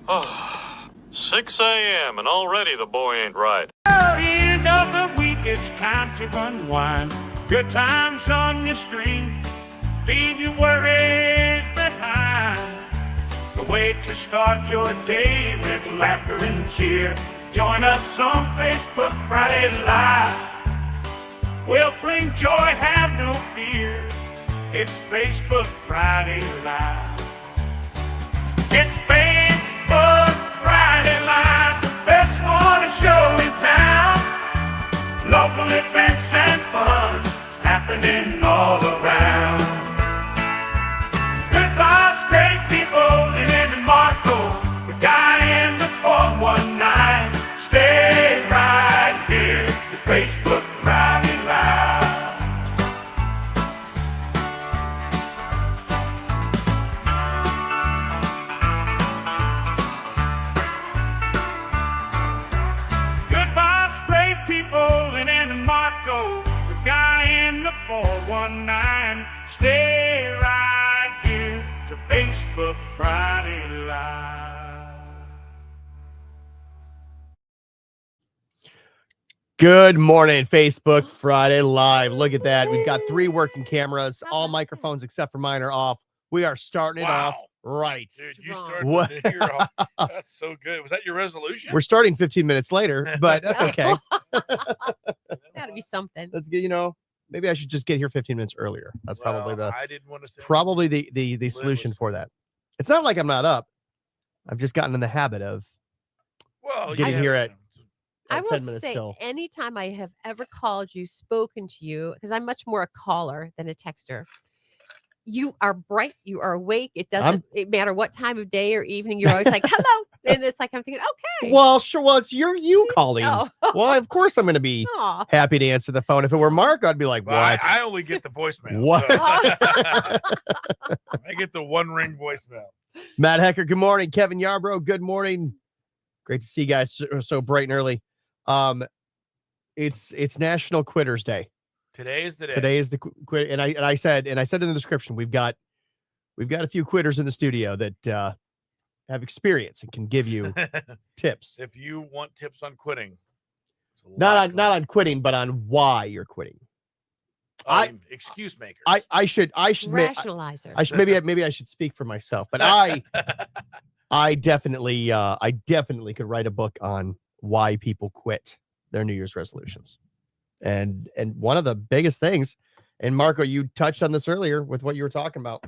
Oh, 6 a.m. and already the boy ain't right. End of the week, it's time to unwind. Good times on your screen. Leave your worries behind. The way to start your day with laughter and cheer. Join us on Facebook Friday Live. We'll bring joy, have no fear. It's Facebook Friday Live. It's Facebook Friday Live, the best morning show in town. Local events and fun happening all around. Good vibes, great people, Lynn and Marco. The guy in the 419. Stay right here to Facebook Friday Live. Good vibes, great people, Lynn and Marco. The guy in the 419. Stay right here to Facebook Friday Live. Good morning, Facebook Friday Live. Look at that. We've got 3 working cameras. All microphones except for mine are off. We are starting it off right. Dude, you started What? to hear that's so good. Was that your resolution? We're starting 15 minutes later, but that's okay. Gotta be something. That's good. You know, maybe I should just get here 15 minutes earlier. That's probably the I didn't want to say probably the solution for that. It's not like I'm not up. I've just gotten in the habit of getting here at I will 10 minutes say, till. anytime I have ever called you, spoken to you, because I'm much more a caller than a texter. You are bright. You are awake. It doesn't matter what time of day or evening. You're always like, hello. And it's like, I'm thinking, okay. Well, sure. Well, it's you calling. Oh. Well, of course I'm going to be Aw. happy to answer the phone. If it were Mark, I'd be like, Well, what? I only get the voicemail. What? so- I get the 1-ring voicemail. Matt Hecker, good morning. Kevin Yarbrough, good morning. Great to see you guys so bright and early. It's National Quitters Day. Today is the day. Today is the quit, and I said in the description we've got a few quitters in the studio that have experience and can give you tips. If you want tips on quitting, Not on quitting, but on why you're quitting. excuse makers. I should Rationalizer. I should maybe I should speak for myself, but I definitely could write a book on why people quit their New Year's resolutions. And one of the biggest things, and Marco, you touched on this earlier with what you were talking about.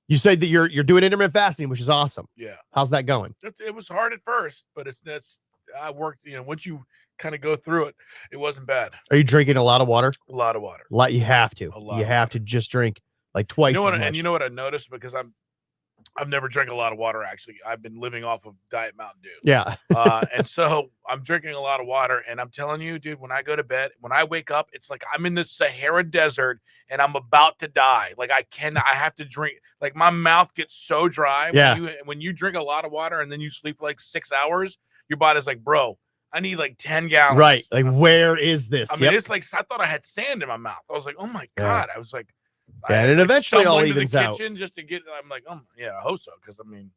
You said that you're doing intermittent fasting, which is awesome. Yeah. How's that going? It was hard at first, but I worked, once you kind of go through it, it wasn't bad. Are you drinking a lot of water? A lot of water. You have to. A lot You of have water. to just drink like twice as much. And you know what I noticed, because I've never drank a lot of water, actually. I've been living off of Diet Mountain Dew. Yeah. And so I'm drinking a lot of water, and I'm telling you, dude, when I go to bed, when I wake up, it's like I'm in the Sahara Desert and I'm about to die. Like I have to drink. Like my mouth gets so dry. Yeah. When you drink a lot of water and then you sleep for like 6 hours, your body's like, bro, I need like 10 gallons. Right. Like, where is this? I mean, it's like, I thought I had sand in my mouth. I was like, oh my God. I was like, Yeah, and it eventually all stumbled into evens the out. kitchen just to get. I'm like, yeah, I hope so. Because I mean,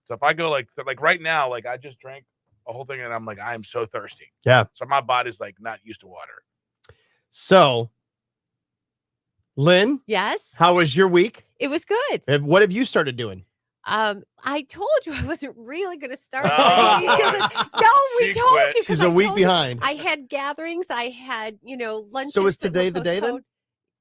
so if I go like right now, like I just drank a whole thing, and I'm like, I am so thirsty. Yeah. So my body's like not used to water. So, Lynn, Yes. how was your week? It was good. What have you started doing? I told you I wasn't really going to start. Oh, No, we she told quit. you. 'cause She's I a week told you. behind. I had gatherings. I had, lunches. So is that were today the day then? postponed.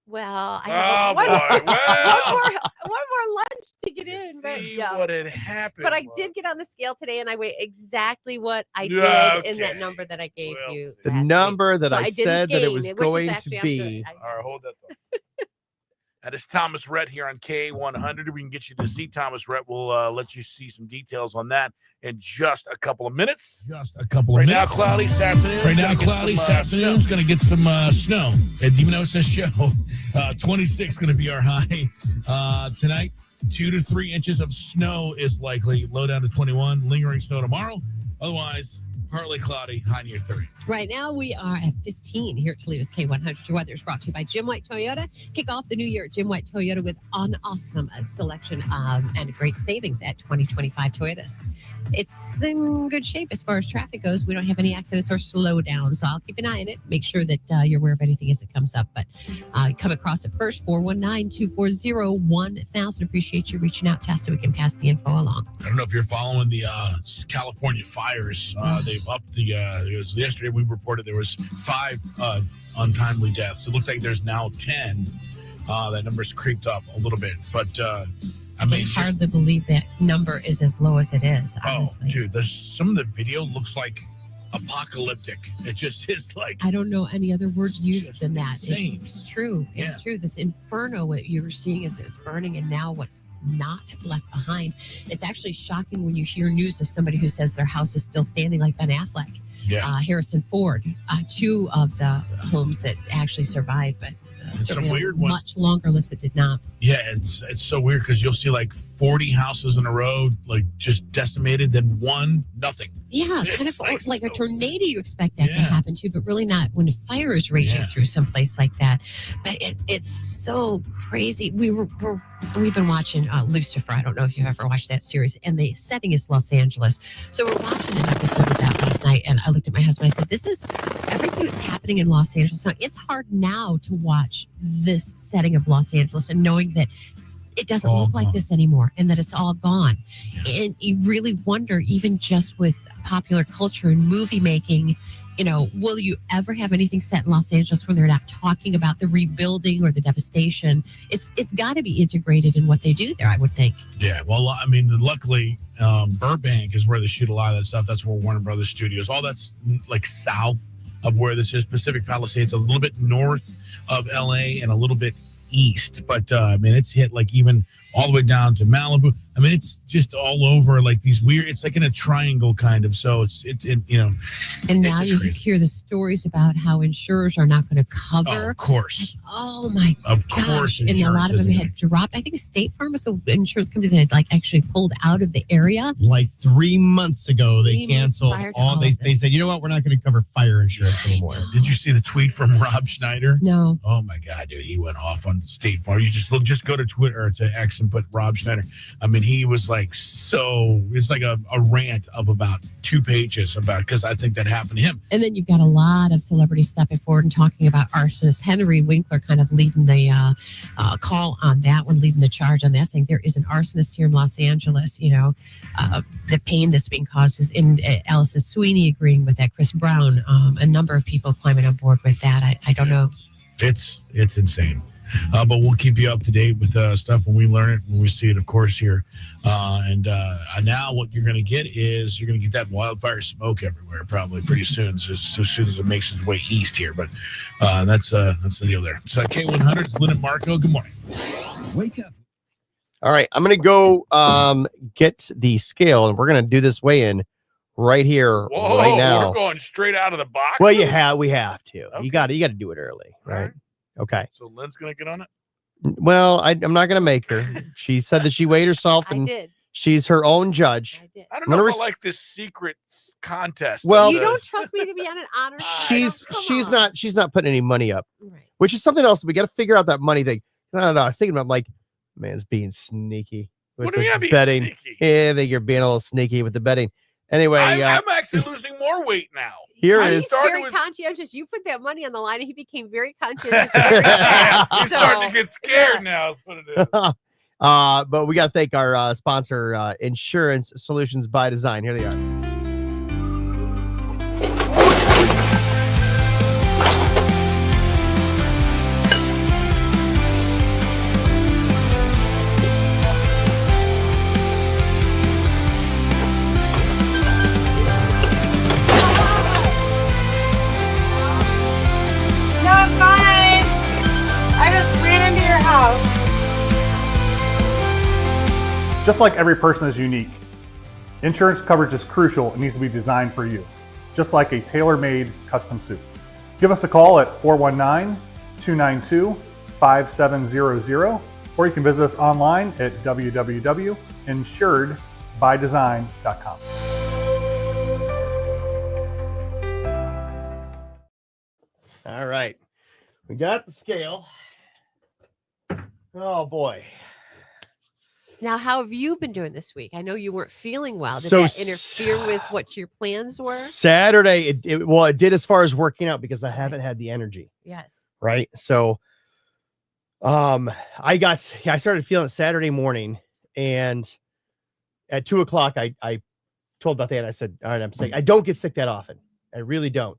Well, I Oh have boy! Well, one more lunch to get in. But, see yeah. what had happened. But I was- did get on the scale today, and I weighed exactly what I did in that Okay. number that I gave Well, you. The last week. number that So I didn't said that it gain was which is going to actually, I'm be. good. All right, hold that thought. That is Thomas Rhett here on K100. We can get you to see Thomas Rhett. We'll let you see some details on that in just a couple of minutes. Right Now, cloudy this afternoon. Right now, Gonna get cloudy some, this afternoon. It's going to get some snow. And even though it says show, 26 going to be our high tonight. 2 to 3 inches of snow is likely. Low down to 21. Lingering snow tomorrow. Otherwise, partly cloudy, high near 30. Right now, we are at 15 here at Toledo's K100. Your weather is brought to you by Jim White Toyota. Kick off the new year at Jim White Toyota with an awesome selection and great savings at 2025 Toyotas. It's in good shape as far as traffic goes. We don't have any accidents or slowdowns, so I'll keep an eye on it. Make sure that you're aware of anything as it comes up. But come across it first, 419-240-1000. Appreciate you reaching out to us so we can pass the info along. I don't know if you're following the California fires. They've upped the, yesterday we reported there was 5 untimely deaths. It looks like there's now 10. That number's creeped up a little bit, but I mean, it's hard to believe that number is as low as it is, honestly. Oh, dude, there's some of the video looks like apocalyptic. It just is like, I don't know any other word used than that. Insane. It's true. It's true. This inferno, what you were seeing is burning, and now what's not left behind. It's actually shocking when you hear news of somebody who says their house is still standing, like Ben Affleck, Harrison Ford, 2 of the homes that actually survived, but some weird ones. Much longer list that did not. Yeah, it's so weird because you'll see like 40 houses in a row, like just decimated, then one, nothing. Yeah, kind of like a tornado you expect that to happen to, but really not when a fire is raging through someplace like that. But it's so crazy. We've been watching Lucifer. I don't know if you've ever watched that series, and the setting is Los Angeles. So we're watching an episode of that last night, and I looked at my husband. I said, "This is everything that's happening in Los Angeles." Now, it's hard now to watch this setting of Los Angeles and knowing that it doesn't look like this anymore and that it's all gone. And you really wonder, even just with popular culture and movie making, will you ever have anything set in Los Angeles where they're not talking about the rebuilding or the devastation? It's got to be integrated in what they do there, I would think. Yeah, well, I mean, luckily, Burbank is where they shoot a lot of that stuff. That's where Warner Brothers Studios, all that's like south of where this is. Pacific Palisades, a little bit north of LA and a little bit east, but I mean, it's hit like even all the way down to Malibu. I mean, it's just all over like these weird, it's like in a triangle kind of. So it's and now you hear the stories about how insurers are not going to cover. Oh, of course. Oh my of gosh. Course. And a lot of them had dropped. I think State Farm was an insurance company that had like actually pulled out of the area. Like 3 months ago, they canceled all. They said, you know what? We're not going to cover fire insurance anymore. Did you see the tweet from Rob Schneider? No. Oh my God, dude. He went off on State Farm. You just go to Twitter or to X and put Rob Schneider. I mean, he was like, it's like a rant of about 2 pages because I think that happened to him. And then you've got a lot of celebrities stepping forward and talking about arsonist. Henry Winkler kind of leading the call on that one, leading the charge on that, saying there is an arsonist here in Los Angeles. The pain that's being caused is in Allison Sweeney agreeing with that, Chris Brown, a number of people climbing on board with that. I don't know. It's insane. But we'll keep you up to date with stuff when we learn it, when we see it, of course, here. And now what you're going to get is you're going to get that wildfire smoke everywhere probably pretty soon, as soon as it makes its way east here. But that's the deal there. So K100, it's Lynn and Marco. Good morning. Wake up. All right, I'm going to go get the scale, and we're going to do this weigh-in right here, right now. We're going straight out of the box? Well, we have to. Okay. You got to do it early, right? Okay. So Lynn's going to get on it? Well, I'm not going to make her. She said that she weighed herself, and she's her own judge. I did. I don't know if I like this secret contest. Well, you don't trust me to be on an honor. She's not putting any money up, which is something else that we got to figure out that money thing. I don't know. I was thinking about man's being sneaky with what do you mean betting. Sneaky? Yeah, I think you're being a little sneaky with the betting. Anyway, I'm actually losing more weight now. He's very conscientious. You put that money on the line, and he became very conscientious very fast. He's starting to get scared now. That's what it is. But we got to thank our sponsor, Insurance Solutions by Design. Here they are. Just like every person is unique, insurance coverage is crucial and needs to be designed for you, just like a tailor-made custom suit. Give us a call at 419-292-5700, or you can visit us online at www.insuredbydesign.com. All right. We got the scale. Oh boy. Now, how have you been doing this week? I know you weren't feeling well. Did So that interfere with what your plans were? Saturday, it did as far as working out because I haven't had the energy. Yes. Right. So I started feeling it Saturday morning, and at 2:00 I told Beth Ann, I said, all right, I'm sick. I don't get sick that often. I really don't.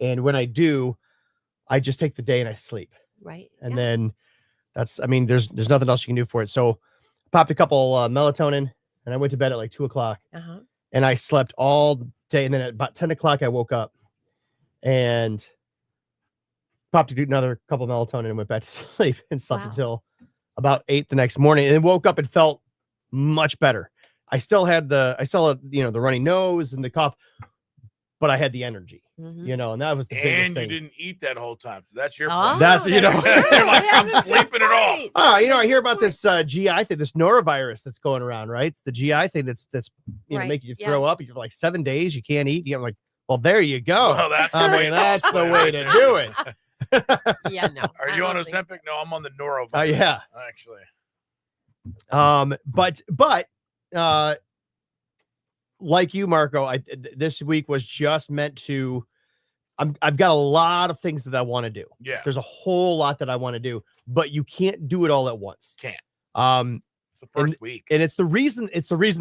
And when I do, I just take the day and I sleep. Right. And then there's nothing else you can do for it. So popped a couple melatonin, and I went to bed at like 2:00, and I slept all day. And then at about 10:00, I woke up and popped to do another couple melatonin and went back to sleep and slept until about 8 the next morning, and then woke up and felt much better. I still had the runny nose and the cough, but I had the energy, and that was the biggest thing. And you didn't eat that whole time, so that's your Oh, problem. That's You're like, I'm sleeping it off. I hear about this GI thing, this norovirus that's going around, right? It's the GI thing that's making you throw up. You're like 7 days, you can't eat. I'm like, well, there you go. Well, that's that's the way to do it. Yeah, no. Are you on Ozempic? No, I'm on the norovirus. Oh yeah, actually. But like you, Marco, this week was just meant to. I've got a lot of things that I want to do. Yeah, there's a whole lot that I want to do, but you can't do it all at once. Can't. It's the first week, and it's the reason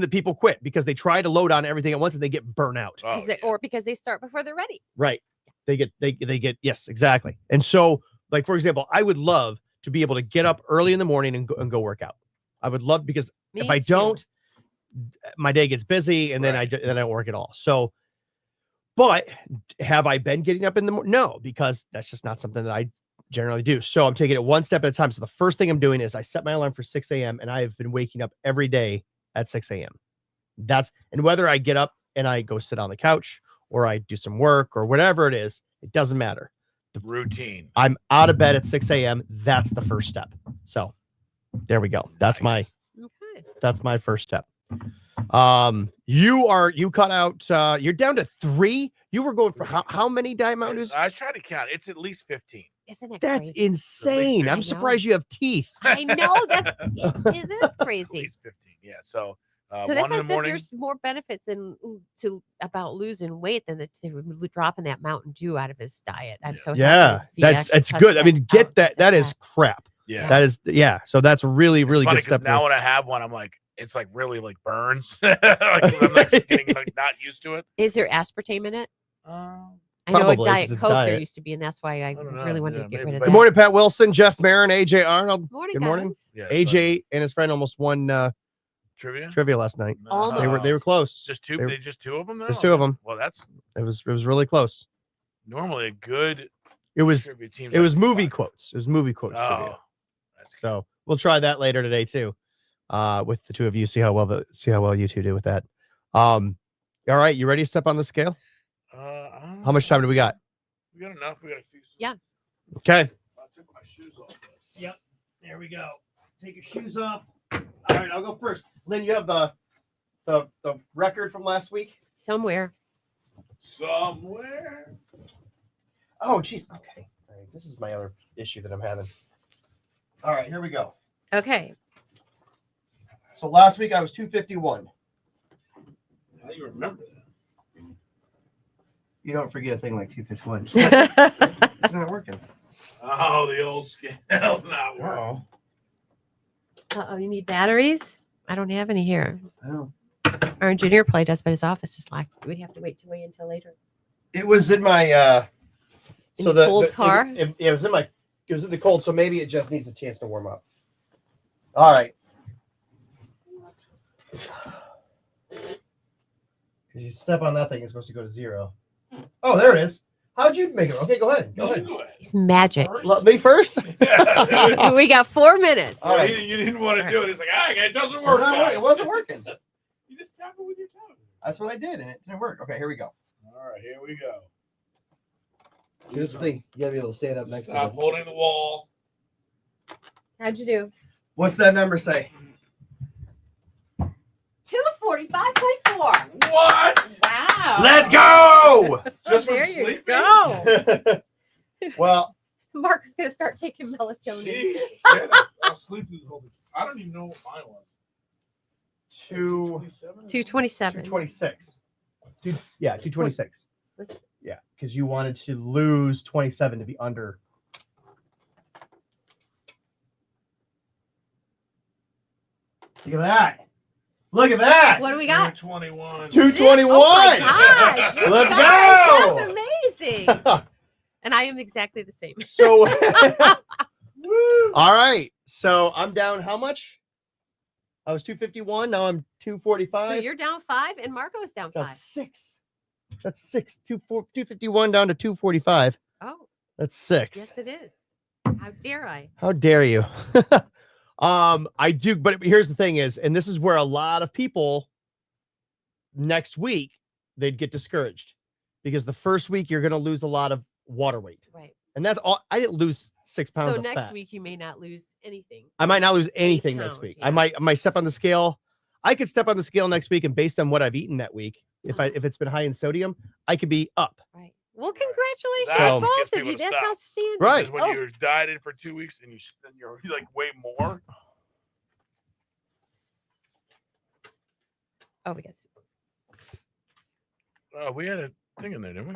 that people quit, because they try to load on everything at once and they get burnt out. Or because they start before they're ready. Right. They get yes, exactly. And so, like, for example, I would love to be able to get up early in the morning and go work out. I would love, because if I don't, my day gets busy, and then I don't work at all. So, but have I been getting up in the morning? No, because that's just not something that I generally do. So I'm taking it one step at a time. So the first thing I'm doing is I set my alarm for 6 a.m. and I have been waking up every day at 6 a.m. And whether I get up and I go sit on the couch or I do some work or whatever it is, it doesn't matter. The routine. I'm out of bed at 6 a.m. That's the first step. So there we go. That's my first step. You cut out, you're down to 3. You were going for how many Diet Mountain Dews? I try to count. It's at least 15. Isn't it That's crazy? insane. I'm surprised you have teeth. I know. It is crazy. At least 15. Yeah. So So that's one why in I the said morning. there's more benefits about losing weight than dropping that Mountain Dew out of his diet. I'm so happy that's good. I mean, get that. That is crap. Yeah. That is So that's really, really funny good stuff. now when I have one, I'm like, it's like really like burns. Like, I'm like getting like not used to it. Is there aspartame in it? I I know a Probably, Diet 'cause it's Coke there diet. used to be, and that's why I don't know. really wanted Yeah, to get maybe, rid of but- that. Good morning, Pat Wilson, Jeff Barron, AJ Arnold. Morning, Good morning. guys. Yeah, AJ and his friend almost won trivia. trivia last night. Almost. They were close. Just two. They- Just two of them. Though? Just 2 of them. Well, that's It was really close. normally a good. It was trivia team. it was movie quotes. It was movie quotes. Oh, trivia. that's So we'll try that later today too. With the 2 of you, see how well you 2 do with that. All right, you ready to step on the scale? How much time do we got? We got enough. We got a few. Yeah. Okay. I took my shoes off. Yep. There we go. Take your shoes off. All right, I'll go first. Lynn, you have the record from last week? Somewhere. Somewhere. Oh, geez. Okay. All right. This is my other issue that I'm having. All right, here we go. Okay. So last week I was 251. How do you remember that? You don't forget a thing like 251. Uh-oh. It's not working. Oh, the old scale's not working. You need batteries? I don't have any here. Oh. Our engineer probably does, but his office is locked. We'd have to wait until later. It was in my In the cold car? It was in the cold, so maybe it just needs a chance to warm up. All right. Because you step on that thing, it's supposed to go to 0. Oh, there it is. How'd you make it? Okay, go ahead. Go ahead. It's magic. Me first? We got 4 minutes. All right. You didn't want to do it. It's like, it doesn't work. No, it wasn't working. You just tap it with your toe. That's what I did, and it didn't work. Okay, here we go. All right, here we go. See, this thing, you gotta be able to stand up next to Stop it. holding the wall. How'd you do? What's that number say? 245.4. What? Wow. Let's go! Just from there you sleeping? go. Well, Marco's gonna start taking melatonin. Jesus, man, I'll sleep through the whole thing. I don't even know what mine was. 227. 226. 226. Was it? Yeah, because you wanted to lose 27 to be under. Look at that. Look at that. What do we got? 221. 221. Oh my gosh! you Let's guys, go. That's amazing. And I am exactly the same. So, all right. So I'm down how much? I was 251. Now I'm 245. So you're down 5 and Marco's down 5. That's 6. That's 6. 251 down to 245. Oh, That's 6. yes, it is. How dare I? How dare you? I do, but here's the thing is, and this is where a lot of people next week they'd get discouraged because the first week you're going to lose a lot of water weight, Right. and that's all. I didn't lose 6 pounds. So of next fat. week you may not lose anything. I might not lose anything next pound, week. yeah. I might step on the scale. I could step on the scale next week, and based on what I've eaten that week, if it's been high in sodium, I could be up. Right. Well, congratulations That's to what both gets of people you. to That's stop. outstanding. Right. Because when Oh, you're dieted for 2 weeks and you're like way more. oh, we got. We had a thing in there, didn't we?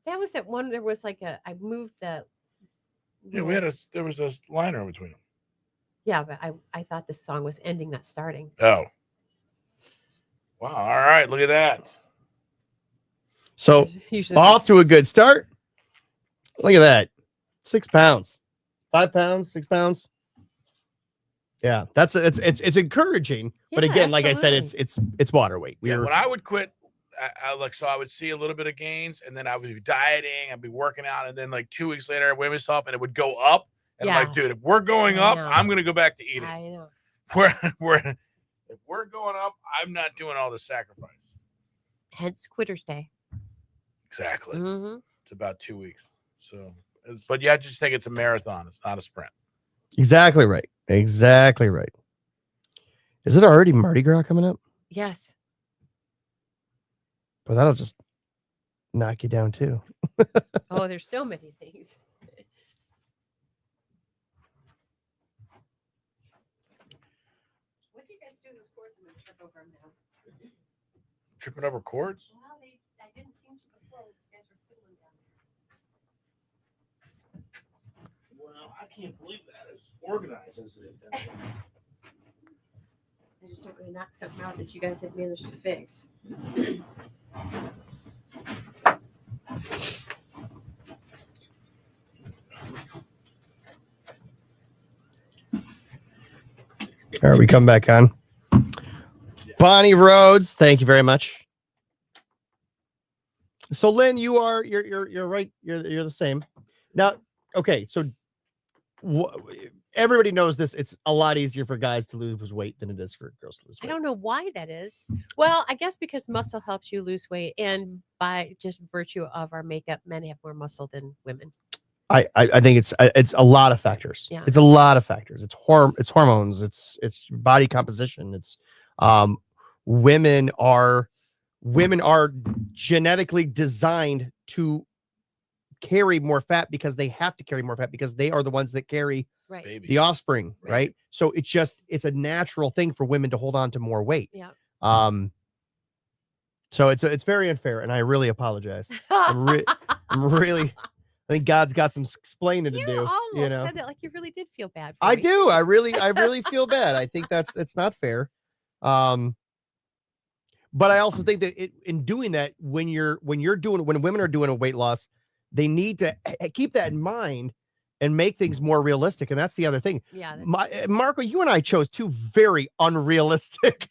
That was that one. There was like I moved that. Yeah, there was a liner in between them. Yeah, but I thought this song was ending, not starting. Oh. Wow. All right. Look at that. So Usually off to a good start. Look at that. 6 pounds, 5 pounds, 6 pounds. Yeah, it's encouraging. But Yeah, again, like I said, absolutely. it's water weight. Yeah, when I would quit, I would see a little bit of gains, and then I would be dieting, I'd be working out, and then like 2 weeks later, I weigh myself, and it would go up. And I'm like, dude, if we're going I up, know. I'm gonna go back to eating. I know. If we're going up, I'm not doing all the sacrifice. Hence Quitter's Day. Exactly. Mm-hmm. It's about 2 weeks. So, but yeah, I just think it's a marathon. It's not a sprint. Exactly right. Exactly right. Is it already Mardi Gras coming up? Yes. Well, that'll just knock you down too. Oh, there's so many things. What do you guys do this course? I'm gonna trip over them now. Tripping over cords? Well, I didn't seem to before. You guys were fiddling down there. Well, I can't believe that as organized as it is. I just don't really knock something out that you guys have managed to fix. All right, we come back on. Bonnie Rhodes, thank you very much. So Lynn, you're right. You're the same. Now, okay, so everybody knows this. It's a lot easier for guys to lose weight than it is for girls to lose I weight. don't know why that is. Well, I guess because muscle helps you lose weight, and by just virtue of our makeup, men have more muscle than women. I think it's a lot of factors. Yeah. It's a lot of factors. It's hormones. It's body composition. It's women are genetically designed to carry more fat because they have to carry more fat because they are the ones that carry Right. Baby. the offspring, Right. right? So it's a natural thing for women to hold on to more weight. Yeah. So it's very unfair, and I really apologize. I'm really. I think God's got some explaining to You do. almost know, said that like you really did feel bad. For I me. do. I really feel bad. I think it's not fair. But I also think that in doing that, when women are doing a weight loss, they need to keep that in mind and make things more realistic. And that's the other thing. Yeah. Marco, you and I chose two very unrealistic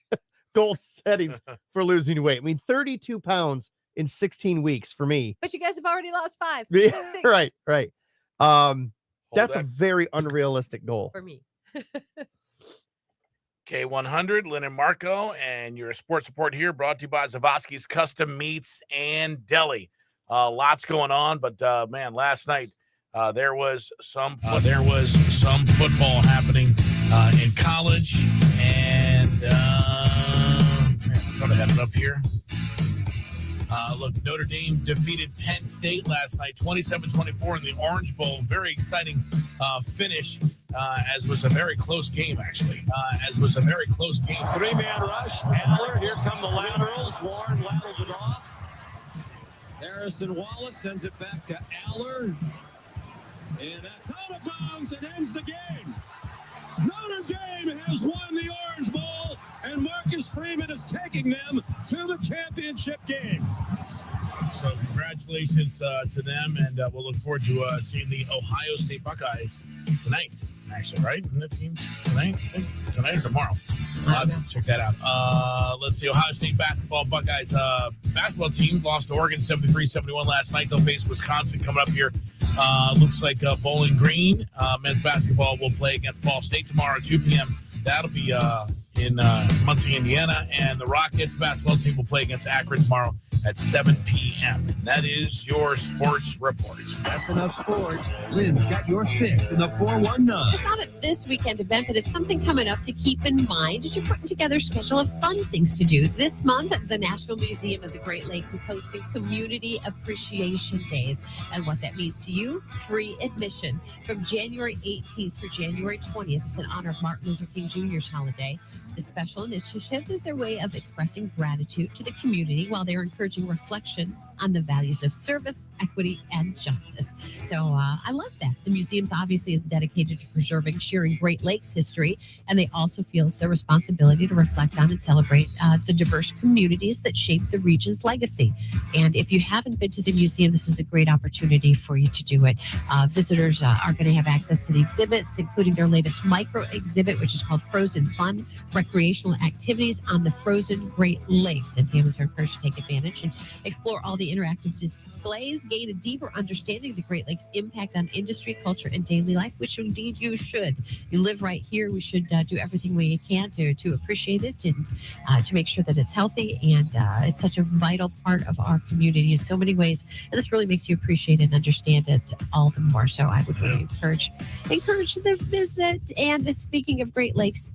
goal settings for losing weight. I mean, 32 pounds in 16 weeks for me. But you guys have already lost 5. Yeah, 6 right. That's a very unrealistic goal. for me. K100, Lynn and Marco, and your sports report here brought to you by Zavosky's Custom Meats and Deli. Lots going on, but man, last night there was some football happening in college, and I'm going to head it up here. Look, Notre Dame defeated Penn State last night, 27-24 in the Orange Bowl. Very exciting finish, as was a very close game, actually. Three-man rush. Aller, here come the laterals. Warren laterals it off. Harrison Wallace sends it back to Aller. And that's out of bounds and ends the game. Notre Dame has won the Orange Bowl, and Marcus Freeman is taking them to the championship game. So congratulations to them, and we'll look forward to seeing the Ohio State Buckeyes tonight, actually, right? Isn't that team tonight? I think tonight or tomorrow. Check that out. Let's see, Ohio State Buckeyes basketball team lost to Oregon 73-71 last night. They'll face Wisconsin coming up here. Looks like Bowling Green men's basketball will play against Ball State tomorrow at 2 p.m. That'll be in Muncie, Indiana. And the Rockets basketball team will play against Akron tomorrow at 7 p.m. That is your sports report. That's enough sports. Lynn's got your fix in the 419. It's not a this weekend event, but it's something coming up to keep in mind as you're putting together a schedule of fun things to do. This month, the National Museum of the Great Lakes is hosting Community Appreciation Days. And what that means to you, free admission from January 18th through January 20th. It's in honor of Martin Luther King Jr.'s holiday. This special initiative is their way of expressing gratitude to the community while they're encouraging reflection on the values of service, equity, and justice. So I love that. The museum's obviously is dedicated to preserving, sharing Great Lakes history, and they also feel it's their responsibility to reflect on and celebrate the diverse communities that shape the region's legacy. And if you haven't been to the museum, this is a great opportunity for you to do it. Visitors are going to have access to the exhibits, including their latest micro exhibit, which is called Frozen Fun, recreational activities on the frozen Great Lakes. And families are encouraged to take advantage and explore all the interactive displays, gain a deeper understanding of the Great Lakes' impact on industry, culture, and daily life, which indeed you should. You live right here. We should do everything we can to appreciate it and to make sure that it's healthy. And it's such a vital part of our community in so many ways. And this really makes you appreciate it and understand it all the more. So I would really encourage the visit. And speaking of Great Lakes,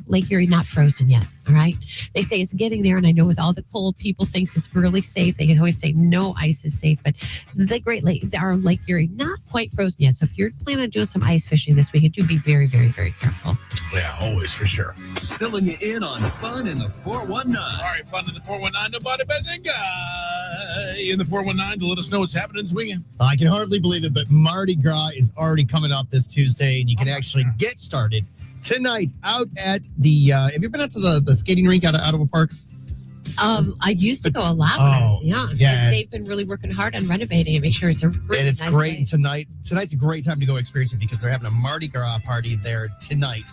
Lake Erie not frozen yet. All right. They say it's getting there. And I know with all the cold, people thinks it's really safe. They always say no ice is safe, but the Great Lake, our Lake Erie, not quite frozen yet. So if you're planning on doing some ice fishing this weekend, do be very, very, very careful. Yeah, always, for sure. Filling you in on fun in the 419. All right, fun in the 419. Nobody better than guy in the 419 to let us know what's happening this weekend. I can hardly believe it, but Mardi Gras is already coming up this Tuesday, and you can actually get started tonight out at the have you been out to the skating rink out of a park? I used to go a lot when I was young. Yeah. They've been really working hard on renovating and make sure it's a really and it's nice great. place. And tonight's a great time to go experience it because they're having a Mardi Gras party there tonight.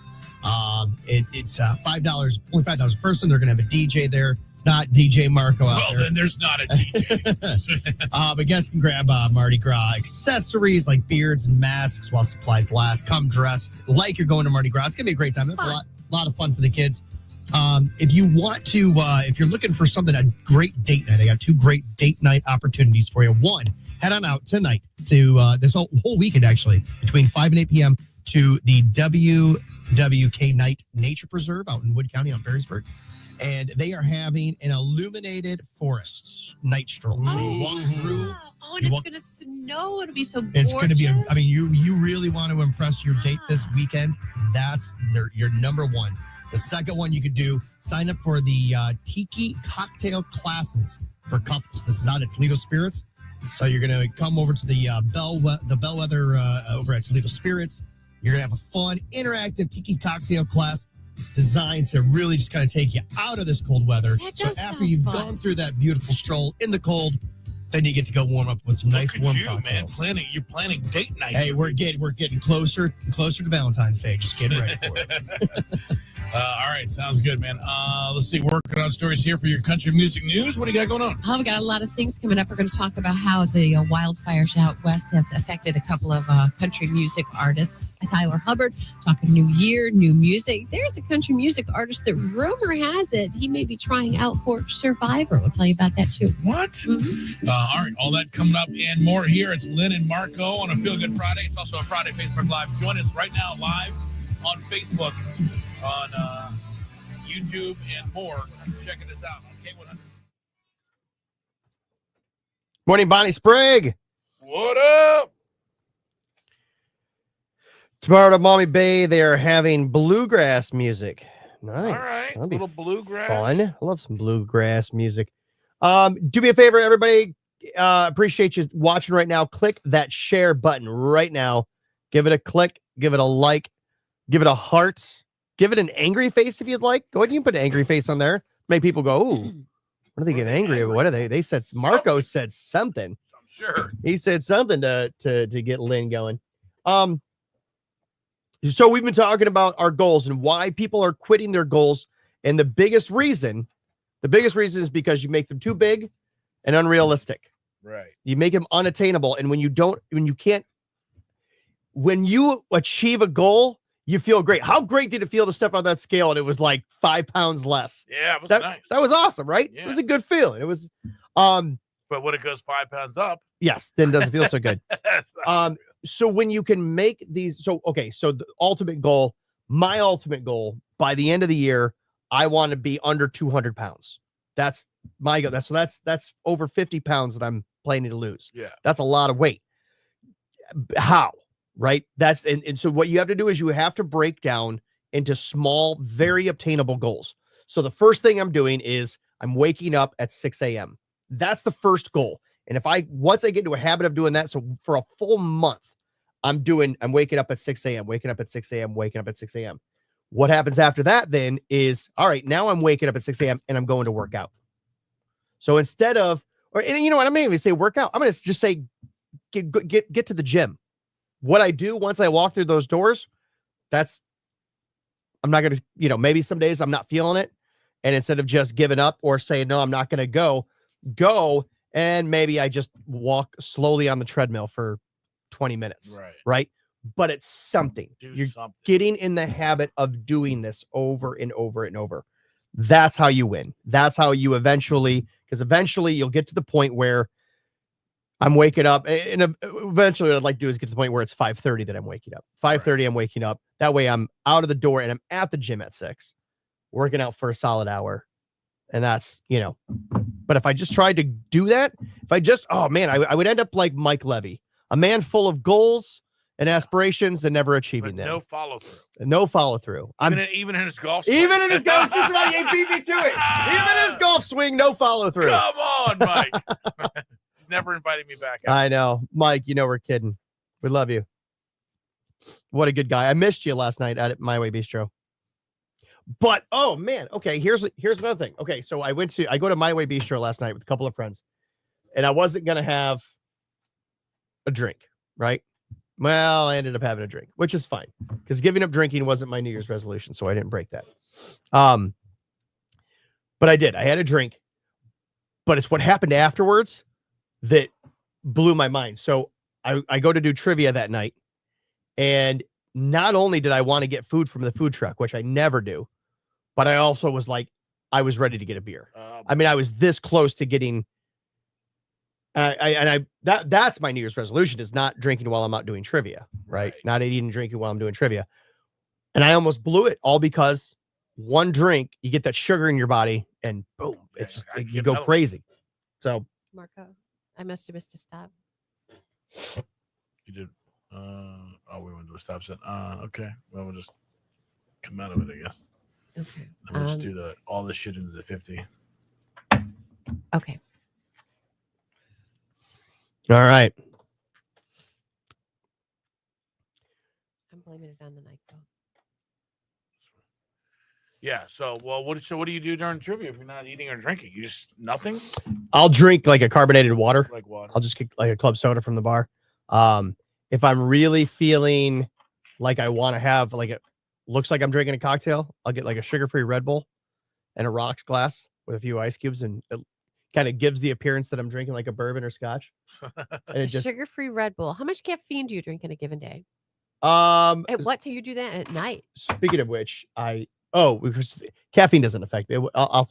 It's $5, only $5 a person. They're going to have a DJ there. It's not DJ Marco out there. Well, then there's not a DJ. But guests can grab Mardi Gras accessories like beards and masks while supplies last. Come dressed like you're going to Mardi Gras. It's going to be a great time. That's a lot of fun for the kids. If you want to, if you're looking for something, a great date night, I got 2 great date night opportunities for you. One, head on out tonight to this whole weekend, actually, between 5 and 8 p.m. to the WWK Night Nature Preserve out in Wood County on Perrysburg. And they are having an illuminated forest night stroll. So you walk through. Oh, and it's going to snow. It'll be so gorgeous. It's going to be, you really want to impress your date this weekend. That's your number one. The second one you could do, sign up for the Tiki Cocktail Classes for couples. This is out at Toledo Spirits. So you're going to come over to the Bellwether over at Toledo Spirits. You're going to have a fun, interactive Tiki Cocktail class designed to really just kind of take you out of this cold weather. So after you've gone through that beautiful stroll in the cold, then you get to go warm up with some nice warm cocktails. Man, you're planning date night. Hey, we're getting closer to Valentine's Day. Just getting ready for it. All right, sounds good, man. Let's see, working on stories here for your country music news. What do you got going on? Oh, we got a lot of things coming up. We're going to talk about how the wildfires out west have affected a couple of country music artists. Tyler Hubbard, talking new year, new music. There's a country music artist that rumor has it he may be trying out for Survivor. We'll tell you about that too. What? Mm-hmm. All right, all that coming up and more here. It's Lynn and Marco on a Feel Good Friday. It's also a Friday Facebook Live. Join us right now live on Facebook, on YouTube, and more. Checking us out on K100. Morning, Bonnie Sprague. What up? Tomorrow at Mommy Bay, they are having bluegrass music. Nice. All right. That'll be Little bluegrass. fun. I love some bluegrass music. Do me a favor, everybody. Appreciate you watching right now. Click that share button right now. Give it a click. Give it a like. Give it a heart. Give it an angry face if you'd like. Go ahead and put an angry face on there. Make people go, ooh, what are they getting angry about? What are they? They said Marco said something. I'm sure. He said something to get Lynn going. So we've been talking about our goals and why people are quitting their goals. And the biggest reason is because you make them too big and unrealistic. Right. You make them unattainable. And when you achieve a goal, you feel great. How great did it feel to step on that scale and it was like 5 pounds less? Yeah, it was nice. That was awesome, right? Yeah. It was a good feeling. It was, but when it goes 5 pounds up, yes, then it doesn't feel so good. So when you can make these, so the ultimate goal, my ultimate goal by the end of the year, I want to be under 200 pounds. That's my goal. That's over 50 pounds that I'm planning to lose. Yeah. That's a lot of weight. How? Right? And so what you have to do is you have to break down into small, very obtainable goals. So the first thing I'm doing is I'm waking up at 6 a.m. That's the first goal. And once I get into a habit of doing that, so for a full month, I'm waking up at 6 a.m., waking up at 6 a.m., waking up at 6 a.m. What happens after that then is, all right, now I'm waking up at 6 a.m. and I'm going to work out. So instead of, and you know what, I'm not even say work out. I'm going to just say, get to the gym. What I do once I walk through those doors, I'm not going to, maybe some days I'm not feeling it. And instead of just giving up or saying, no, I'm not going to go. And maybe I just walk slowly on the treadmill for 20 minutes. Right. But it's something. You're getting in the habit of doing this over and over and over. That's how you win. That's how you eventually you'll get to the point where I'm waking up, and eventually what I'd like to do is get to the point where it's 5:30 that I'm waking up. 5:30 I'm waking up. That way I'm out of the door and I'm at the gym at 6, working out for a solid hour. And that's, but if I just tried to do that, I would end up like Mike Levy, a man full of goals and aspirations and never achieving them. No follow through. No follow through. Even in his golf swing. Even in his golf swing, he beat me to it. Even in his golf swing, no follow through. Come on, Mike. He's never invited me back. I know, Mike. We're kidding. We love you. What a good guy. I missed you last night at My Way Bistro. But oh man, okay. Here's another thing. Okay, so I go to My Way Bistro last night with a couple of friends, and I wasn't gonna have a drink, right? Well, I ended up having a drink, which is fine because giving up drinking wasn't my New Year's resolution, so I didn't break that. But I did. I had a drink, but it's what happened afterwards that blew my mind. So I go to do trivia that night, and not only did I want to get food from the food truck, which I never do, but I also was like, I was ready to get a beer. I was this close to getting. That's my New Year's resolution is not drinking while I'm out doing trivia, right? Not eating and drinking while I'm doing trivia. And I almost blew it all because one drink, you get that sugar in your body and boom, it's just, you go crazy. So Marco, I must have missed a stop. You did. We went to a stop sign. Okay. Well, we'll just come out of it, I guess. Okay. We'll just do all this shit into the 50. Okay. All right. I'm blaming it on the night though. Yeah. So, what do you do during trivia if you're not eating or drinking? You just nothing? I'll drink like a carbonated water. Like water. I'll just get like a club soda from the bar. If I'm really feeling like I want to have looks like I'm drinking a cocktail, I'll get like a sugar-free Red Bull and a rocks glass with a few ice cubes, and it kind of gives the appearance that I'm drinking like a bourbon or scotch. And it just Sugar-free Red Bull. How much caffeine do you drink in a given day? At what time you do that at night? Speaking of which, because caffeine doesn't affect me. I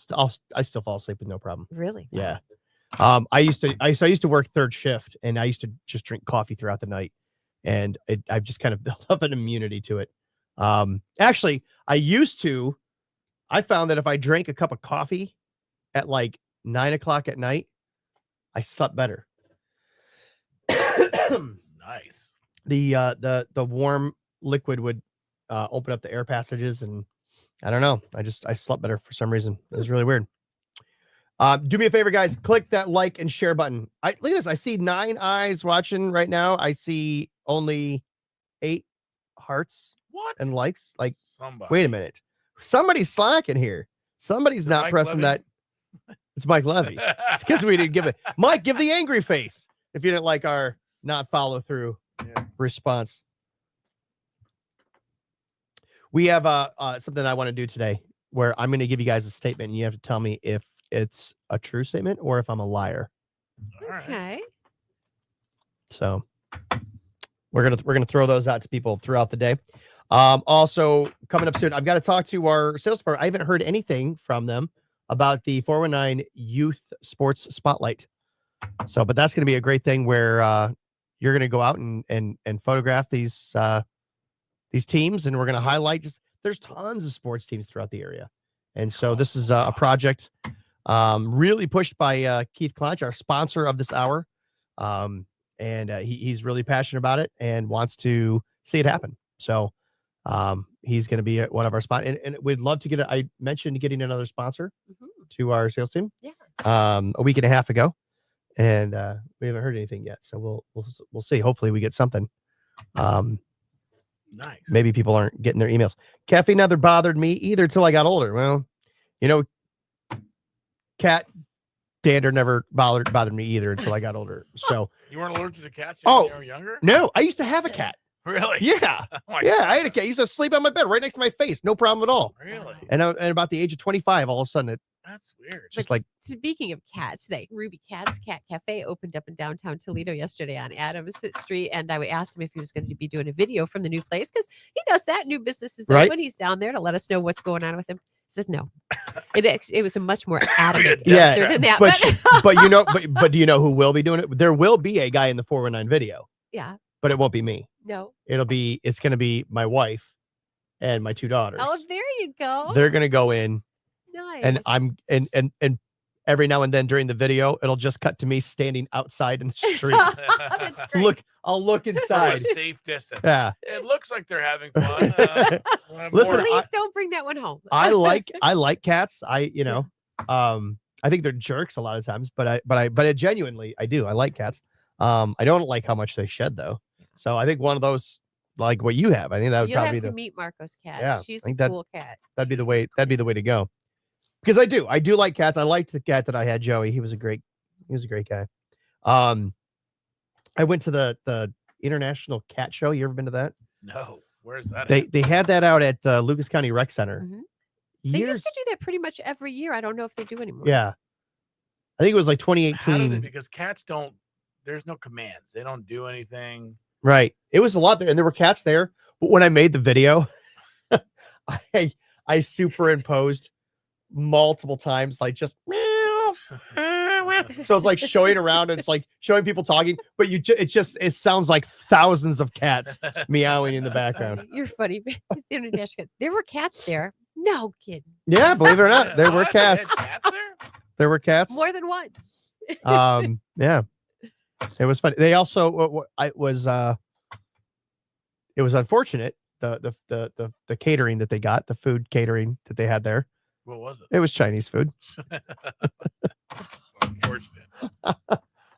still fall asleep with no problem. Really? Yeah. I used to work third shift, and I used to just drink coffee throughout the night, and I've just kind of built up an immunity to it. Actually, I found that if I drank a cup of coffee at like 9 o'clock at night, I slept better. Nice. The warm liquid would open up the air passages, and I don't know. I slept better for some reason. It was really weird. Do me a favor, guys. Click that like and share button. Look at this. I see 9 eyes watching right now. I see only 8 hearts What? and likes. Like, Somebody. wait a minute. Somebody's slacking here. Somebody's Is it not Mike pressing Levy? that. It's Mike Levy. It's because we didn't give it. Mike, give the angry face if you didn't like our not follow through response. We have something I want to do today where I'm going to give you guys a statement and you have to tell me if it's a true statement or if I'm a liar. All right. Okay. So we're gonna throw those out to people throughout the day. Also coming up soon, I've got to talk to our sales department. I haven't heard anything from them about the 419 Youth Sports Spotlight. So, but that's going to be a great thing where you're going to go out and photograph these teams, and we're going to highlight there's tons of sports teams throughout the area. And so this is a project really pushed by Keith Klonch, our sponsor of this hour. And he's really passionate about it and wants to see it happen. So he's going to be one of our spots, and we'd love to get it. I mentioned getting another sponsor to our sales team. Yeah. A week and a half ago, and we haven't heard anything yet. So we'll see. Hopefully we get something. Nice. Maybe people aren't getting their emails. Caffeine never bothered me either till I got older. Well, cat dander never bothered me either until I got older. So You weren't allergic to cats Oh, when you were younger? no, I used to have a cat. Really? Yeah. Oh my Yeah, God. I had a cat. He used to sleep on my bed right next to my face. No problem at all. Really? And about the age of 25, all of a sudden it That's weird. just But like, speaking of cats, the Ruby Cat's Cat Cafe opened up in downtown Toledo yesterday on Adams Street, and I asked him if he was going to be doing a video from the new place because he does that. New businesses Right. open. He's down there to let us know what's going on with him. He says no. It was a much more adamant Yeah, answer than that. but do you know who will be doing it? There will be a guy in the 419 video, yeah, but it won't be me. no. It's going to be my wife and my 2 daughters. Oh, there you go. They're going to go in, nice. and I'm and every now and then during the video, it'll just cut to me standing outside in the street. That's great. I'll look From a inside. safe distance. Yeah. It looks like they're having fun. We'll have Listen, more- Please don't bring that one home. I like cats. I think they're jerks a lot of times, but I genuinely I do. I like cats. I don't like how much they shed though. So I think one of those like what you have, I think that would You'll probably have be to meet Marco's cat. Yeah, She's I a think that- cool cat. that'd be the way to go. Because I do like cats. I liked the cat that I had, Joey. He was a great guy. I went to the International Cat Show. You ever been to that? No. Where's that? They had that out at the Lucas County Rec Center. Mhm. They used to do that pretty much every year. I don't know if they do anymore. Yeah. I think it was like How do they, 2018. because cats don't, there's no commands. They don't do anything. Right. It was a lot there, and there were cats there. But when I made the video, I superimposed multiple times, like just meow, so it's like showing around, and it's like showing people talking, but it sounds like thousands of cats meowing in the background. You're funny. There were cats there. No kidding. Yeah, believe it or not, there were What? They had cats. cats there? There were cats. More than one. Yeah, it was funny. They also it was unfortunate the catering that they got, the food catering that they had there. What was it? It was Chinese food. Unfortunate. I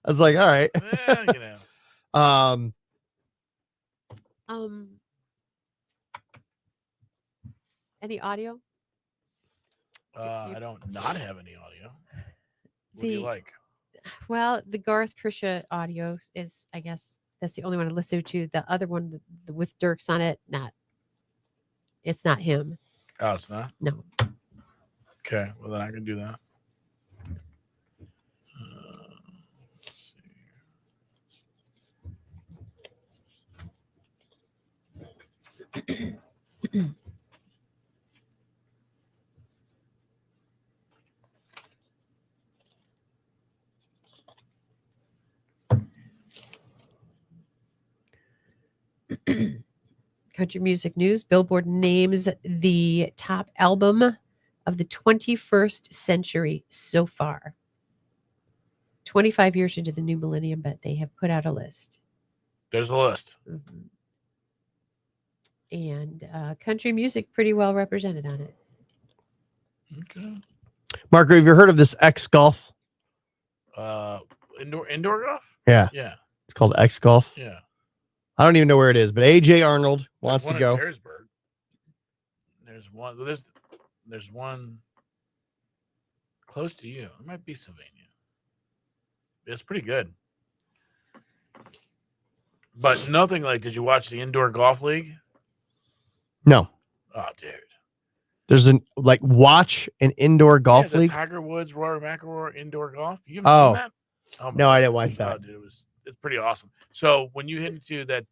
was like, all right. You know. Any audio? I don't not have any audio. What do you The- like? Well, the Garth Trisha audio is, I guess, that's the only one I listen to. The other one with Dirks on it, it's not him. Oh, it's not? No. Okay. Well, then I can do that. Let's see. Country music news. Billboard names the top album of the 21st century so far. 25 years into the new millennium, but they have put out a list. There's a list. Mhm. And country music pretty well represented on it. Okay. Mark, have you heard of this X Golf? Indoor golf? Yeah. Yeah. It's called X Golf. Yeah. I don't even know where it is, but AJ Arnold wants There's to one go. in Harrisburg. There's one. There's one close to you. It might be Sylvania. It's pretty good. But nothing like, did you watch the indoor golf league? No. Oh, dude. There's watch an indoor golf the league. Tiger Woods, Rory McIlroy indoor golf. You haven't seen that? Oh, no, I didn't watch that. Dude, it's pretty awesome. So when you hit into the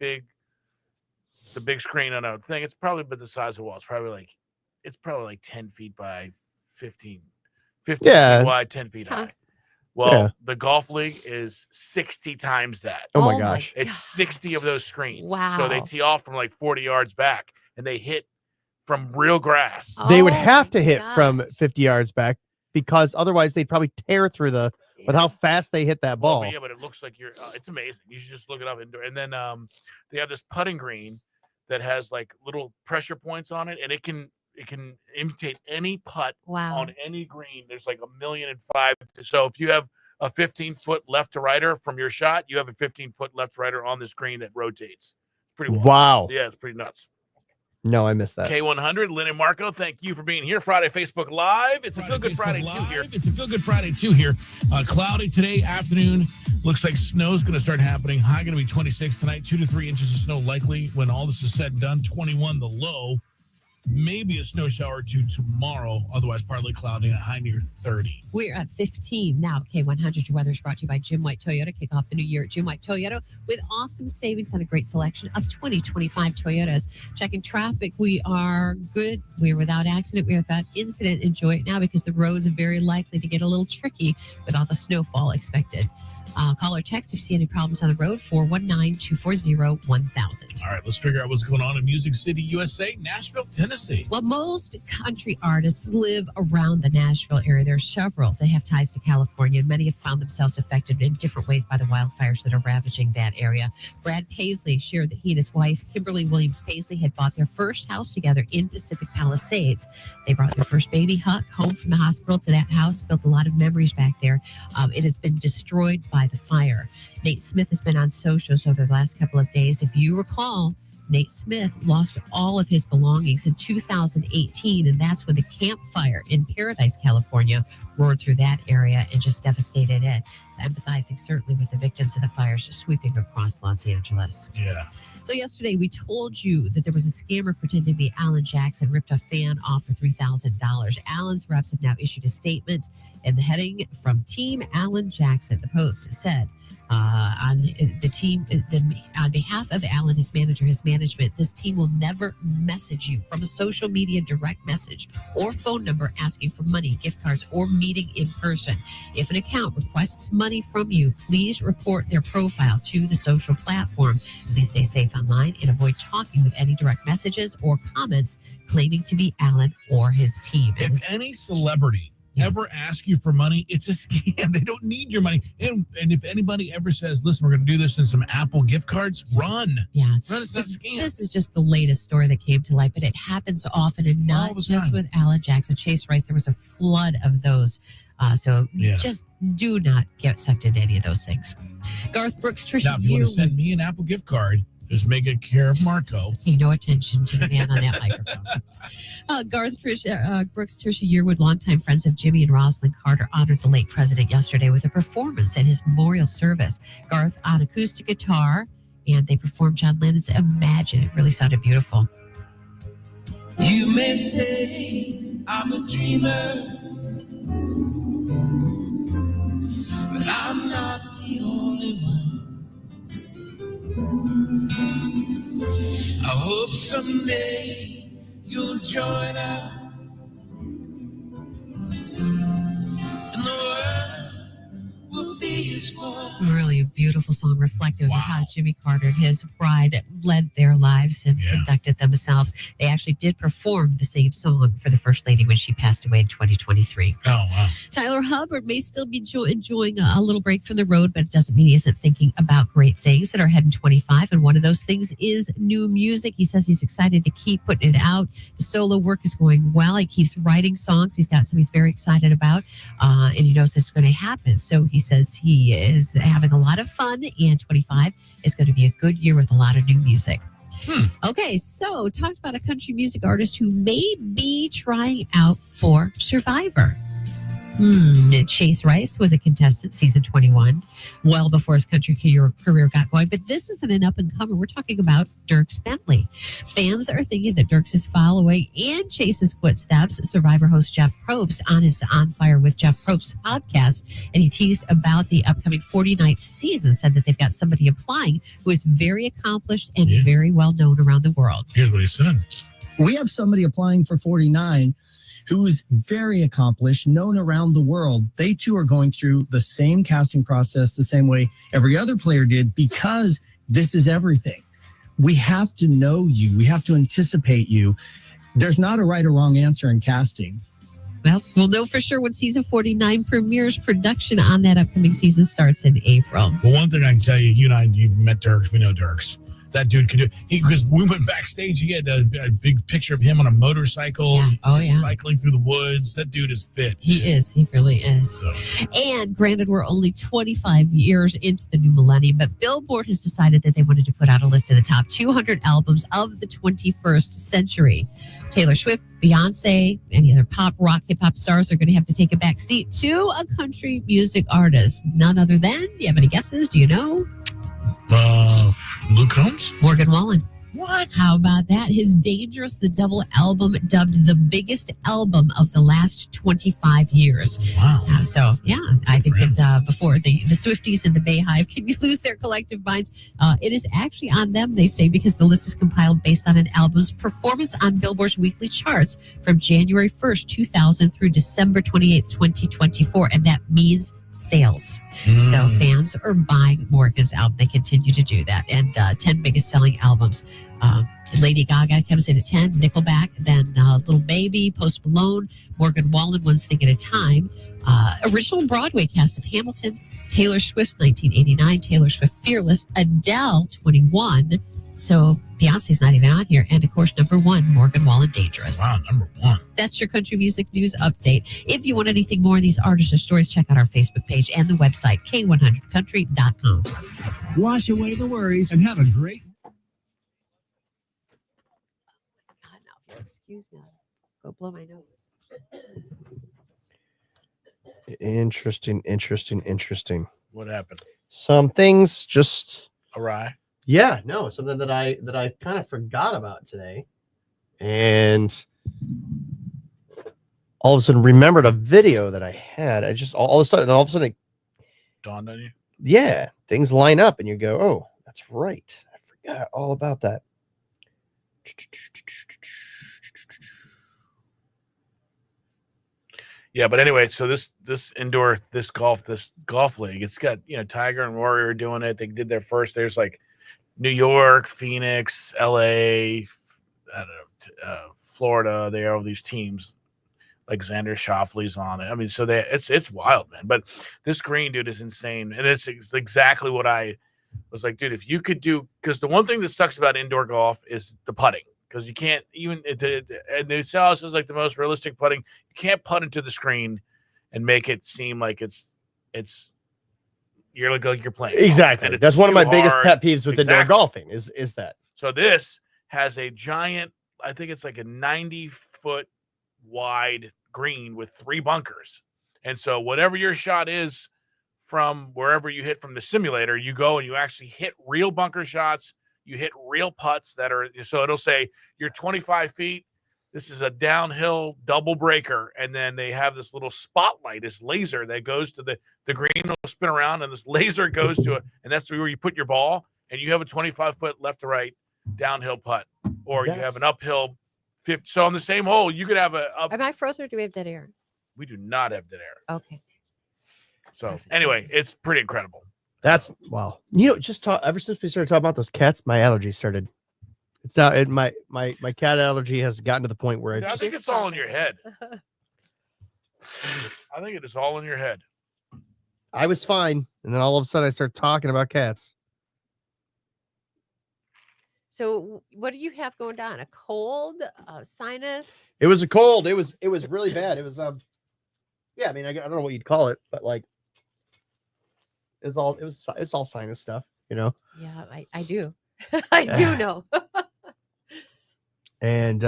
big screen on a thing, it's probably about the size of the wall. It's probably like 10 feet by 15 feet wide, 10 feet high. Well, the golf league is 60 times that. Oh my gosh. It's 60 of those screens. Wow. So they tee off from like 40 yards back and they hit from real grass. They would Oh have to my hit from gosh. 50 yards back because otherwise they'd probably tear through with how fast they hit that ball. But it looks like it's amazing. You should just look it up indoor. And then they have this putting green that has like little pressure points on it, and it can imitate any putt Wow. on any green. There's like 1,000,005. So if you have a 15-foot left to righter from your shot, you have a 15-foot left to righter on this green that rotates. Pretty wild. Wow. Yeah, it's pretty nuts. No, I missed that. K100, Lynn and Marco, thank you for being here. Friday Facebook Live. It's a Feel Good Friday 2 here. It's a Feel Good Friday 2 here. Cloudy today afternoon. Looks like snow's going to start happening. High going to be 26 tonight. 2 to 3 inches of snow likely when all this is said and done. 21 the low. Maybe a snow shower or two tomorrow. Otherwise, partly cloudy and a high near 30. We're at 15 now. K100, your weather is brought to you by Jim White Toyota. Kick off the new year at Jim White Toyota with awesome savings on a great selection of 2025 Toyotas. Checking traffic, we are good. We're without accident. We're without incident. Enjoy it now because the roads are very likely to get a little tricky with all the snowfall expected. Call or text if you see any problems on the road, 419-240-1000. All right, let's figure out what's going on in Music City, USA, Nashville, Tennessee. Well, most country artists live around the Nashville area. There are several that have ties to California, and many have found themselves affected in different ways by the wildfires that are ravaging that area. Brad Paisley shared that he and his wife, Kimberly Williams Paisley, had bought their first house together in Pacific Palisades. They brought their first baby Huck home from the hospital to that house, built a lot of memories back there. It has been destroyed by the fire. Nate Smith has been on socials over the last couple of days. If you recall, Nate Smith lost all of his belongings in 2018, and that's when the campfire in Paradise, California, roared through that area and just devastated it. So empathizing certainly with the victims of the fires sweeping across Los Angeles. Yeah. So yesterday we told you that there was a scammer pretending to be Alan Jackson, ripped a fan off for $3,000. Alan's reps have now issued a statement, and the heading from Team Alan Jackson, the Post said, on the team, on behalf of Alan, his manager, his management, this team will never message you from a social media direct message or phone number asking for money, gift cards, or meeting in person. If an account requests money from you, please report their profile to the social platform. Please stay safe online and avoid talking with any direct messages or comments claiming to be Alan or his team. If any celebrity ever ask you for money, it's a scam. They don't need your money. And if anybody ever says, listen, we're going to do this in some Apple gift cards, run. Yeah. Run, it's not a scam. This is just the latest story that came to light, but it happens often, and not just with Alan Jackson. Chase Rice, there was a flood of those. Just do not get sucked into any of those things. Garth Brooks, Trisha Now, if you want to send me an Apple gift card, just make it care of Marco. Pay no attention to the man on that microphone. Brooks, Trisha Yearwood, longtime friends of Jimmy and Rosalind Carter, honored the late president yesterday with a performance at his memorial service. Garth on acoustic guitar, and they performed John Lennon's Imagine. It really sounded beautiful. You may say I'm a dreamer, but I'm not the only one. I hope someday you'll join us, and the world will be as one. Really a beautiful song reflective of how Jimmy Carter and his bride led their lives and conducted themselves. They actually did perform the same song for the First Lady when she passed away in 2023. Oh, wow. Tyler Hubbard may still be enjoying a little break from the road, but it doesn't mean he isn't thinking about great things that are ahead in 25. And one of those things is new music. He says he's excited to keep putting it out. The solo work is going well. He keeps writing songs. He's got some he's very excited about, and he knows it's going to happen. So he says he is having a lot of fun, and 25 is going to be a good year with a lot of new music. Okay, so talked about a country music artist who may be trying out for Survivor. Chase Rice was a contestant season 21, well before his country career got going. But this isn't an up-and-comer. We're talking about Dierks Bentley. Fans are thinking that Dierks is following in Chase's footsteps. Survivor host Jeff Probst on his On Fire with Jeff Probst podcast, and he teased about the upcoming 49th season, said that they've got somebody applying who is very accomplished and very well known around the world. Here's what he said. We have somebody applying for 49 who's very accomplished, known around the world. They too are going through the same casting process, the same way every other player did, because this is everything. We have to know you. We have to anticipate you. There's not a right or wrong answer in casting. Well, we'll know for sure when season 49 premieres. Production on that upcoming season starts in April. Well, one thing I can tell you, you and I, you met Dierks. We know Dierks. That dude could do because we went backstage. He had a big picture of him on a motorcycle, cycling through the woods. That dude is fit. He is. He really is. So. And granted, we're only 25 years into the new millennium, but Billboard has decided that they wanted to put out a list of the top 200 albums of the 21st century. Taylor Swift, Beyonce, any other pop, rock, hip-hop stars are going to have to take a back seat to a country music artist. None other than, do you have any guesses? Do you know? Luke Combs? Morgan Wallen. What? How about that? His Dangerous, the double album, dubbed the biggest album of the last 25 years. Wow. I think that before the Swifties and the Bayhive can lose their collective minds, it is actually on them, they say, because the list is compiled based on an album's performance on Billboard's weekly charts from January 1st, 2000 through December 28th, 2024. And that means sales. So fans are buying Morgan's album. They continue to do that. And 10 biggest selling albums. Lady Gaga comes in at 10, Nickelback, then Little Baby, Post Malone, Morgan Wallen, One Thing at a Time. Original Broadway cast of Hamilton, Taylor Swift's 1989, Taylor Swift Fearless, Adele 21. So Beyonce's not even on here. And of course, number 1, Morgan Wallen, Dangerous. Wow, number 1. That's your country music news update. If you want anything more of these artists or stories, check out our Facebook page and the website, k100country.com. Wash away the worries and have a great Excuse me. Go blow my nose. Interesting. What happened? Some things just awry. Yeah, no, something that I kind of forgot about today, and all of a sudden remembered a video that I had. I just all of a sudden it dawned on you. Yeah, things line up, and you go, "Oh, that's right. I forgot all about that." Yeah, but anyway, so this golf league, it's got, Tiger and Rory are doing it. They did their first. There's like New York, Phoenix, LA, I don't know, Florida. They have all these teams. Like Xander Schauffele's on it. I mean, so it's wild, man. But this green, dude, is insane, and it's exactly what I was like, dude. If you could do, because the one thing that sucks about indoor golf is the putting. Because you can't even, and it sounds like the most realistic putting. You can't putt into the screen and make it seem like it's you're like you're playing. Exactly. That's one of my biggest pet peeves with indoor golfing is that. So this has a giant, I think it's like a 90-foot wide green with 3 bunkers. And so whatever your shot is from wherever you hit from the simulator, you go and you actually hit real bunker shots. You hit real putts that are, so it'll say you're 25 feet. This is a downhill double breaker. And then they have this little spotlight, this laser that goes to the green will spin around and this laser goes to it. And that's where you put your ball and you have a 25-foot left to right downhill putt, or you have an uphill 50. So on the same hole, you could have Am I frozen or do we have dead air? We do not have dead air. Okay. So anyway, it's pretty incredible. That's wow. You know, ever since we started talking about those cats, my allergies started. It's not my cat allergy has gotten to the point where I think it's all in your head. I think it is all in your head. I was fine, and then all of a sudden I started talking about cats. So, what do you have going down? A cold, sinus? It was a cold. It was really bad. It was yeah. I mean, I don't know what you'd call it, but like, it's all sinus stuff, you know. Yeah, I do. I do know. And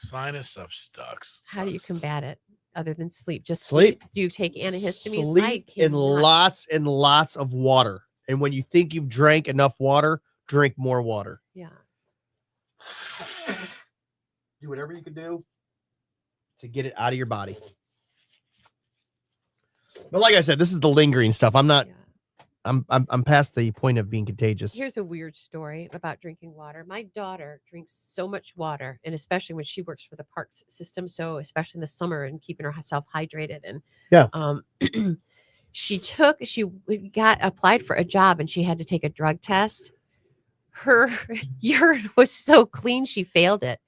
sinus stuff sucks. How do you combat it other than sleep? Just sleep. Do you take antihistamines? Sleep and lots and lots of water. And when you think you've drank enough water, drink more water. Yeah. Do whatever you can do to get it out of your body. But like I said, this is the lingering stuff. I'm not. Yeah. I'm past the point of being contagious. Here's a weird story about drinking water. My daughter drinks so much water, and especially when she works for the parks system. So especially in the summer and keeping herself hydrated. And yeah, she got applied for a job, and she had to take a drug test. Her urine was so clean she failed it.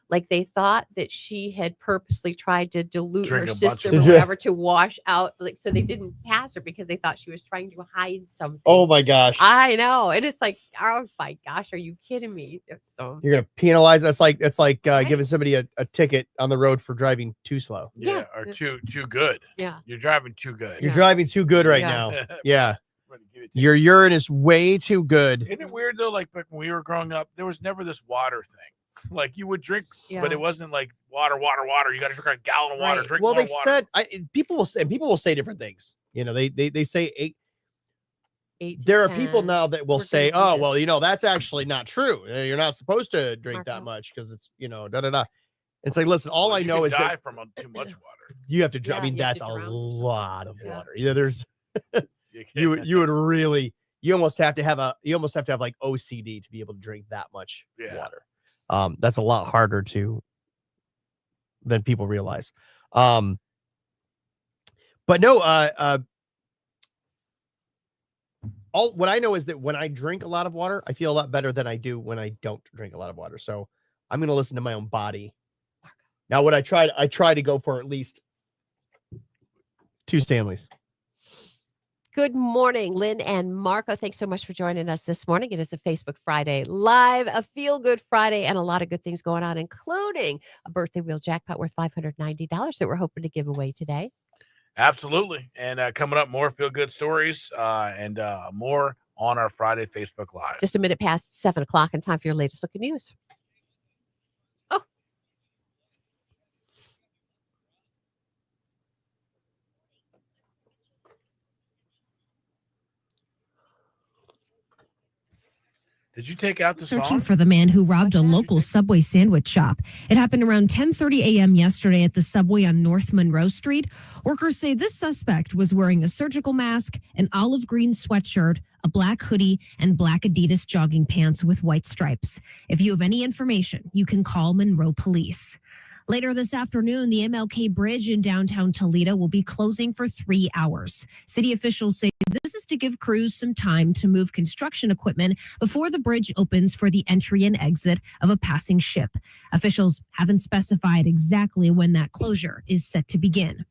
Like they thought that she had purposely tried to dilute her system or whatever to wash out, like so they didn't pass her because they thought she was trying to hide something. Oh my gosh! I know, and it's like, oh my gosh, are you kidding me? So you're gonna penalize? It's like right? Giving somebody a ticket on the road for driving too slow. Yeah, or too good. Yeah, you're driving too good. You're driving too good right now. Yeah. Your urine is way too good. Isn't it weird though? Like when we were growing up, there was never this water thing. Like you would drink, but it wasn't like water. You got to drink a gallon of water. Right. Drink well, more they water. said people will say different things. You know, they say 8 to there 10. are people now that will say, oh, well, you know, that's actually not true. You're not supposed to drink that much because it's, you know, da da da. It's like, listen, all I know is die that from too much water. You have to drown. I mean, that's a lot of water. Yeah, there's you would really you almost have to have like OCD to be able to drink that much water. That's a lot harder than people realize. But no, what I know is that when I drink a lot of water, I feel a lot better than I do when I don't drink a lot of water. So I'm going to listen to my own body. Now, what I try to go for at least 2 Stanleys. Good morning, Lynn and Marco. Thanks so much for joining us this morning. It is a Facebook Friday Live, a feel-good Friday, and a lot of good things going on, including a birthday wheel jackpot worth $590 that we're hoping to give away today. Absolutely. And coming up, more feel-good stories and more on our Friday Facebook Live. Just a minute past 7 o'clock and time for your latest look at news. Oh. Did you take out the Searching for the man who robbed a local Subway sandwich shop. It happened around 10:30 a.m. yesterday at the Subway on North Monroe Street. Workers say this suspect was wearing a surgical mask, an olive green sweatshirt, a black hoodie, and black Adidas jogging pants with white stripes. If you have any information, you can call Monroe Police. Later this afternoon, the MLK Bridge in downtown Toledo will be closing for 3 hours. City officials say this is to give crews some time to move construction equipment before the bridge opens for the entry and exit of a passing ship. Officials haven't specified exactly when that closure is set to begin.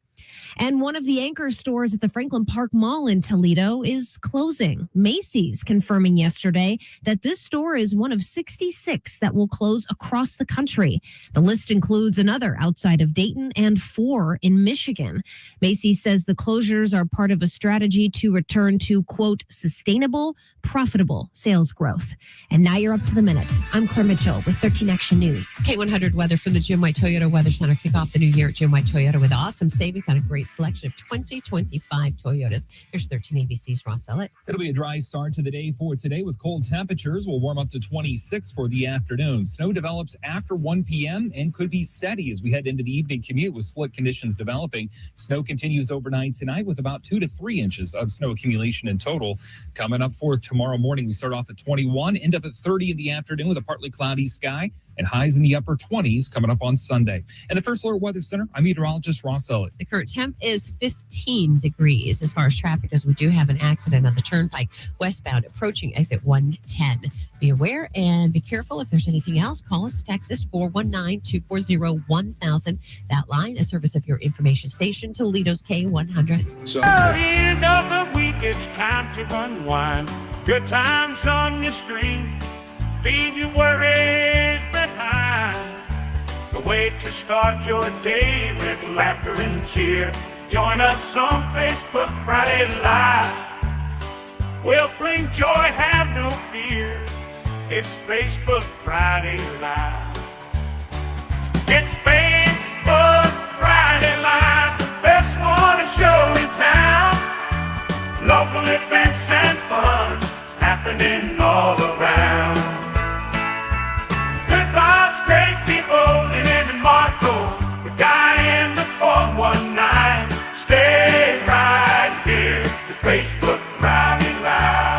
And one of the anchor stores at the Franklin Park Mall in Toledo is closing. Macy's confirming yesterday that this store is one of 66 that will close across the country. The list includes another outside of Dayton and 4 in Michigan. Macy's says the closures are part of a strategy to return to, quote, sustainable, profitable sales growth. And now you're up to the minute. I'm Claire Mitchell with 13 Action News. K100 weather from the Jim White Toyota Weather Center. Kick off the new year at Jim White Toyota with awesome savings on a great selection of 2025 Toyotas. Here's 13 ABC's Ross Ellett. It'll be a dry start to the day for today with cold temperatures. Will warm up to 26 for the afternoon. Snow develops after 1 p.m. and could be steady as we head into the evening commute with slick conditions developing. Snow continues overnight tonight with about 2 to 3 inches of snow accumulation in total. Coming up for tomorrow morning, we start off at 21, end up at 30 in the afternoon with a partly cloudy sky. and highs in the upper 20s coming up on Sunday. And the First Alert Weather Center, I'm meteorologist Ross Elliott. The current temp is 15 degrees. As far as traffic goes, we do have an accident on the turnpike westbound approaching exit 110. Be aware and be careful. If there's anything else, call us, text us 419-240-1000. That line, a service of your information station, Toledo's K100. So, at the end of the week, it's time to unwind. Good times on your screen. Leave your worries behind. The way to start your day with laughter and cheer. Join us on Facebook Friday Live. We'll bring joy, have no fear. It's Facebook Friday Live. It's Facebook Friday Live, the best morning show in town. Local events and fun happening all around. Good vibes, great people, living in Marco. The guy in the 419. Stay right here to Facebook Friday Live.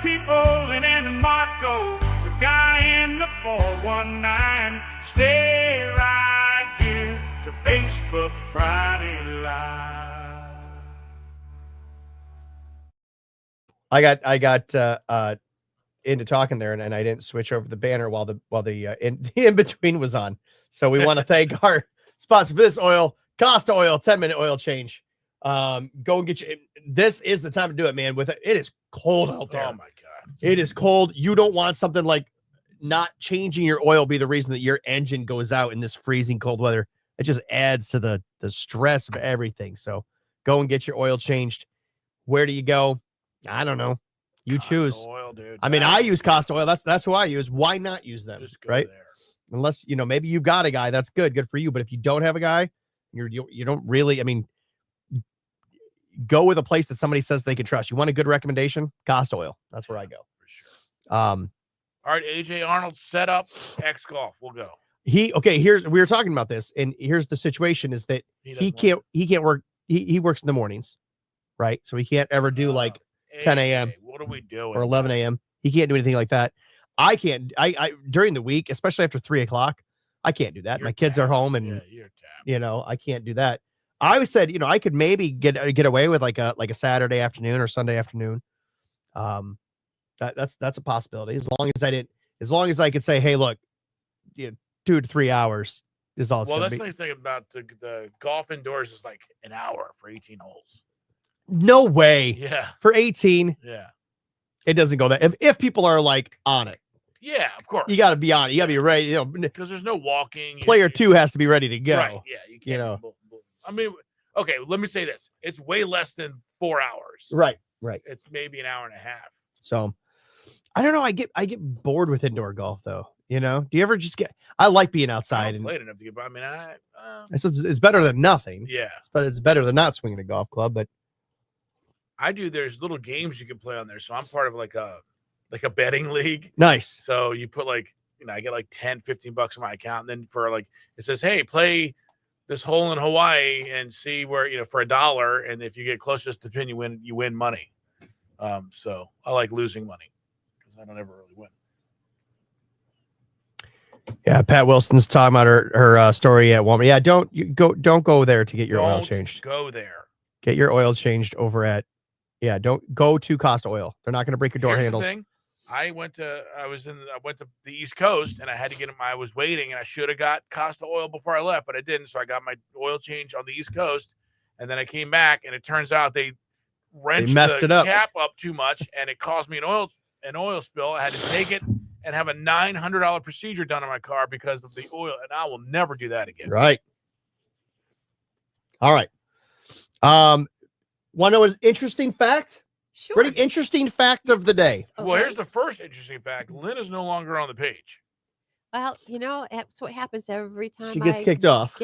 People in Marco, the guy in the 419. Stay right here to Facebook Friday Live. I got into talking there, and I didn't switch over the banner while the in between was on. So we want to thank our sponsor for this oil, Costa Oil, 10-minute oil change. Go and get you. This is the time to do it, man. It is cold out there. Oh my God. It is cold. You don't want something like not changing your oil be the reason that your engine goes out in this freezing cold weather. It just adds to the stress of everything. So go and get your oil changed. Where do you go? I don't know. You Costa choose. Oil, dude. I mean, I use Costa Oil. That's who I use. Why not use them? Just go Right? there. Unless, maybe you've got a guy. That's good for you. But if you don't have a guy, you don't really, go with a place that somebody says they can trust. You want a good recommendation? Costa Oil. That's where I go. For sure. All right, AJ Arnold set up X Golf. We'll go. we were talking about this, and here's the situation is that he can't work. He works in the mornings, right? So he can't ever do like 10 a.m. What are we doing? or 11 a.m. He can't do anything like that. I can't. I during the week, especially after 3 o'clock, I can't do that. My kids are home, and I can't do that. I always said, I could maybe get away with like a Saturday afternoon or Sunday afternoon. That's a possibility as long as I could say, hey, look, 2 to 3 hours is all it's going to be. Well, that's the nice thing about the golf indoors is like an hour for 18 holes. No way. Yeah. For 18. Yeah. It doesn't go that. If people are like on it. Yeah, of course. You got to be on it. You got to be ready. Because there's no walking. Player 2 has to be ready to go. Right. Yeah. You can't. I mean, okay, let me say this. It's way less than 4 hours. Right. It's maybe an hour and a half. So I don't know. I get bored with indoor golf though. Do you ever just I like being outside and played enough to get, but I mean, it's better than nothing. Yeah. But it's better than not swinging a golf club. But there's little games you can play on there. So I'm part of like a betting league. Nice. So you put I get like 10, 15 bucks in my account. And then for it says, hey, play this hole in Hawaii and see where, for $1. And if you get closest to the pin, you win money. So I like losing money because I don't ever really win. Yeah. Pat Wilson's talking about her story at Walmart. Yeah. Don't go there to get your oil changed. Go there. Get your oil changed over at, don't go to Costa Oil. They're not going to break your door Here's handles. The thing. I went to the East Coast and I had to get him. I was waiting and I should have got Costa Oil before I left, but I didn't. So I got my oil change on the East Coast, and then I came back and it turns out they messed the cap up too much and it caused me an oil spill. I had to take it and have a $900 procedure done on my car because of the oil, and I will never do that again. Right. All right. Want to know an interesting fact? Sure. Pretty interesting fact of the day. Okay. Well, here's the first interesting fact. Lynn is no longer on the page. Well, that's what happens every time She gets kicked off.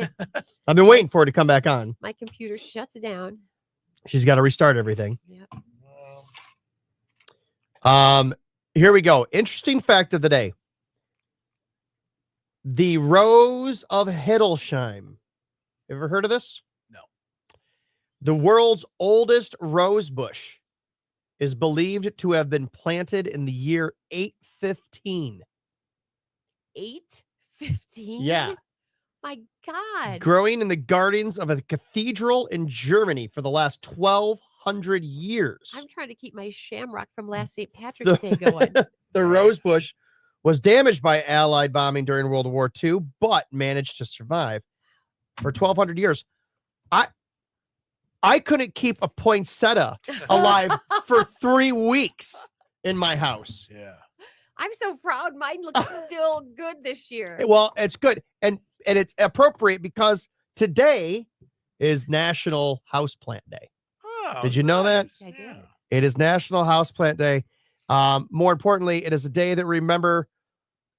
I've been waiting for her to come back on. My computer shuts down. She's got to restart everything. Yeah. Here we go. Interesting fact of the day. The Rose of Hiddlesheim Ever heard of this? No. The world's oldest rose bush is believed to have been planted in the year 815. 815? Yeah. My God. Growing in the gardens of a cathedral in Germany for the last 1,200 years. I'm trying to keep my shamrock from last St. Patrick's Day going. The rose bush was damaged by Allied bombing during World War II, but managed to survive for 1,200 years. I couldn't keep a poinsettia alive for 3 weeks in my house. Yeah. I'm so proud. Mine looks still good this year. Well, it's good. And it's appropriate because today is National Houseplant Day. Oh, Did you know that? I did. It is National Houseplant Day. More importantly, it is a day that remember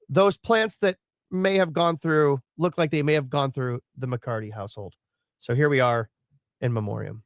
those plants that look like they may have gone through the McCarty household. So here we are in memoriam.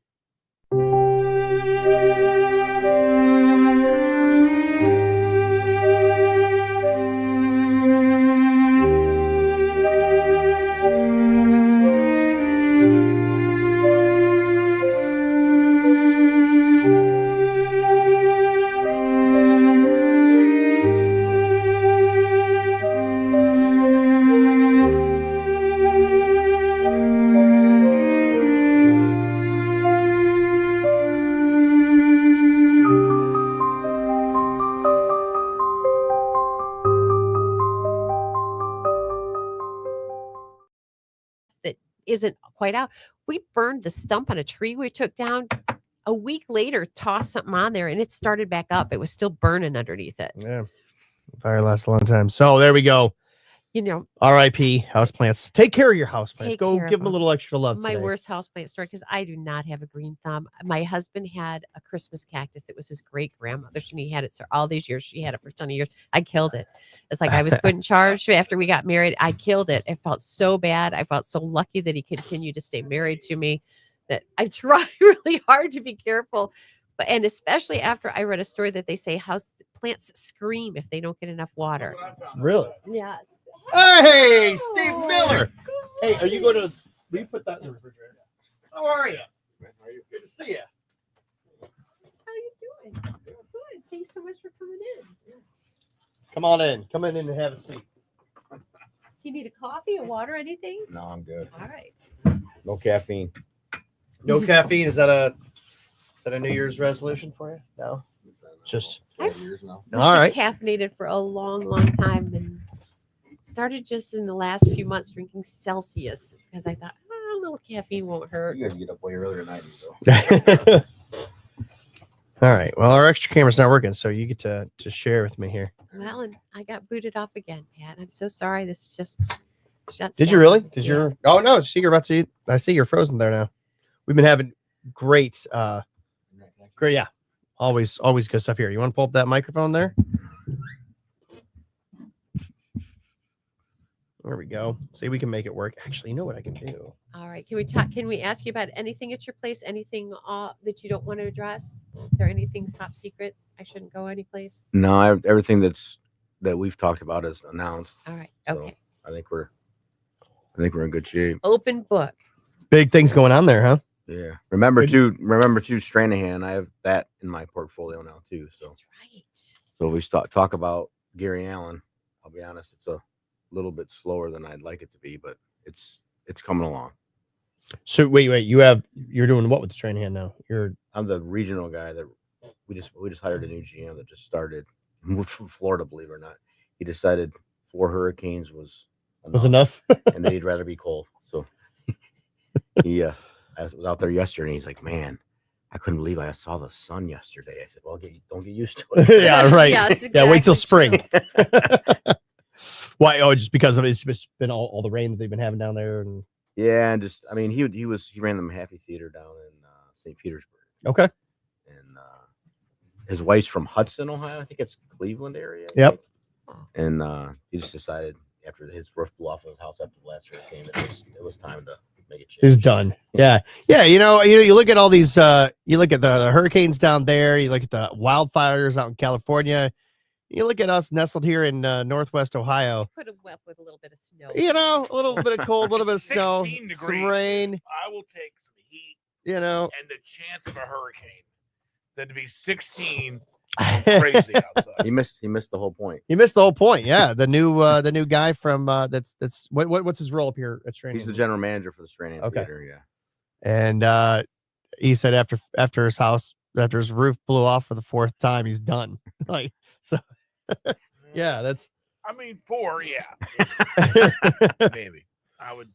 Isn't quite out. We burned the stump on a tree we took down. A week later, tossed something on there and it started back up. It was still burning underneath it. Yeah. Fire lasts a long time. So there we go. You know, R.I.P. houseplants. Take care of your houseplants. Take Go care of give them a them. little extra love my today. worst houseplant story, because I do not have a green thumb. My husband had a Christmas cactus that was his great grandmother. She had it all these years. She had it for 20 years. I killed it. It's like I was put in charge after we got married. I killed it. It felt so bad. I felt so lucky that he continued to stay married to me, that I try really hard to be careful. And especially after I read a story that they say house plants scream if they don't get enough water. Really? Yes. Hey, Steve Miller. Hey, are you going to? Will you put that in the refrigerator? How are you? Good to see you. How are you doing? Good. Thanks so much for coming in. Come on in. Come in and have a seat. Do you need a coffee, a water, anything? No, I'm good. All right. No caffeine. No caffeine. Is that a New Year's resolution for you? No. Just 12 years now. all right. Caffeinated for a long, long time, and started just in the last few months drinking Celsius because I thought, a little caffeine won't hurt. You guys get up way earlier than I do, though. All right. Well, our extra camera's not working, so you get to share with me here. Well, and I got booted off again, Pat. I'm so sorry. This just shuts Did you down. really? Because Yeah. you're. Oh no! See, you're about to eat. I see you're frozen there now. We've been having great. Great. Yeah. Always good stuff here. You want to pull up that microphone there? There we go. See, we can make it work. Actually, you know what I can do? All right. Can we talk? Can we ask you about anything at your place? Anything that you don't want to address? Is there anything top secret? I shouldn't go anyplace. No, everything that we've talked about is announced. All right. So Okay. I think we're in good shape. Open book. Big things going on there, huh? Yeah. Remember too, Stranahan. I have that in my portfolio now too. So That's right. so we talk about Gary Allen. I'll be honest, it's a little bit slower than I'd like it to be, but it's coming along. So wait, you're doing what with the Stranahan now? I'm the regional guy that we just hired a new GM that just started, moved from Florida, believe it or not. He decided 4 hurricanes was enough, and that he'd rather be cold. So he I was out there yesterday and he's like, man, I couldn't believe I saw the sun yesterday. I said, well, don't get used to it. Yeah, right. Yes, Yeah, wait till exactly spring. Why? Oh, just because of it's just been all the rain that they've been having down there, and Yeah, and just he ran the Mahaffey Theater down in St. Petersburg. Okay. And his wife's from Hudson, Ohio. I think it's Cleveland area. I Yep. think. And he just decided after his roof blew off of his house after the last hurricane, it was time to make a change. He's done. Yeah. You look at all these. You look at the hurricanes down there. You look at the wildfires out in California. You look at us nestled here in Northwest Ohio. Put them up with a little bit of snow. You know, a little bit of cold, a little bit of snow, 16 some degrees. rain. I will take some heat. You know, and the chance of a hurricane than to be 16 and crazy outside. He missed the whole point. You missed the whole point. Yeah, the new guy from that's what's his role up here at Stranahan? He's the general manager for the Stranahan Okay. Theater. Yeah. And he said after his roof blew off for the 4th time, he's done. Like, so yeah, that's. I mean, 4, yeah, maybe. I would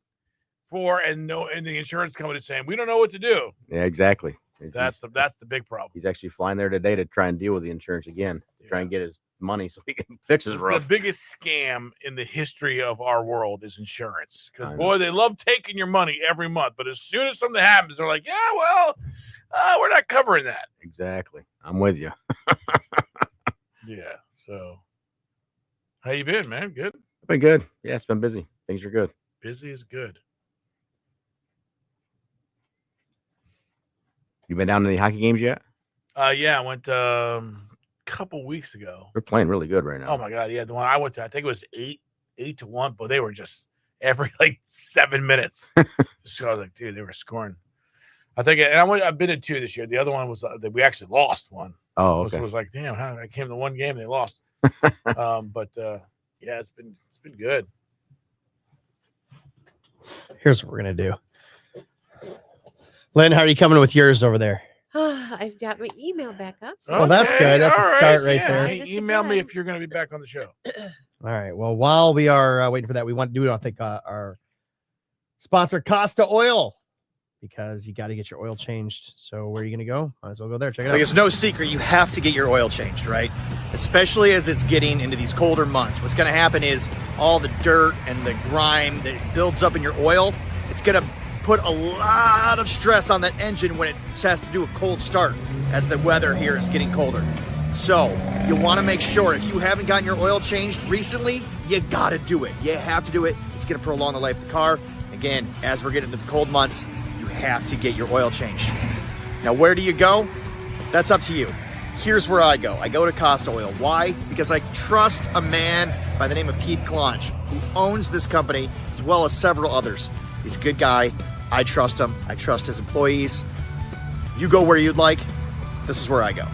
4, and the insurance company is saying we don't know what to do. Yeah, exactly. That's the big problem. He's actually flying there today to try and deal with the insurance again, to try and get his money so he can fix his roof. The biggest scam in the history of our world is insurance. Because I boy, know. they love taking your money every month, but as soon as something happens, they're like, "Yeah, well, we're not covering that." Exactly. I'm with you. Yeah. So, how you been, man? Good. It's been good. Yeah, it's been busy. Things are good. Busy is good. You been down to any hockey games yet? Yeah, I went a couple weeks ago. They're playing really good right now. Oh my god, yeah, the one I went to, I think it was 8-1, but they were just every like 7 minutes. So I was like, dude, they were scoring. I think, and I've been to 2 this year. The other one was that we actually lost one. Oh, okay. So it was like, damn, I came to one game, they lost. But yeah, it's been good. Here's what we're gonna do. Lynn, how are you coming with yours over there? I've got my email back up. So Well, that's good. That's all a start right yeah. there. Hey, email me if you're going to be back on the show. All right. Well, while we are waiting for that, we want to do, I think, our sponsor, Costa Oil, because you got to get your oil changed. So where are you going to go? Might as well go there. Check it out. It's no secret you have to get your oil changed, right? Especially as it's getting into these colder months. What's going to happen is all the dirt and the grime that builds up in your oil, it's going to put a lot of stress on that engine when it has to do a cold start as the weather here is getting colder. So you want to make sure if you haven't gotten your oil changed recently, you got to do it. You have to do it. It's going to prolong the life of the car. Again, as we're getting into the cold months, you have to get your oil changed. Now, where do you go? That's up to you. Here's where I go. I go to Costa Oil. Why? Because I trust a man by the name of Keith Klonch, who owns this company as well as several others. He's a good guy. I trust him. I trust his employees. You go where you'd like. This is where I go.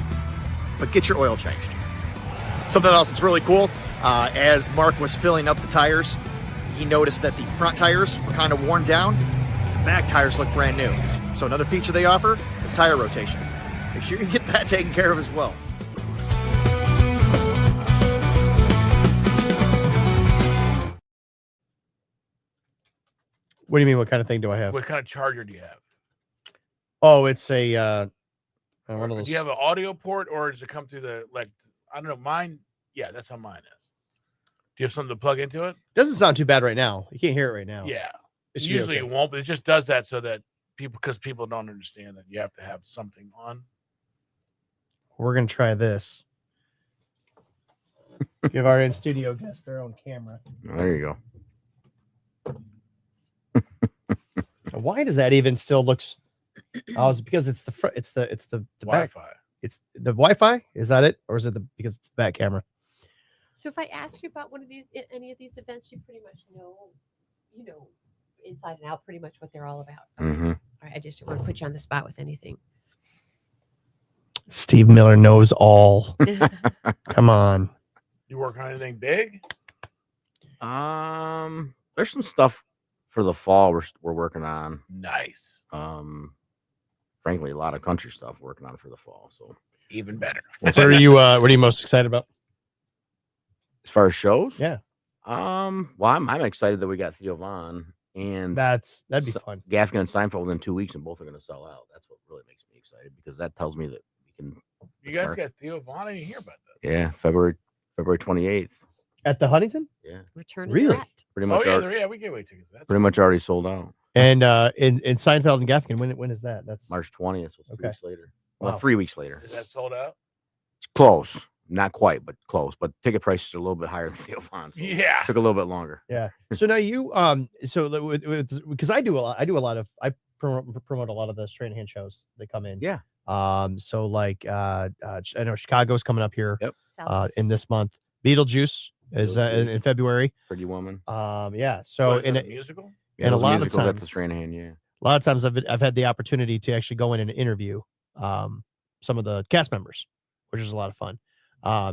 But get your oil changed. Something else that's really cool, as Mark was filling up the tires, he noticed that the front tires were kind of worn down. The back tires look brand new. So another feature they offer is tire rotation. Make sure you get that taken care of as well. What do you mean? What kind of thing do I have? What kind of charger do you have? Oh, it's a one of those. Do you have an audio port, or does it come through the, like, I don't know, mine? Yeah, that's how mine is. Do you have something to plug into it? Doesn't sound too bad right now. You can't hear it right now. Yeah. It should be Usually okay. it won't, but it just does that so that because people don't understand that you have to have something on. We're gonna try this. Give our in-studio guests their own camera. There you go. Why does that even still look? Oh, it's because it's the front. It's the back. Wi-Fi. It's the Wi-Fi. Is that it, or is it because it's the back camera? So if I ask you about any of these events, you pretty much know, inside and out, pretty much what they're all about. Okay. Mm-hmm. All right, I just don't want to put you on the spot with anything. Steve Miller knows all. Come on. You work on anything big? There's some stuff for the fall we're working on. Nice. Frankly, a lot of country stuff working on for the fall. So even better. What are you most excited about? As far as shows? Yeah. Well, I'm excited that we got Theo Vaughn and that'd be fun. Gaffigan and Seinfeld within 2 weeks, and both are going to sell out. That's what really makes me excited, because that tells me that we can. You guys got Theo Vaughn? I didn't hear about that. Yeah, February 28th. At the Huntington? Yeah. Return Really? Pretty much. We get away tickets. That's pretty much already sold out. And in Seinfeld and Gaffigan, when is that? That's March 20th. So 3 weeks later. Well, Wow. 3 weeks later. Is that sold out? It's close. Not quite, but close. But ticket prices are a little bit higher than Theo Vaughn. So Yeah. It took a little bit longer. Yeah. So now you because I promote a lot of the Stranahan shows. They come in. Yeah. So like I know Chicago's coming up here in this month. Beetlejuice is in February. Pretty Woman. Yeah. So What, is in that a musical? Yeah, and a those lot of musicals at times, the Stranahan, yeah. a lot of times I've had the opportunity to actually go in and interview some of the cast members, which is a lot of fun.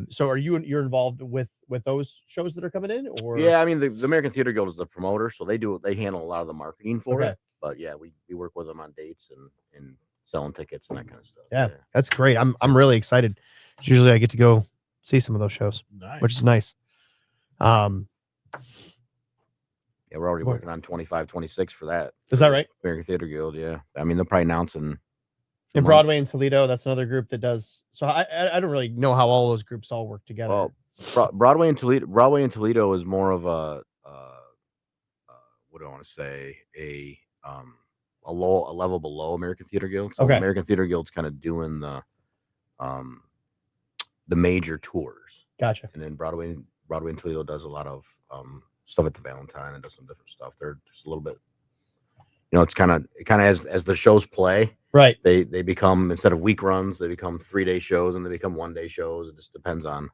So you're involved with those shows that are coming in, or? Yeah, I mean the American Theater Guild is the promoter, so they handle a lot of the marketing for Okay. it. But yeah, we work with them on dates and selling tickets and that kind of stuff. Yeah, that's great. I'm really excited. Usually I get to go see some of those shows, which is nice. Yeah, we're already working on 25, 26 for that. Is that right? American Theater Guild, yeah. I mean, they'll probably announce in Broadway in Toledo. That's another group that does. So I don't really know how all those groups all work together. Well, Broadway in Toledo is more of a what do I want to say, a level below American Theater Guild. So Okay. American Theater Guild's kind of doing the major tours. Gotcha. And then Broadway in Toledo does a lot of stuff at the Valentine and does some different stuff. They're just a little bit, it's kind of as the shows play, right? They become, instead of week runs, they become 3-day shows and they become 1-day shows. It just depends on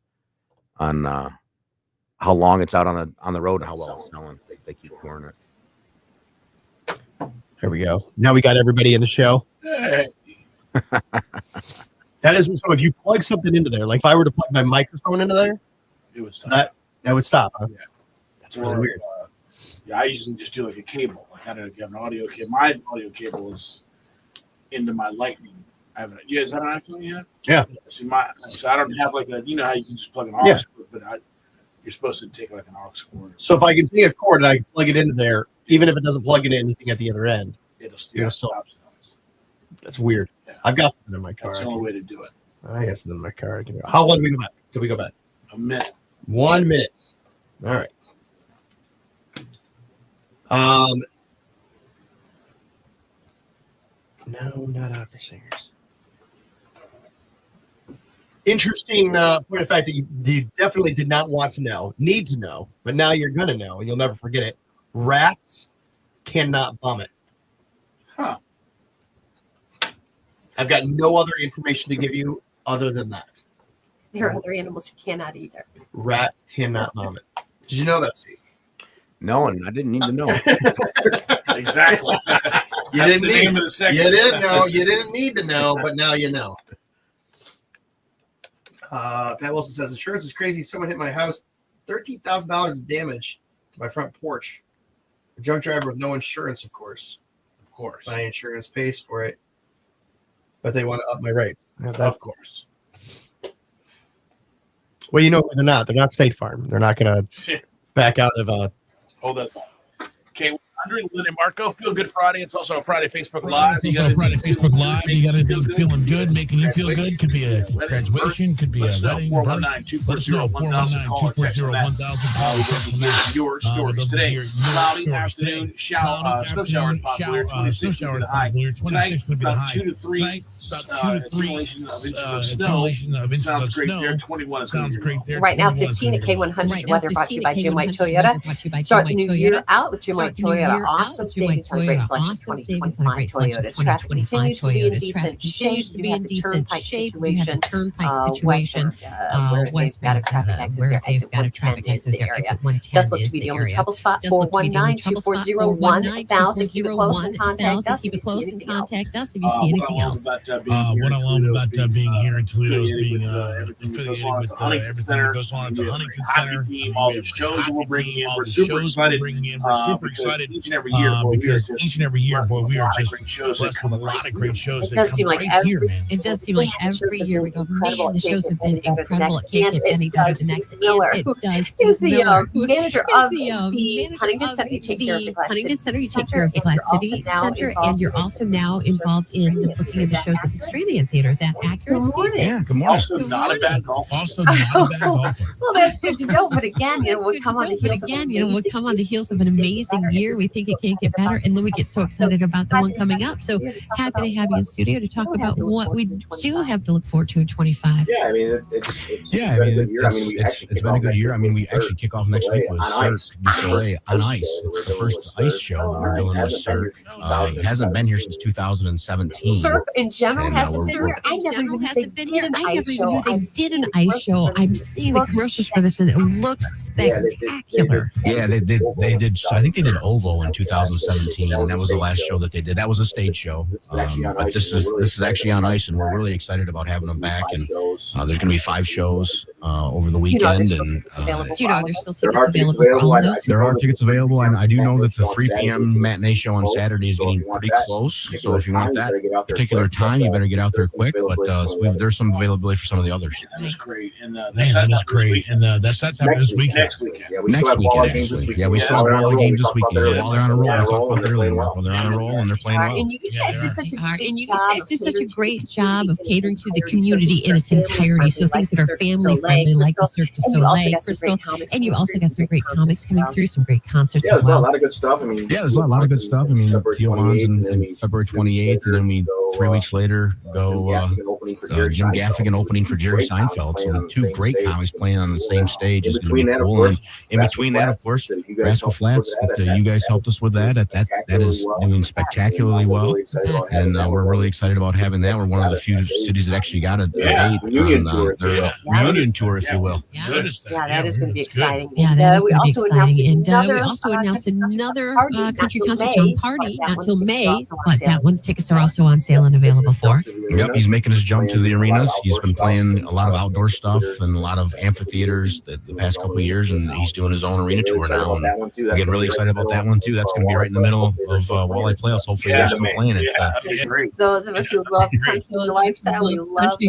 how long it's out on the road and how well it's selling. They keep touring it. There we go. Now we got everybody in the show. Hey. That is, so if you plug something into there, like if I were to plug my microphone into there, It would stop. that would stop. Huh? Yeah. That's really weird. Yeah, I usually just do like a cable. Like I don't have an audio cable. My audio cable is into my Lightning. I have yeah, is that an iPhone yet? Yeah. See, so I don't have like a, how you can just plug an aux cord, but you're supposed to take like an aux cord. So if I can take a cord and I plug it into there, even if it doesn't plug into anything at the other end, It'll still. stop. That's weird. Yeah. I've got something in my car. That's the only way to do it. I got something in my car. How long do we go back? Till we go back? A minute. 1 minute. All right. No, not opera singers. Interesting point of fact that you definitely did not want to know, need to know, but now you're going to know, and you'll never forget it. Rats cannot vomit. Huh. I've got no other information to give you other than that. There are other animals who cannot either. Rats cannot vomit. Did you know that, Steve? No, and I didn't need to know. Exactly. You That's didn't the need, name of the segment. You didn't know. You didn't need to know, but now you know. Pat Wilson says insurance is crazy. Someone hit my house, $13,000 of damage to my front porch. A drunk driver with no insurance, of course. Of course. My insurance pays for it, but they want to up my rates. Of course. Well, you know they're not. They're not State Farm. They're not going to back out of Hold that thought. Okay, Andre, Lynn, and Marco, Feel Good Friday. It's also a Friday Facebook Live. It's also a Friday Facebook Live. You got anything feeling good, making you feel good? Could be a graduation, could be a wedding. 419-240-1000. Your stories today. Cloudy afternoon, snow showers possible. 26 will be the high. Tonight, about 2 to 3. Accumulation of inches of snow. Sounds great there. 21 Sounds great there. Right now, 15 at K100 weather brought to you by Jim White Toyota. Start the new year out with Jim White Toyota. Awesome savings on great selection 2025 Toyotas. Traffic continues to be in decent shape. You have the turnpike situation. Westbound, where they've got a traffic exit there. Exit 110 is the area. Does look to be the only trouble spot. 419-240-1000. Keep it close and contact us if you see anything else. If you see anything else. What I love about being here in Toledo is being affiliated with everything that goes on at the Huntington Center. All the shows we're bringing in. We're super excited. We're super excited each and every year. Because each and every year, boy, we are just blessed with a lot of great shows. It does seem like here, man. It does seem like every year we go, man, the shows have been incredible. It can't get any better than next. Miller, It does. who's the Miller, manager of the Huntington Center. You take care of the Glass Huntington City Center. You take care of the Glass City Center, and you're also now involved in the booking of the shows at the Stranahan Theater. Is that accurate, Steve? Yeah, good morning. Also, not a bad golfer. Well, that's good to know. But again, we'll come on the heels. We'll come on the heels of an amazing year. We think it can't get better, and then we get so excited about the one coming up. So happy to have you in studio to talk about what we do have to look forward to in 25. Yeah, I mean, it's been a good year. It's been a good year. I mean, we actually kick off next week with Cirque du Soleil on ice. It's the first ice show that we're doing with Cirque. He hasn't been here since 2017. Cirque in general. General hasn't been here. I never knew they did an ice show. They did an ice show. I'm seeing the commercials for this, and it looks spectacular. Yeah, they did. I think they did Ovo in 2017, and that was the last show that they did. That was a stage show. But this is actually on ice, and we're really excited about having them back. And there's going to be 5 shows over the weekend. And do you know there's still tickets available for all of those? There are tickets available, and I do know that the 3 p.m. matinee show on Saturday is getting pretty close. So if you want that particular time, you better get out there quick. But there's some availability for some of the others. Nice. That is great, and that's happening this weekend. Next weekend, actually. Yeah, we still have all the games this weekend. While they're on a roll, we talked about that earlier, Mark. While they're on a roll and they're playing well. And you guys do such a great job of catering to the community in its entirety. So things that are family friendly, like the Cirque du Soleil, Crystal, and you've also got some great comics coming through, some great concerts as well. A lot of good stuff. There's a lot of good stuff. Theo Vaughn's in February 28th, and then 3 weeks later go Jim Gaffigan opening for Jerry Seinfeld. So 2 great comics playing on the same stage is going to be cool. And in between that, of course, Rascal Flats, that you guys helped us with that is doing spectacularly well. And we're really excited about having that. We're one of the few cities that actually got a date on their reunion tour, if you will. Yeah, that is going to be exciting. Yeah, that is going to be exciting. And we also announced another country concert zone party, not till May, but that one tickets are also on sale and available for. Yep, he's making his jump to the arenas. He's been playing a lot of outdoor stuff and a lot of amphitheaters the past couple of years, and he's doing his own arena tour now. And I'm getting really excited about that one too. That's going to be right in the middle of Walleye playoffs. Hopefully they're still playing it. Those of us who love country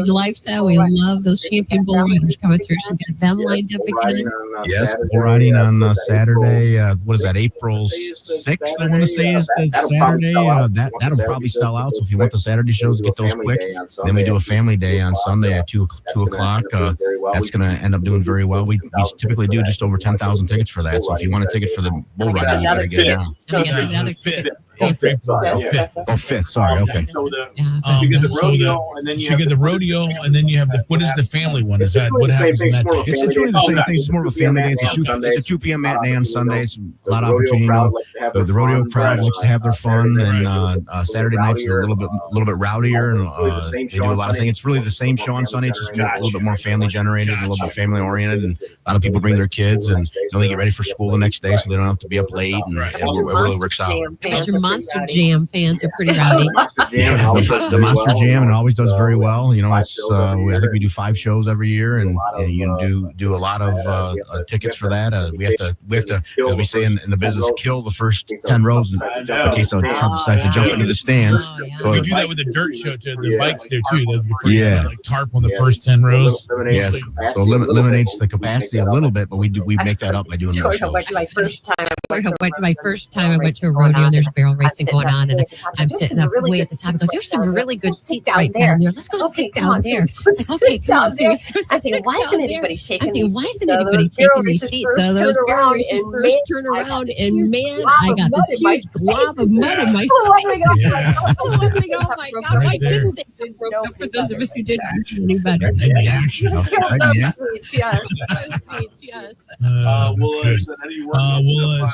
lifestyle, we love those champion bull riders coming through. So we got them lined up again. Yes, bull riding on Saturday. What is that? April 6th, I want to say, is the Saturday. That'll probably sell out. So if you want the Saturday shows, get those quick. Then we do a family day on Sunday at 2 o'clock. That's going to end up doing very well. We typically do just over 10,000 tickets for that. So if you want a ticket for the bull riding, you better get it now. Another ticket. Fifth. Sorry. Okay. So you get the rodeo, and then you have what is the family one? Is that what happens in that? It's really the same thing. It's more of a family day. It's a 2 p.m. matinee on Sunday. It's a lot of opportunity. The rodeo crowd likes to have their fun, and Saturday nights are a little bit rowdier, and they do a lot of things. It's really the same show on Sunday. It's just a little bit more family generated, a little bit family oriented, and a lot of people bring their kids and they get ready for school the next day, so they don't have to be up late, and it really works out. Monster Jam fans are pretty rowdy. The Monster Jam, and it always does very well. It's I think we do 5 shows every year, and you do a lot of tickets for that. We have to, as we say in the business, kill the first 10 rows in case Trump decides to jump into the stands. We do that with the dirt show too. The bikes there too. Like tarp on the first 10 rows. Yes, so eliminates the capacity a little bit, but we make that up by doing more shows. My first time I went to a rodeo, and there's barrel racing going on, and I'm sitting up way at the top. There's some really good seats right down there. Let's go sit down there. It's like, okay, come on. So I think, why isn't anybody taking these seats? So those barrel racers first turn around, and man, I got this huge glob of mud in my face. Oh my God, why didn't they do rope for those of us who didn't knew better? Those seats, yes.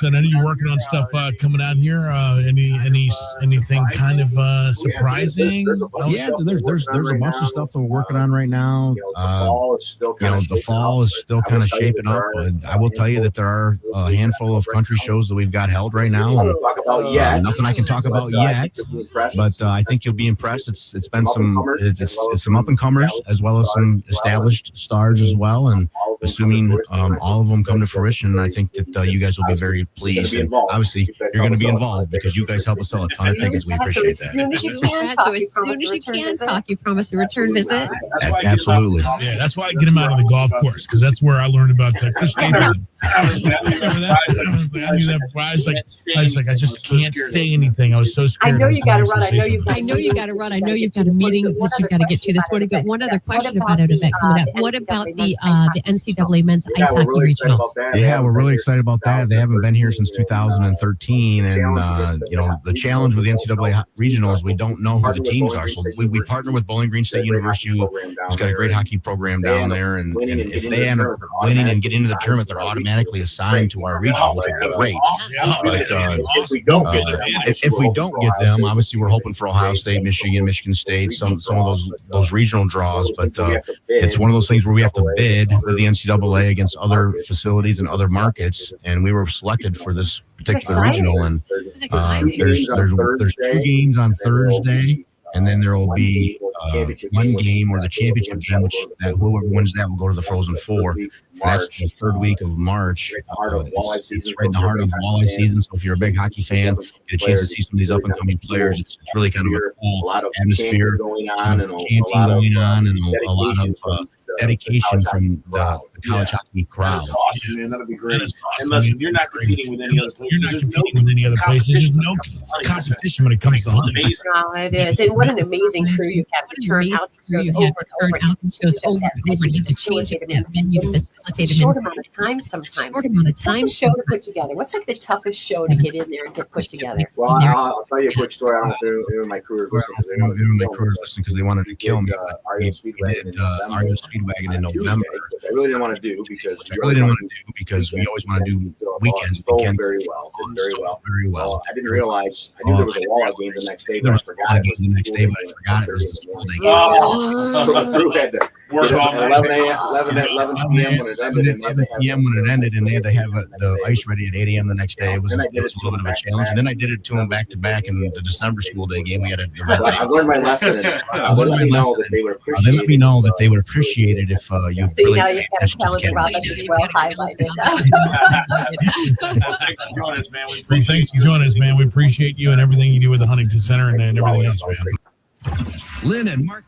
So I know you're working on stuff coming out here. Anything kind of surprising? There's a bunch of stuff that we're working on right now. The fall is still kind of shaping up. I will tell you that there are a handful of country shows that we've got held right now. Nothing I can talk about yet, but I think you'll be impressed. It's been some up and comers as well as some established stars as well, and assuming all of them come to fruition, I think that you guys will be very pleased. And obviously, you're going to be involved because you guys help us sell a ton of tickets. We appreciate that. As soon as you can talk, you promise a return visit. Absolutely. Yeah, that's why I get him out of the golf course, because that's where I learned about Chris Stapleton. Remember that? I knew that before. I was like, I just can't say anything. I was so scared. I know you got to run. I know you got to run. I know you've got a meeting that you've got to get to this morning. But one other question about an event coming up. What about the NCAA men's ice hockey regionals? Yeah, we're really excited about that. They haven't been here since 2013, and the challenge with the NCAA regionals, we don't know who the teams are. So we partner with Bowling Green State University, who's got a great hockey program down there, and if they end up winning and get into the tournament, they're automatically automatically assigned to our regional, which would be great. But if we don't get them, obviously we're hoping for Ohio State, Michigan State, some of those regional draws. But it's one of those things where we have to bid with the NCAA against other facilities and other markets, and we were selected for this particular regional. And there's 2 games on Thursday. And then there will be one game or the championship game, which whoever wins that will go to the Frozen Four. That's the 3rd week of March. It's right in the heart of walleye season. So if you're a big hockey fan, get a chance to see some of these up and coming players. It's really kind of a cool atmosphere, kind of chanting going on, and a lot of dedication from the college hockey crowd. That's awesome, man. That'll be great. Unless you're not competing with any other places. You're not competing with any other places. There's no competition when it comes to hunting. Oh, it is. And what an amazing crew you have to turn out shows over and over. You have to change it in that venue to facilitate a short amount of time sometimes. Short amount of time. Show to put together. What's like the toughest show to get in there and get put together? Well, I'll tell you a quick story. I don't know if anyone in my crew is listening because they wanted to kill me. REO Speedwagon in November. Which I really didn't want to do because we always want to do weekends. Very well. I didn't realize. I knew there was a walleye game the next day, but I forgot it. The next day, but I forgot it was the school day. So the crew had to work on 11 p.m. when it ended, and they had to have the ice ready at 8 a.m. the next day. It was a little bit of a challenge, and then I did it to them back to back in the December school day game. We had I learned my lesson. Let me know that they would appreciate it. Let me know that they would appreciate it if you. So now you've got a challenge Rob as well highlighted. Thanks for joining us, man. We appreciate you and everything you do with the Huntington Center and everything else, man. Lynn and Mark.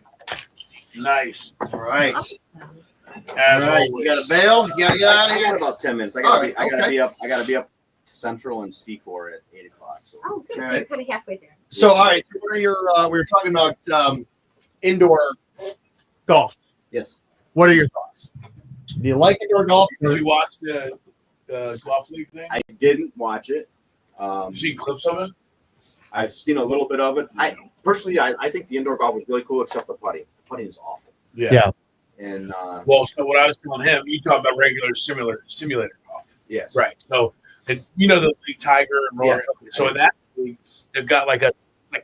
Nice. All right. All right. You got a bail? You got to get out of I here? got about 10 minutes. I gotta be up Central and Secor at 8 o'clock. So. Oh, good. So you're kind of halfway there. So, all right. So what are your, we were talking about indoor golf. Yes. What are your thoughts? Do you like indoor golf? Did you watch the golf league thing? I didn't watch it. You seen clips of it? I've seen a little bit of it. I personally think the indoor golf was really cool, except the putting. The putting is awful. Yeah. And well, so what I was telling him, you talk about regular simulator golf. Yes. Right. So, and you know the Tiger and Roller. Yes. So in that league, they've got like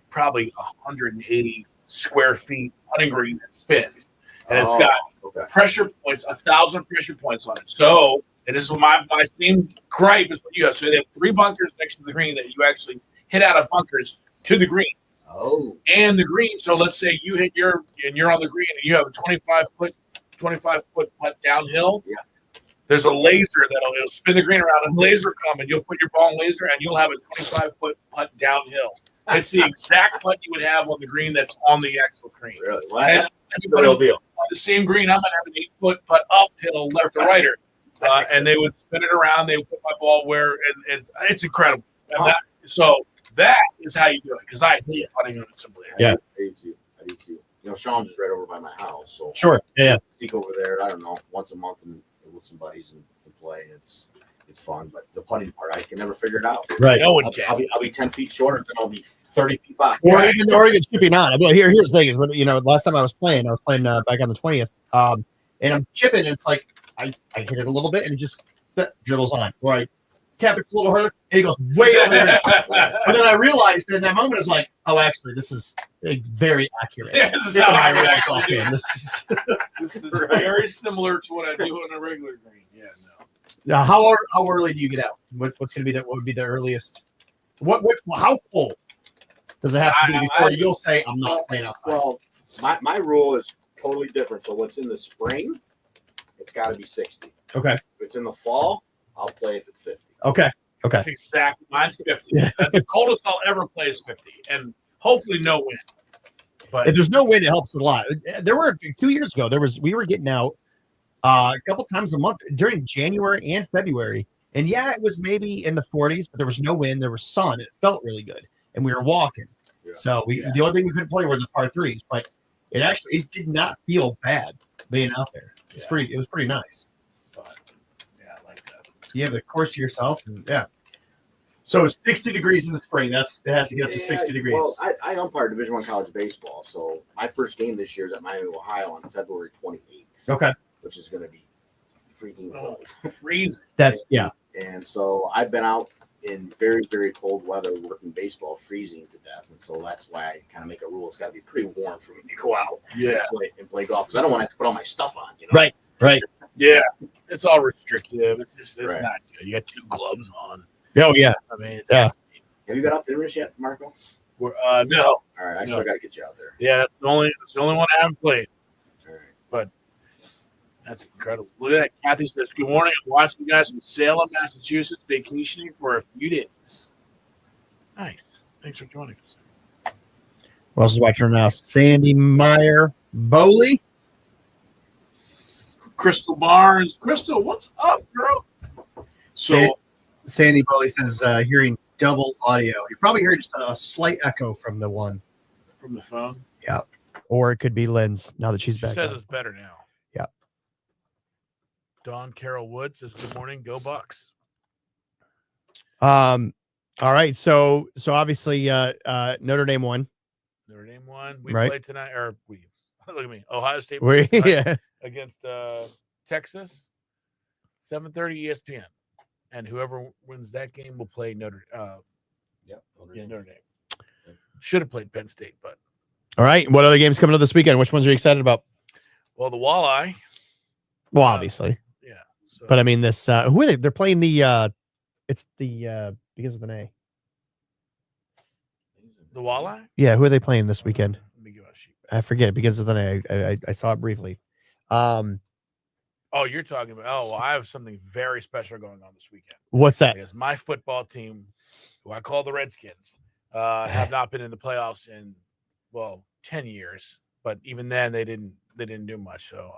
probably 180 square feet putting green that spins, and it's got pressure points, 1,000 pressure points on it. So, and this is my same gripe is what you have. So they have 3 bunkers next to the green that you actually hit out of bunkers to the green. Oh. And the green. So let's say you hit and you're on the green and you have a 25 foot putt downhill. Yeah. There's a laser it'll spin the green around, and laser come, and you'll put your ball in laser, and you'll have a 25-foot putt downhill. It's the exact putt you would have on the green that's on the actual green. Really? Well, and you put it on the same green, I'm gonna have an 8-foot putt uphill, left or righter, and they would spin it around. They would put my ball where, and it's incredible. And that is how you do it, because I hate putting on it simply. Yeah, I do too. You know, Sean's is right over by my house, so sure, yeah. Sneak over there. I don't know, once a month and with some buddies and play. It's fun, but the putting part, I can never figure it out. Right. No one can. I'll be 10 feet shorter, then I'll be 30 feet back. Or even chipping on. Well, here's the thing: is when last time I was playing back on the 20th, and I'm chipping, and it's like I hit it a little bit, and it just dribbles on. Or I tap it a little harder, and it goes way over there. But then I realized in that moment, it's like, oh, actually, this is very accurate. Yeah, this is it's how my I real actually golf do game. it. This is very similar to what I do on a regular green. Yeah, no. Now, how early do you get out? What's going to be what would be the earliest? How cold does it have to be before you'll say I'm not playing outside? Well, my rule is totally different. So what's in the spring, it's got to be 60. Okay. If it's in the fall, I'll play if it's 50. Okay. That's exactly. Mine's 50. Yeah. The coldest I'll ever play is 50, and hopefully no wind. But if there's no wind, it helps a lot. There were 2 years ago. We were getting out a couple times a month during January and February, and it was maybe in the 40s, but there was no wind. There was sun. It felt really good, and we were walking. Yeah. So the only thing we couldn't play were the par 3s, but it did not feel bad being out there. It was pretty nice. I like that. So you have the course to yourself, and So it's 60 degrees in the spring. It has to get up to 60 degrees. Well, I umpire Division I college baseball, so my first game this year is at Miami, Ohio, on February 28th. Okay. Which is going to be freaking cold. Freezing. That's yeah. And so I've been out in very, very cold weather working baseball, freezing to death. And so that's why I kind of make a rule. It's got to be pretty warm for me to go out and play golf, because I don't want to have to put all my stuff on. You know? Right. Yeah. It's all restrictive. It's Right. not good. You got 2 gloves on. Oh yeah. I mean, it's Yeah. Have you been up to Rivers yet, Marco? no. All right, I still got to get you out there. Yeah, that's the only one I haven't played. All right. But that's incredible. Look at that. Kathy says, "Good morning. I'm watching you guys in Salem, Massachusetts, vacationing for a few days." Nice. Thanks for joining us. Who else is watching right now? Sandy Meyer Bowley. Crystal Barnes. Crystal, what's up, girl? So Sandy Bowley says hearing double audio. You probably heard just a slight echo from the one. from the phone. Yeah. Or it could be Lynn's now that she's She back. says on. it's better now. Yeah. Dawn Carol Wood says, "Good morning. Go Bucks." All right. So obviously Notre Dame won. Notre Dame won. We Right. played tonight, or we look at me. Ohio State We- played tonight yeah. against Texas, 7:30 ESPN, and whoever wins that game will play Notre Dame. Should have played Penn State, but All right. What other games coming up this weekend? Which ones are you excited about? well, the Walleye. Well, obviously. Yeah. So But I mean this who are they? They're playing the it's the begins with an A. the Walleye. Yeah, who are they playing this weekend? Let me give it a sheet. I forget. It begins with an A. I saw it briefly. Oh, you're talking about. Oh, well, I have something very special going on this weekend. What's that? Because my football team, who I call the Redskins, have not been in the playoffs in 10 years. But even then, they didn't do much. So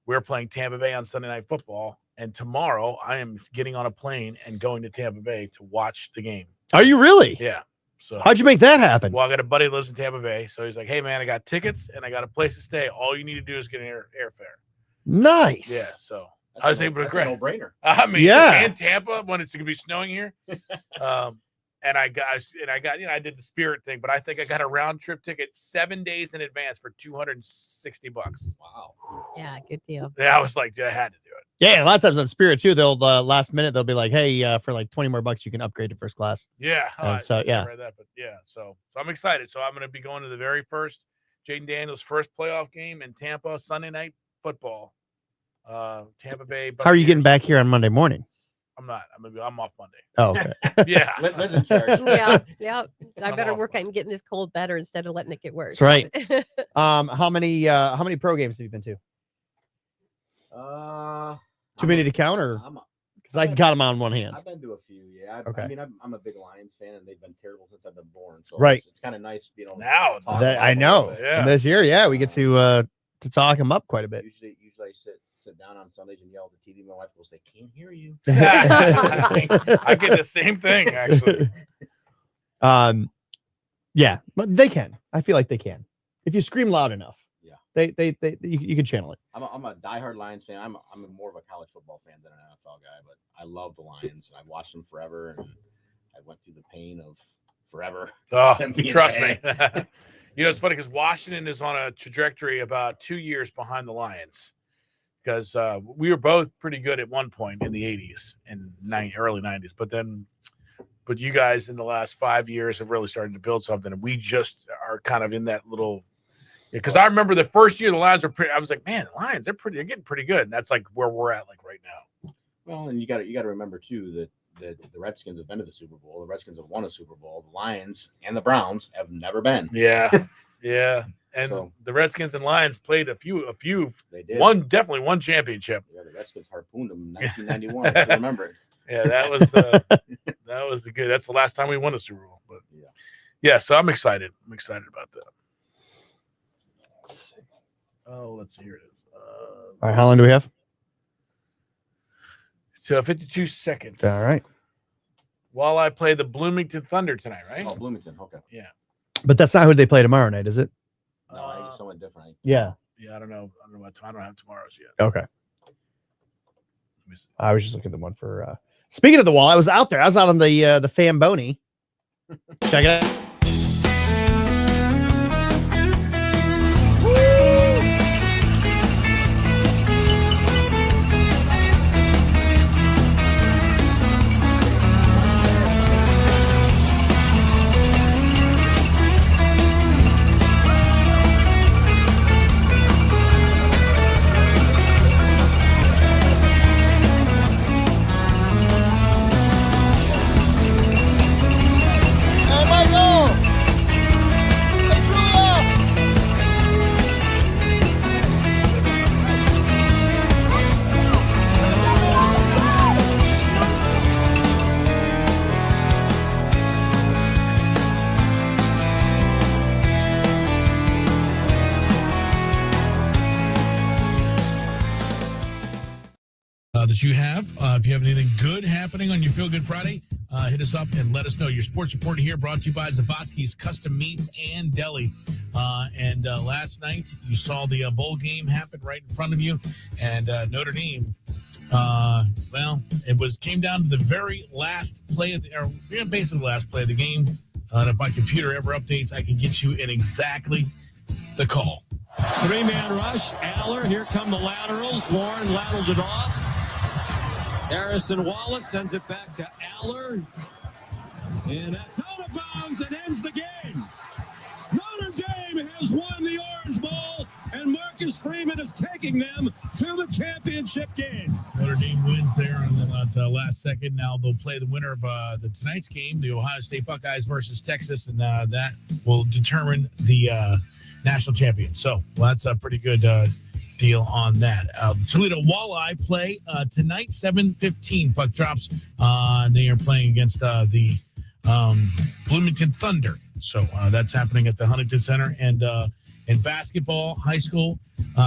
we're playing Tampa Bay on Sunday Night Football, and tomorrow I am getting on a plane and going to Tampa Bay to watch the game. Are you really? Yeah. So How'd you make that happen? Well, I got a buddy who lives in Tampa Bay, so he's like, "Hey, man, I got tickets and I got a place to stay. All you need to do is get an airfare." Nice. Yeah. So I was able to grab. No-brainer. I mean, Yeah. and Tampa when it's gonna be snowing here. And I got, I did the Spirit thing, but I think I got a round trip ticket 7 days in advance for $260. Wow. Yeah, good deal. Yeah, I was like, I had to do it. Yeah, a lot of times on Spirit too, they'll last minute they'll be like, "Hey, for like 20 more bucks, you can upgrade to first class." Yeah. And so I yeah, read that, but yeah. So I'm excited. So I'm gonna be going to the very first Jaden Daniels' first playoff game in Tampa, Sunday Night Football. Tampa Bay. how are you getting Buccaneers. back here on Monday morning? I'm not. I'm off Monday. Oh, okay. Yeah. Lynn's in charge. Yeah. I I'm better off work Monday. on getting this cold better instead of letting it get worse. That's right. How many pro games have you been to? Too many to count, or because I can count them on one hand. I've been to a few, yeah. Okay. I mean, I'm a big Lions fan, and they've been terrible since I've been born. So Right. it's kind of nice, you know. Now, talk That, about I them a know. little bit. Yeah. And this year, yeah, we get to talk them up quite a bit. Usually I sit down on Sundays and yell at the TV. My wife goes, "They can't hear you." I get the same thing actually. Yeah, but they can. I feel like they can if you scream loud enough. Yeah. You can channel it. I'm a diehard Lions fan. I'm more of a college football fan than an NFL guy, but I love the Lions, and I've watched them forever, and I went through the pain of forever. Oh, them being trust me. bad. It's funny because Washington is on a trajectory about 2 years behind the Lions because we were both pretty good at one point in the 80s and early 90s. But you guys in the last 5 years have really started to build something. And we just are kind of in that little – because I remember the first year the Lions were pretty – I was like, man, the Lions, they're getting pretty good. And that's like where we're at like right now. Well, and you got to remember, too, that the Redskins have been to the Super Bowl. The Redskins have won a Super Bowl. The Lions and the Browns have never been. Yeah, yeah. And So- the Redskins and Lions played a few. They did. Definitely one championship. Yeah, the Redskins harpooned them in 1991. I still remember it. Yeah, that was the good. That's the last time we won a Super Bowl. But yeah. So I'm excited. I'm excited about that. Let's see. Here it is. All right, how long do we have? So 52 seconds. All right. While I play the Bloomington Thunder tonight, right? Oh, Bloomington. Okay. Yeah. But that's not who they play tomorrow night, is it? No, I think it's someone different. Yeah. Yeah, I don't know. I don't have tomorrow's yet. Okay. I was just looking at the one for. Speaking of the wall, I was out there. I was out on the Famboni. Check it out. that you have. If you have anything good happening on your Feel Good Friday, hit us up and let us know. Your sports report here brought to you by Zavotski's Custom Meats and Deli. And last night you saw the bowl game happen right in front of you, and Notre Dame. It came down to the very last play basically the last play of the game. And if my computer ever updates, I can get you in exactly the call. 3-man rush. Aller, here come the laterals. Warren ladled it off. Harrison Wallace sends it back to Aller. And that's out of bounds and ends the game. Notre Dame has won the Orange Bowl, and Marcus Freeman is taking them to the championship game. Notre Dame wins there on the last second. Now they'll play the winner of tonight's game, the Ohio State Buckeyes versus Texas, and that will determine the national champion. So that's a pretty good deal on that. The Toledo Walleye play tonight, 7:15. Puck drops. They are playing against the Bloomington Thunder. So that's happening at the Huntington Center. And in basketball, high school,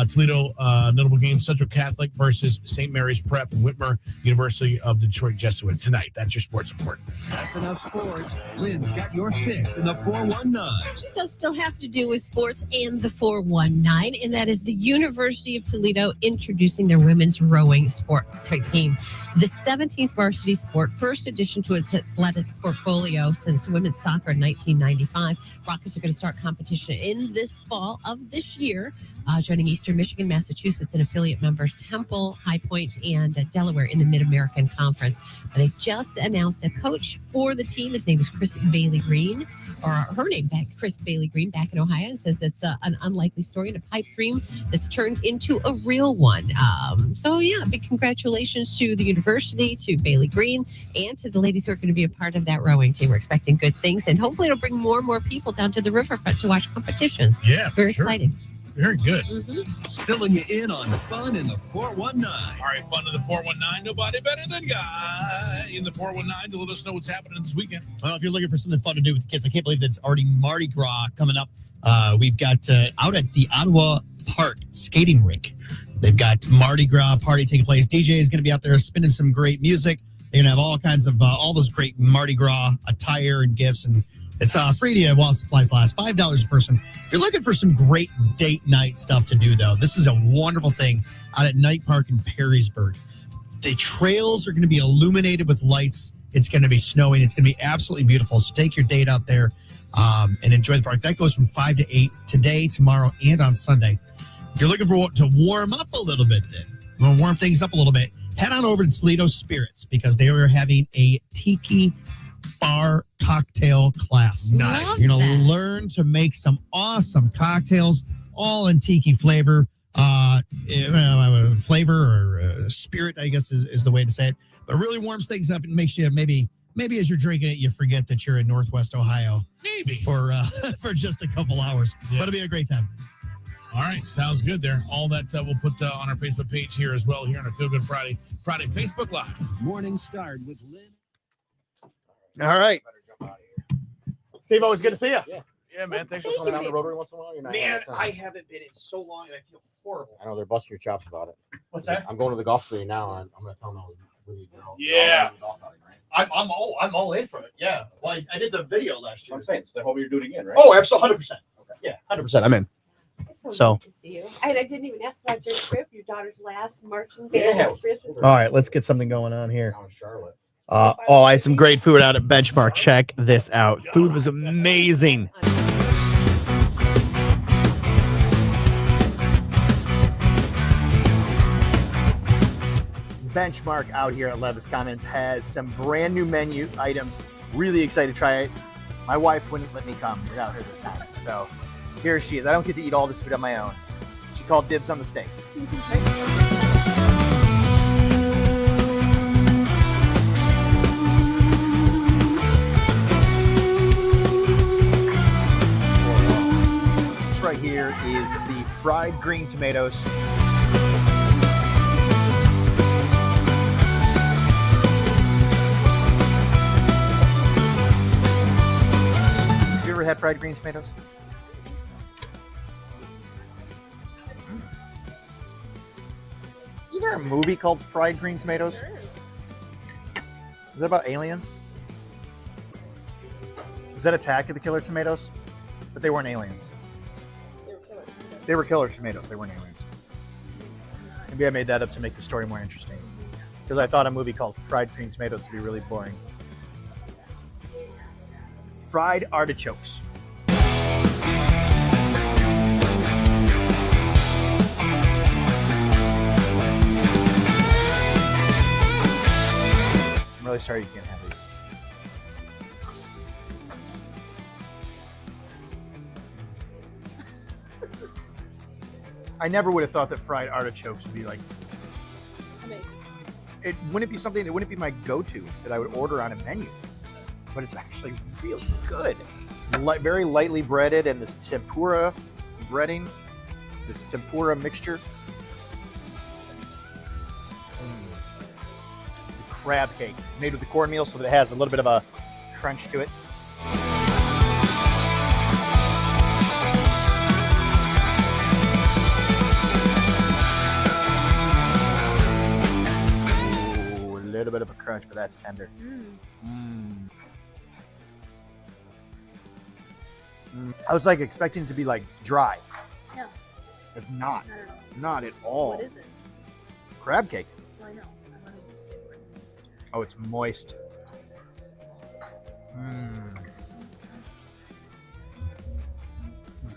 Toledo notable game, Central Catholic versus St. Mary's Prep and Whitmer University of Detroit Jesuit tonight. That's your sports report. That's enough sports. Lynn's got your fix in the 419. She does still have to do with sports and the 419, and that is the University of Toledo introducing their women's rowing sport team. The 17th varsity sport, first addition to its athletic portfolio since women's soccer in 1995. Rockets are going to start competition in this fall of this year, joining Eastern Michigan, Massachusetts, and affiliate members Temple, High Point, and Delaware in the Mid-American Conference. They've just announced a coach for the team. His name is Chris Bailey Green, or her name, Chris Bailey Green, back in Ohio, and says it's an unlikely story and a pipe dream that's turned into a real one. Big congratulations to the university, to Bailey Green, and to the ladies who are going to be a part of that rowing team. We're expecting good things, and hopefully it'll bring more and more people down to the riverfront to watch competitions. Yeah, very exciting. Very good. Filling you in on fun in the 419. All right, fun in the 419. Nobody better than Guy in the 419 to let us know what's happening this weekend. Well, if you're looking for something fun to do with the kids, I can't believe that it's already Mardi Gras coming up. We've got out at the Ottawa Park skating rink. They've got Mardi Gras party taking place. DJ is going to be out there spinning some great music. They're going to have all kinds of all those great Mardi Gras attire and gifts, and it's free to you while supplies last. $5 a person. If you're looking for some great date night stuff to do, though, this is a wonderful thing out at Night Park in Perrysburg. The trails are going to be illuminated with lights. It's going to be snowing. It's going to be absolutely beautiful. So take your date out there and enjoy the park. That goes from 5 to 8 today, tomorrow, and on Sunday. If you're looking to warm up a little bit, then warm things up a little bit, head on over to Toledo Spirits because they are having a tiki bar cocktail class. Nice. You're going to learn to make some awesome cocktails, all in tiki flavor. Flavor or spirit, I guess is the way to say it. But it really warms things up and makes you maybe as you're drinking it, you forget that you're in Northwest Ohio. Maybe. For just a couple hours. Yeah. But it'll be a great time. All right, sounds good there. All that we'll put on our Facebook page here as well, here on our Feel Good Friday Facebook Live. Morning start with Lynn. All right. Steve, always good to see you. Yeah, man. Thanks for coming down the road every once in a while. Man, I haven't been in so long, and I feel horrible. I know they're busting your chops about it. What's that? I'm going to the golf green now, and I'm going to tell them Yeah. I'm all in for it. Yeah. Well, I did the video last year. I'm saying, so they hope you do it again, right? Oh, absolutely, 100%. Okay. Yeah, 100%. I'm in. So nice to see you. And I didn't even ask about your trip, your daughter's last marching band. All right, let's get something going on here. Down in Charlotte. I had some great food out at Benchmark. Check this out. Food was amazing. Benchmark out here at Levis Commons has some brand new menu items. Really excited to try it. My wife wouldn't let me come without her this time. So here she is. I don't get to eat all this food on my own. She called dibs on the steak. This right here is the fried green tomatoes. Have you ever had fried green tomatoes? Isn't there a movie called Fried Green Tomatoes? Is that about aliens? Is that Attack of the Killer Tomatoes? But they weren't aliens. They were killer tomatoes. They weren't aliens. Maybe I made that up to make the story more interesting. Because I thought a movie called Fried Green Tomatoes would be really boring. Fried artichokes. I'm really sorry you can't have these. I never would have thought that fried artichokes would be like Amazing. It wouldn't be something that wouldn't be my go-to that I would order on a menu, but it's actually really good. Very lightly breaded, and this tempura breading, this tempura mixture. The crab cake made with the cornmeal so that it has a little bit of a crunch to it. A little bit of a crunch, but that's tender. I was like expecting it to be like dry. Yeah. It's not. Not at all. Not at all. What is it? Crab cake. Well, I know. I wanted to say the word moist. Oh, it's moist.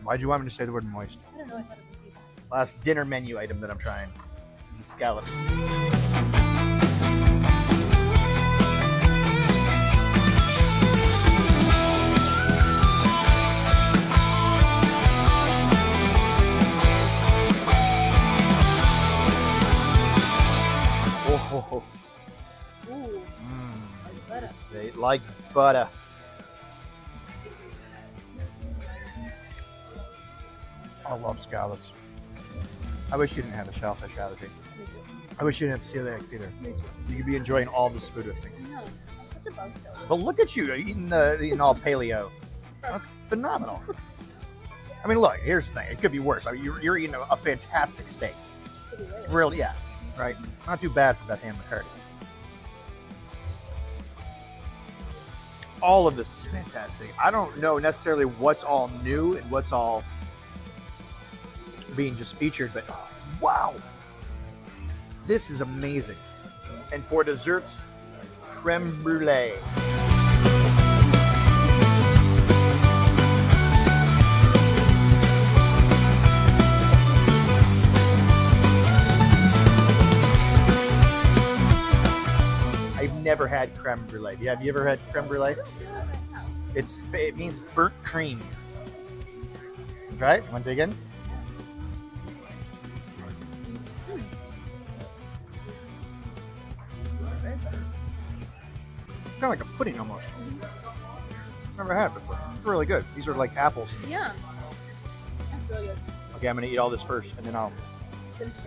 Why'd you want me to say the word moist? I don't know. I thought it would be that. Last dinner menu item that I'm trying. This is the scallops. Oh. Ooh. Like butter. They like butter. I love scallops. I wish you didn't have a shellfish allergy. I wish you didn't have celiac either. You could be enjoying all this food with me. I know. I'm such a buzzkill. But look at you eating all paleo. That's phenomenal. I mean, look. Here's the thing. It could be worse. I mean, you're eating a fantastic steak. It's really, yeah, right. Not too bad for Beth Ann McCarty. All of this is fantastic. I don't know necessarily what's all new and what's all being just featured, but wow, this is amazing. And for desserts, creme brulee. I've never had creme brulee. Have you ever had creme brulee? It means burnt cream. Try it. Want to dig in? Kind of like a pudding almost. Never had it before. It's really good. These are like apples. Yeah. That's really good. Okay, I'm gonna eat all this first, and then I'll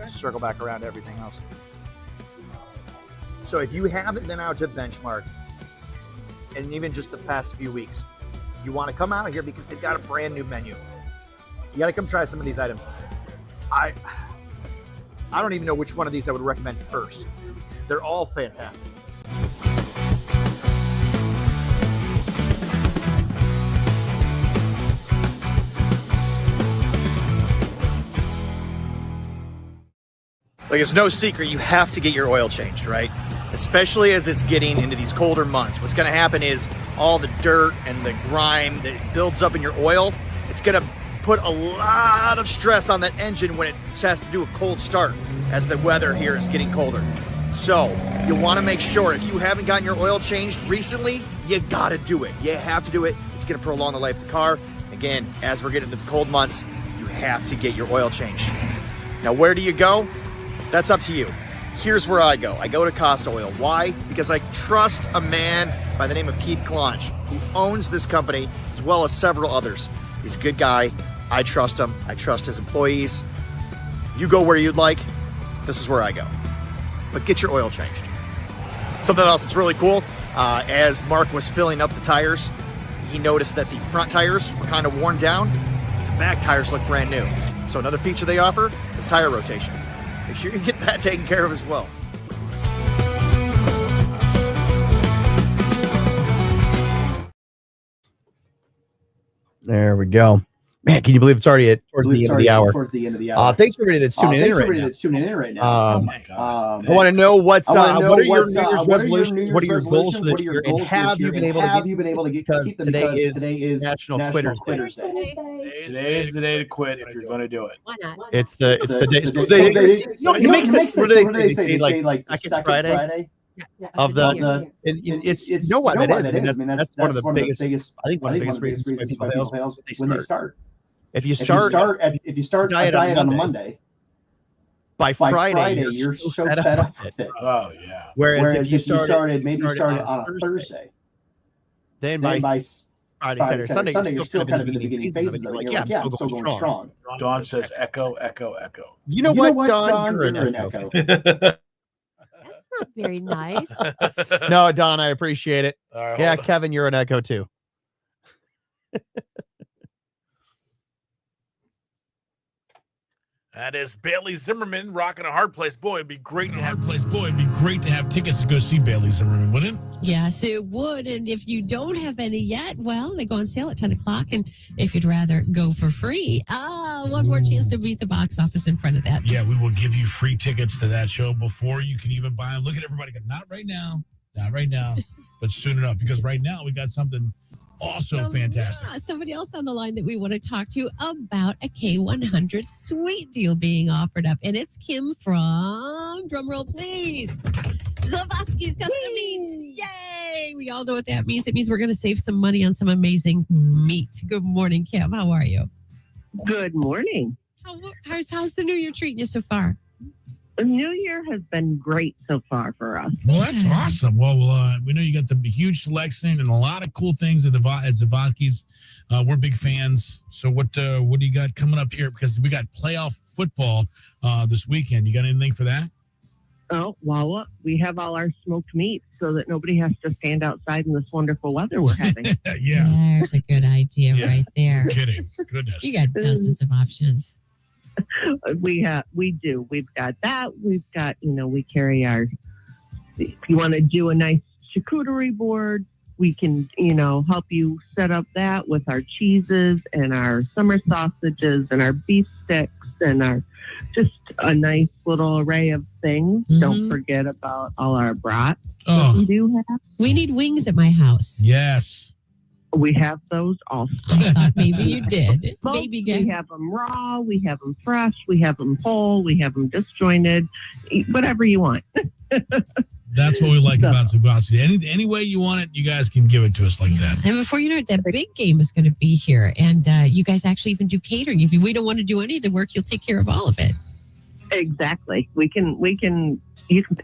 circle back around to everything else. So if you haven't been out to Benchmark, and even just the past few weeks, you want to come out here because they've got a brand new menu. You got to come try some of these items. I don't even know which one of these I would recommend first. They're all fantastic. Like, it's no secret you have to get your oil changed, right? Especially as it's getting into these colder months. What's going to happen is all the dirt and the grime that builds up in your oil, it's going to put a lot of stress on that engine when it has to do a cold start as the weather here is getting colder. So you want to make sure if you haven't gotten your oil changed recently, you got to do it. You have to do it. It's going to prolong the life of the car. Again, as we're getting into the cold months, you have to get your oil changed. Now, where do you go? That's up to you. Here's where I go. I go to Costa Oil. Why? Because I trust a man by the name of Keith Clonch, who owns this company as well as several others. He's a good guy. I trust him. I trust his employees. You go where you'd like. This is where I go. But get your oil changed. Something else that's really cool, as Mark was filling up the tires, he noticed that the front tires were kind of worn down. The back tires look brand new. So another feature they offer is tire rotation. make sure you get that taken care of as well. There we go. Man, can you believe it's already towards the end of the hour? Thanks everybody that's tuning in right now. I want to know what are your New Year's resolutions? What are your goals for this year? And have you been able to get because today is National Quitters Day. Today is the day to quit if you're going to do it. Why not? It's the day. No, it makes sense. What do they say? Like second Friday of the. It's you know why that is. I mean, that's one of the biggest. I think one of the biggest reasons why people fail is when they start. If you start a diet on a Monday, by Friday you're so fed up with it. Oh yeah. Whereas if you started on a Thursday, then by Friday, Saturday, Sunday, you're still kind of in the beginning phases of it. You're like, yeah, I'm still going strong. Dawn says echo, echo, echo. You know what, Dawn? You're an echo. That's not very nice. No, Dawn, I appreciate it. Right, yeah, Kevin, you're an echo too. That is Bailey Zimmerman rocking a hard place. Boy, it'd be great to have tickets to go see Bailey Zimmerman, wouldn't it? Yes, it would. And if you don't have any yet, well, they go on sale at 10 o'clock. And if you'd rather go for free, one more chance to beat the box office in front of that. Yeah, we will give you free tickets to that show before you can even buy them. Look at everybody. Not right now, but soon enough. Because right now we got something also fantastic. Yeah, somebody else on the line that we want to talk to about a K100 sweet deal being offered up. And it's Kim from, drumroll please, Zavosky's Custom Meats. Yay! We all know what that means. It means we're going to save some money on some amazing meat. Good morning, Kim. How are you? Good morning. How's the new year treating you so far? The new year has been great so far for us. Well, that's awesome. Well, we know you got the huge selection and a lot of cool things at Zavosky's. We're big fans. So what do you got coming up here? Because we got playoff football this weekend. You got anything for that? Oh, well, we have all our smoked meats so that nobody has to stand outside in this wonderful weather we're having. Yeah. There's a good idea right there. Kidding. Goodness. You got dozens of options. We do. We've got that. We've got, we carry our, if you want to do a nice charcuterie board, we can, help you set up that with our cheeses and our summer sausages and our beef sticks and our, just a nice little array of things. Mm-hmm. Don't forget about all our brats that we do have. We need wings at my house. Yes. We have those also. I thought maybe you did. Maybe we have them raw, we have them fresh, we have them whole, we have them disjointed, whatever you want. That's what we like about Zavosky. Any way you want it, you guys can give it to us like that. And before you know it, that big game is going to be here. And you guys actually even do catering. If we don't want to do any of the work, you'll take care of all of it. Exactly. You can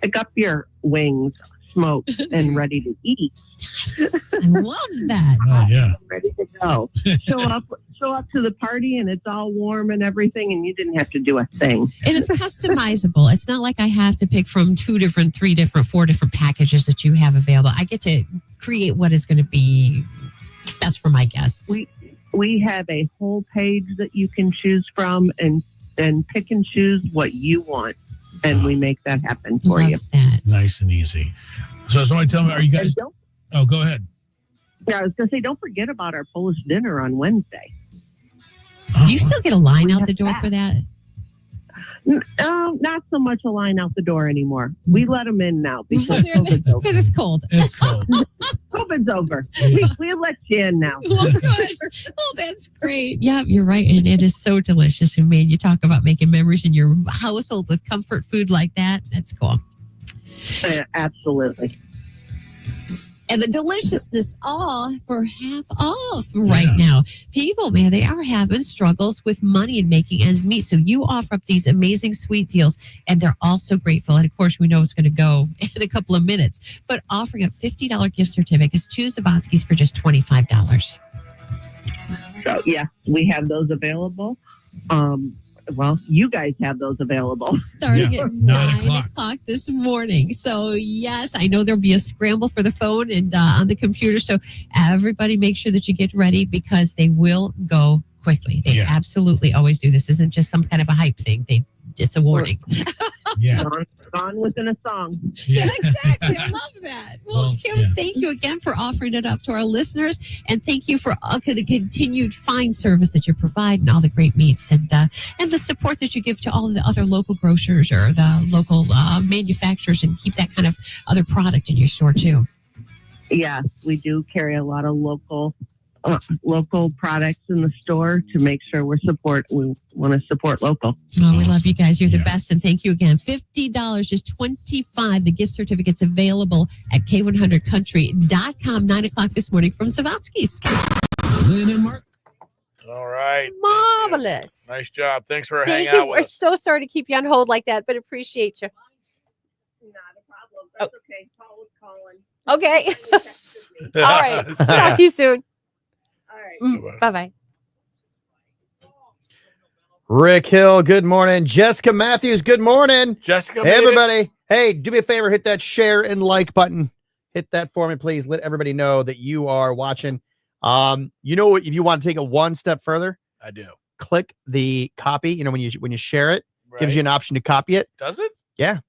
pick up your wings smoked and ready to eat. Nice. I love that. Oh yeah. Ready to go. Show up to the party and it's all warm and everything and you didn't have to do a thing. And it's customizable. It's not like I have to pick from 2 different, 3 different, 4 different packages that you have available. I get to create what is going to be best for my guests. We have a whole page that you can choose from and pick and choose what you want. And we make that happen for you. That. Nice and easy. So somebody tell me, are you guys... Oh, go ahead. Yeah, I was going to say, don't forget about our Polish dinner on Wednesday. Do you still get a line out the door for that? Not so much a line out the door anymore. We let them in now because it's cold. It's cold. COVID's over. We let you in now. Oh, good. Oh, that's great. Yeah, you're right. And it is so delicious. And man, you talk about making memories in your household with comfort food like that. That's cool. Absolutely. And the deliciousness all for half off right now. People, man, they are having struggles with money and making ends meet. So you offer up these amazing sweet deals, and they're all so grateful. And of course, we know it's going to go in a couple of minutes. But offering up $50 gift certificates to Zavosky's for just $25. So, yeah, we have those available. Well, you guys have those available. Starting at 9 o'clock this morning. So, yes, I know there'll be a scramble for the phone and on the computer. So, everybody make sure that you get ready because they will go quickly. They absolutely always do. This isn't just some kind of a hype thing. it's a warning. Yeah. Gone within a song. Yeah, exactly. I love that. Well, Kim, thank you again for offering it up to our listeners, and thank you for the continued fine service that you provide and all the great meats and the support that you give to all of the other local grocers or the local manufacturers, and keep that kind of other product in your store too. Yeah, we do carry a lot of local products in the store to make sure we want to support local. Oh, we love you guys. You're the best. And thank you again. $50, just $25. The gift certificates available at K100country.com. 9 o'clock this morning from Savatsky's. Lynn and Mark. All right. Marvelous. Nice job. Thanks for Thank hanging you. out with We're us. so sorry to keep you on hold like that, but appreciate you. Not a problem. That's okay. Paul was calling. Okay. All right. Talk to you soon. All right. Bye-bye. Rick Hill, good morning. Jessica Matthews, good morning. Jessica, hey, everybody. Hey, do me a favor, hit that share and like button. Hit that for me, please. Let everybody know that you are watching. You know what? If you want to take it one step further, I do. Click the copy. You know, when you share it, gives you an option to copy it. Does it? Yeah.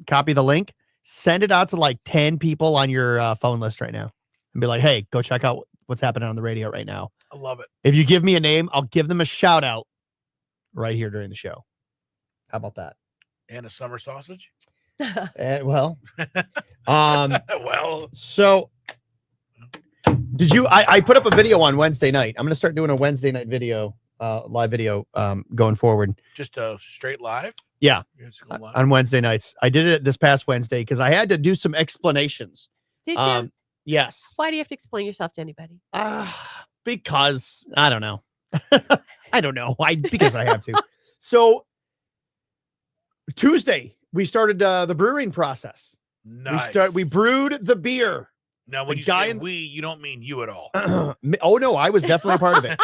Copy the link. Send it out to like 10 people on your phone list right now, and be like, "Hey, go check out what's happening on the radio right now." I love it. If you give me a name, I'll give them a shout out right here during the show. How about that? And a summer sausage? Well, well, so did you? I put up a video on Wednesday night. I'm going to start doing a Wednesday night video, live video, going forward. Just a straight live? Yeah, You're just going live? on Wednesday nights. I did it this past Wednesday because I had to do some explanations. Did you? Yes. Why do you have to explain yourself to anybody? Because I don't know. I don't know. Because I have to. So Tuesday we started the brewing process. Nice. We brewed the beer. Now, when The you guy say in- we, you don't mean you at all. Oh no, I was definitely a part of it.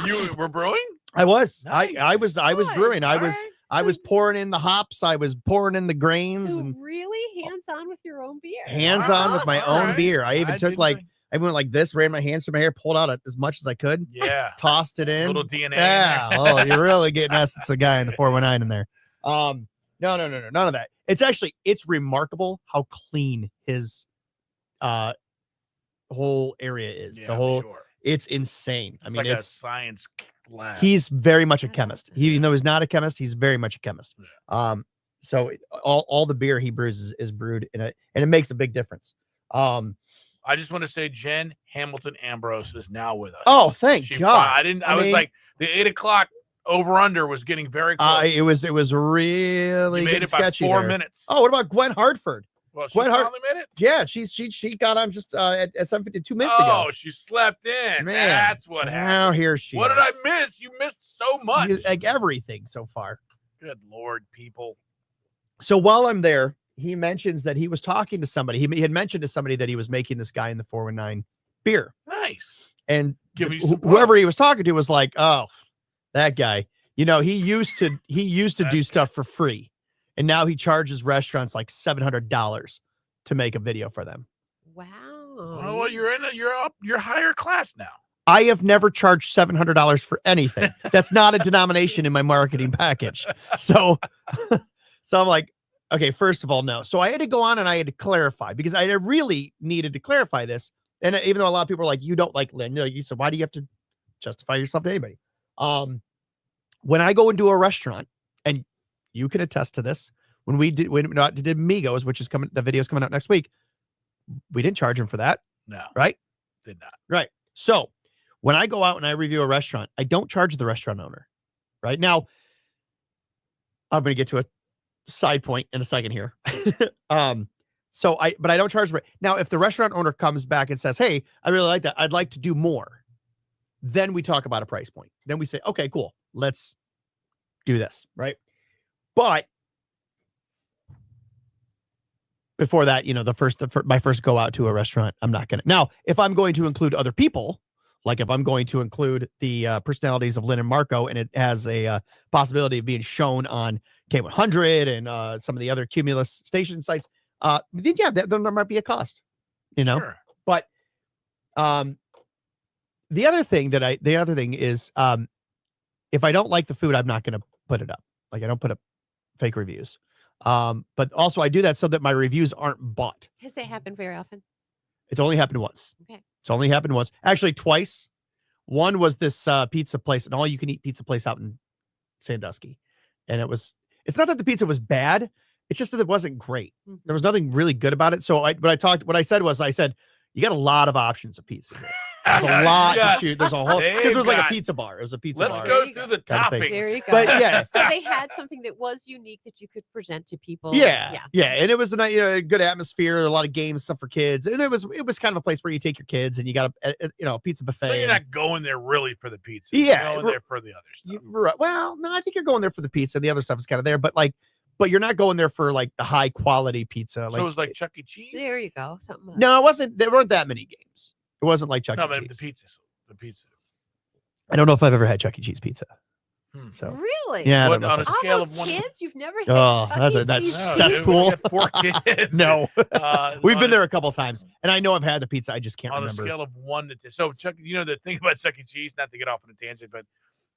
You were brewing? I was. Nice. I was Good. brewing. I All was right. I was pouring in the hops. I was pouring in the grains So and really hands-on with your own beer. hands on with my All own right. beer. I even I took didn't like think- I went like this, ran my hands through my hair, pulled out as much as I could, Yeah. tossed it in. Little DNA. Yeah. In there. Oh, you're really getting essence of guy in the 419 in there. No, none of that. It's remarkable how clean his whole area is. Yeah, The whole sure. it's insane. I It's mean, like a it's science lab. he's very much a chemist. Even though he's not a chemist, he's very much a chemist. So all the beer he brews is brewed and it makes a big difference. I just want to say Jen Hamilton Ambrose is now with us. Oh, thank She God. I was mean, like, the 8 o'clock over under was getting very close. it was really You made getting it by sketchy 4 there. minutes. Oh, what about Gwen Hartford? Well, she Gwen Hart- finally made it. Yeah, she got on just at 7:52 minutes ago. Oh, she slept in. Man, That's what happened. Now here she What is. did I miss? You missed so much. Like everything so far. Good Lord, people. So while I'm there, he mentions that he was talking to somebody. He had mentioned to somebody that he was making this guy in the 419 beer. Nice. And Give me some whoever he was talking to was like, "Oh, that guy. You know, he used to do stuff for free, and now he charges restaurants like $700 to make a video for them." Wow. Well, you're higher class now. I have never charged $700 for anything. That's not a denomination in my marketing package. So I'm like, okay, first of all, no. So I had to go on and I had to clarify because I really needed to clarify this. And even though a lot of people are like, you don't like Lynn, you said, why do you have to justify yourself to anybody? When I go into a restaurant, and you can attest to this, when we did Migos, which is coming, the video's coming out next week, we didn't charge him for that. No. Right? Did not. Right. So when I go out and I review a restaurant, I don't charge the restaurant owner. Right now, I'm going to get to a side point in a second here. But I don't charge. Now, if the restaurant owner comes back and says, "Hey, I really like that. I'd like to do more," then we talk about a price point. Then we say, "Okay, cool. Let's do this." Right. But before that, my first go out to a restaurant, I'm not going to. Now, if I'm going to include other people, like if I'm going to include the personalities of Lynn and Marco, and it has a possibility of being shown on K100 and some of the other Cumulus station sites, then yeah, there might be a cost, Sure. But the other thing is, if I don't like the food, I'm not going to put it up. Like I don't put up fake reviews. But also I do that so that my reviews aren't bought. Has that happened very often? It's only happened once. Okay. It's only happened once. Actually, twice. One was this pizza place, an all-you-can-eat pizza place out in Sandusky. And it's not that the pizza was bad. It's just that it wasn't great. Mm-hmm. There was nothing really good about it. So what I said, you got a lot of options of pizza here. There's a lot to choose. There's a whole, because it was like a pizza bar. It was a pizza bar. Let's go through the toppings. There you go. But yeah. So they had something that was unique that you could present to people. Yeah. And it was a good atmosphere, a lot of games, stuff for kids. And it was kind of a place where you take your kids and you got a pizza buffet. So you're not going there really for the pizza. Yeah. You're going there for the other stuff. Right. Well, no, I think you're going there for the pizza. The other stuff is kind of there, but you're not going there for like the high quality pizza. So it was like Chuck E. Cheese? There you go. Something. No, it wasn't. There weren't that many games. It wasn't like Chuck E. But Cheese. the pizza. I don't know if I've ever had Chuck E. Cheese pizza. So Really? yeah, I What, don't know on if a it's- scale All those of one. kids, you've never had Oh, Chuck E. that's Cheese cesspool. Dude, we got 4 kids. No, we've on been a- there a couple times, and I know I've had the pizza. I just can't on remember. a scale of 1 to 10. So Chuck, the thing about Chuck E. Cheese, not to get off on a tangent, but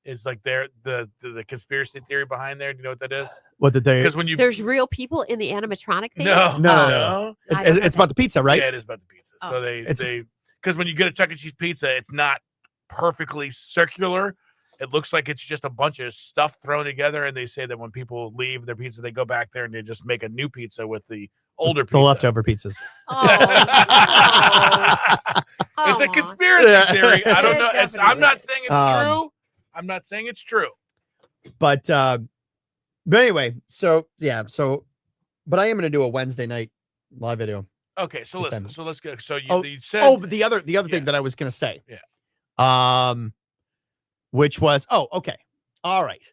is like the conspiracy theory behind there. Do you know what that is? What did they? Because when you There's real people in the animatronic thing. No. I don't know It's about the pizza, right? Yeah, it is about the pizza. Oh. So because when you get a Chuck E. Cheese pizza, it's not perfectly circular. It looks like it's just a bunch of stuff thrown together, and they say that when people leave their pizza, they go back there and they just make a new pizza with the older The pizza. leftover pizzas. It's a conspiracy Yeah. theory. I don't know. Definitely. I'm not saying it's Um, true. I'm not saying it's true. But anyway, but I am going to do a Wednesday night live video. Okay, so This listen. time. So let's go. So you, Oh, you said but the other thing that I was going to say. Yeah. Which was, okay. All right.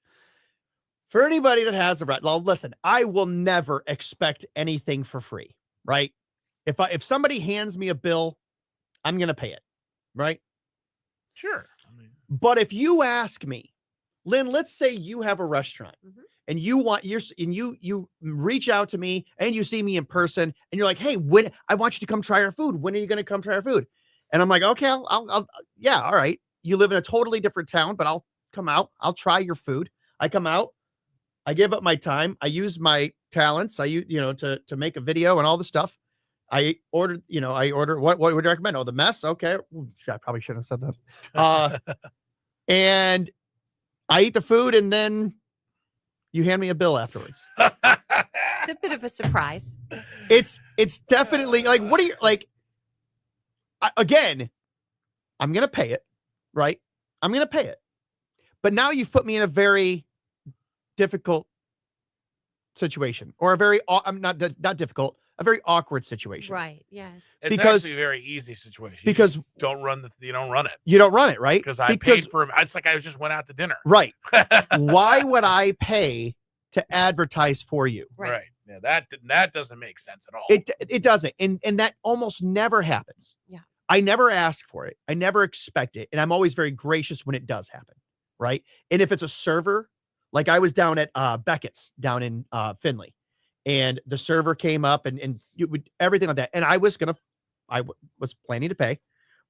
For anybody that has a right, well, listen, I will never expect anything for free, right? If somebody hands me a bill, I'm going to pay it, right? Sure. But if you ask me, Lynn, let's say you have a restaurant and you reach out to me and you see me in person and you're like, hey, when I want you to come try our food. When are you going to come try our food? And I'm like, okay, I'll yeah, all right. You live in a totally different town, but I'll come out. I'll try your food. I come out. I give up my time. I use my talents. I use, to make a video and all the stuff. I ordered, what would you recommend? Oh, the mess. Okay. I probably shouldn't have said that. And I eat the food and then you hand me a bill afterwards. It's a bit of a surprise. It's definitely like, what are you like? Again, I'm going to pay it, right? I'm going to pay it. But now you've put me in a very difficult situation, or a very, I'm not difficult, a very awkward situation. Right. Yes. It's Because- actually a very easy situation. because you don't run you don't run it. You don't run it, right? Because I paid for it. It's like I just went out to dinner. Right. Why would I pay to advertise for you? Right. Yeah, that doesn't make sense at all. It doesn't. And that almost never happens. Yeah. I never ask for it. I never expect it. And I'm always very gracious when it does happen. Right. And if it's a server, like I was down at Beckett's down in Findlay, and the server came up and you would everything like that. And I was planning to pay,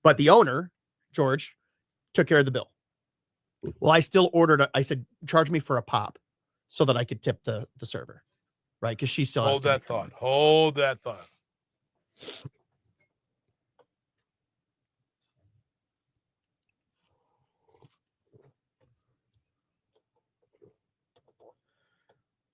but the owner, George, took care of the bill. Well, I still ordered, I said, charge me for a pop so that I could tip the server. Right. Because she still has Hold to that make her thought. money. Hold that thought.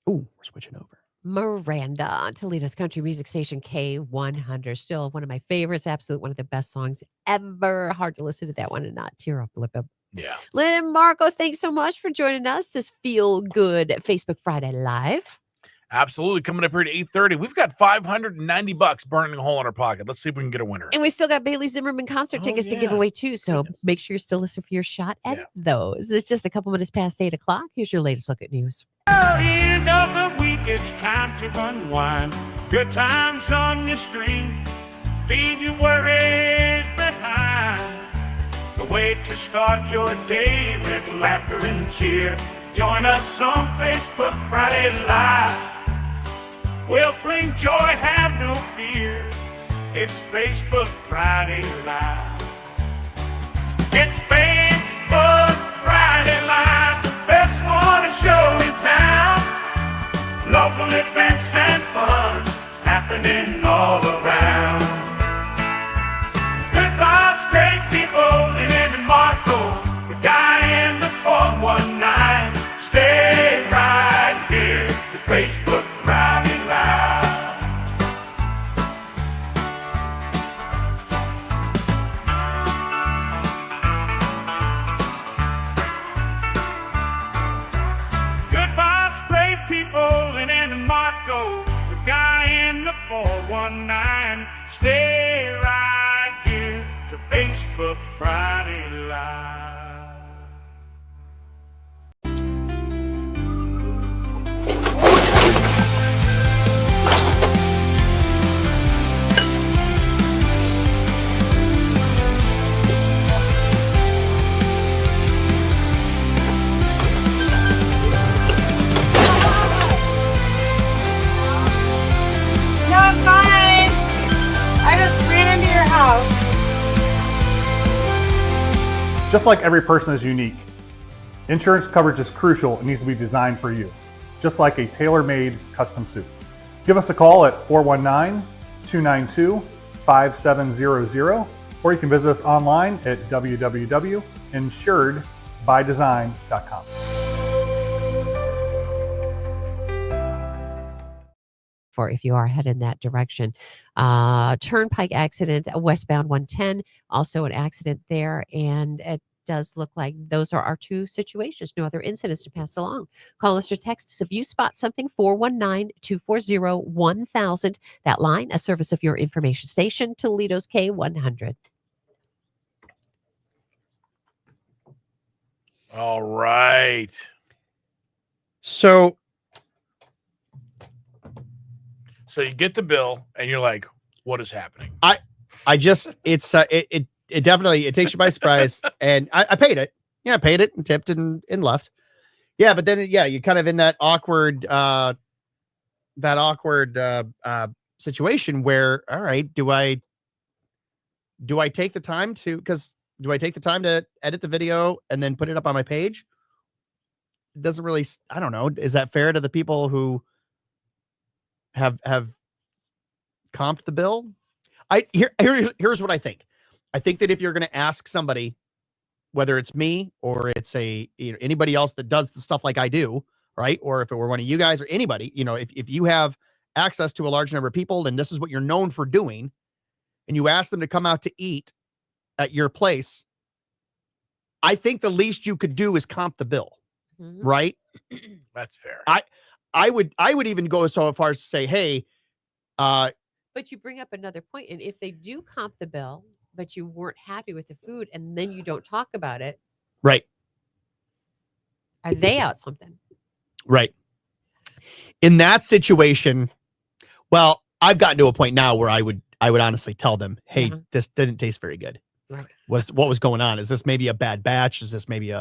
Ooh, we're switching over. Miranda on Toledo's country music station K100. Still one of my favorites. Absolute one of the best songs ever. Hard to listen to that one and not tear up, lip up. Yeah. Lynn and Marco, thanks so much for joining us this Feel Good Facebook Friday Live. Absolutely. Coming up here at 8:30. We've got $590 burning a hole in our pocket. Let's see if we can get a winner. And we still got Bailey Zimmerman concert tickets to give yeah. away too. So make sure you're still listening for your shot at those. It's just a couple minutes past 8 o'clock. Here's your latest look at news. End of the week, it's time to unwind. Good times on your screen. Leave your worries behind. The way to start your day with laughter and cheer. Join us on Facebook Friday Live. We'll bring joy, have no fear. It's Facebook Friday Live. It's Facebook Friday Live, the best morning show in town. Local events and fun happening all around. Good vibes, great people living in Marco. The guy in the 419. Stay right here to Facebook Rowdy Loud. Good vibes, great people in Marco. The guy in the 419. Stay right here to Facebook Friday Live. No, I'm fine. I just ran into your house. Just like every person is unique, insurance coverage is crucial and needs to be designed for you, just like a tailor-made custom suit. Give us a call at 419-292-5700, or you can visit us online at www.insuredbydesign.com. For if you are headed in that direction. Turnpike accident, westbound 110, also an accident there. And it does look like those are our two situations. No other incidents to pass along. Call us or text us if you spot something, 419-240-1000. That line, a service of your information station, Toledo's K100. All right. So you get the bill and you're like, what is happening? I just it definitely it takes you by surprise. And I paid it. Yeah, I paid it and tipped and left. Yeah, but then you're kind of in that awkward situation where, all right, do I take the time to edit the video and then put it up on my page? It doesn't really, I don't know. Is that fair to the people who have comped the bill? Here's what I think. I think that if you're going to ask somebody, whether it's me or it's anybody else that does the stuff like I do, right? Or if it were one of you guys or anybody, if you have access to a large number of people and this is what you're known for doing, and you ask them to come out to eat at your place, I think the least you could do is comp the bill, right? That's fair. I would even go so far as to say, hey, but you bring up another point, and if they do comp the bill, but you weren't happy with the food, and then you don't talk about it, right? Are they out something? Right. In that situation, well, I've gotten to a point now where I would honestly tell them, hey, this didn't taste very good. Right. What was going on? Is this maybe a bad batch? Is this maybe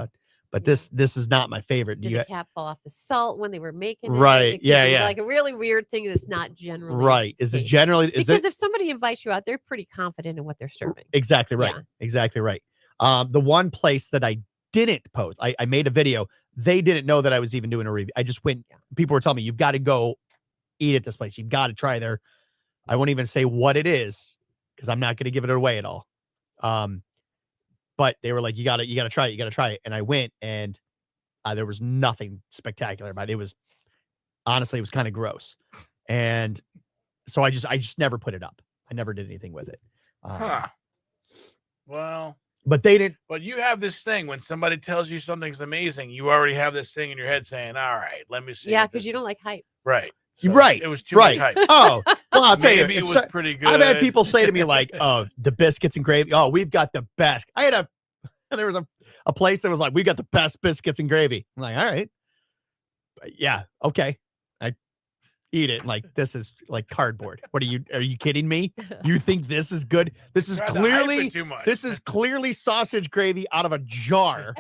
this is not my favorite. Did the cap fall off the salt when they were making it? Right. Like, Yeah. Like a really weird thing that's not generally right. Is this generally because if somebody invites you out, they're pretty confident in what they're serving. Exactly right. Yeah. Exactly right. The one place that I didn't post, I made a video. They didn't know that I was even doing a review. I just went. Yeah. People were telling me, you've got to go eat at this place. You've got to try there. I won't even say what it is because I'm not going to give it away at all. But they were like, you got to try it. You got to try it. And I went, and there was nothing spectacular about it. It was honestly, it was kind of gross. And so I just never put it up. I never did anything with it. Well, but they didn't. But you have this thing when somebody tells you something's amazing, you already have this thing in your head saying, all right, let me see. Yeah, because you don't like hype. Right. So right. It was too much hype. Oh, well, I'll tell you. Maybe it was pretty good. I've had people say to me like, oh, the biscuits and gravy. Oh, we've got the best. There was a place that was like, we got the best biscuits and gravy. I'm like, all right. Yeah. Okay. I eat it. Like, this is like cardboard. Are you kidding me? You think this is good? This is clearly sausage gravy out of a jar.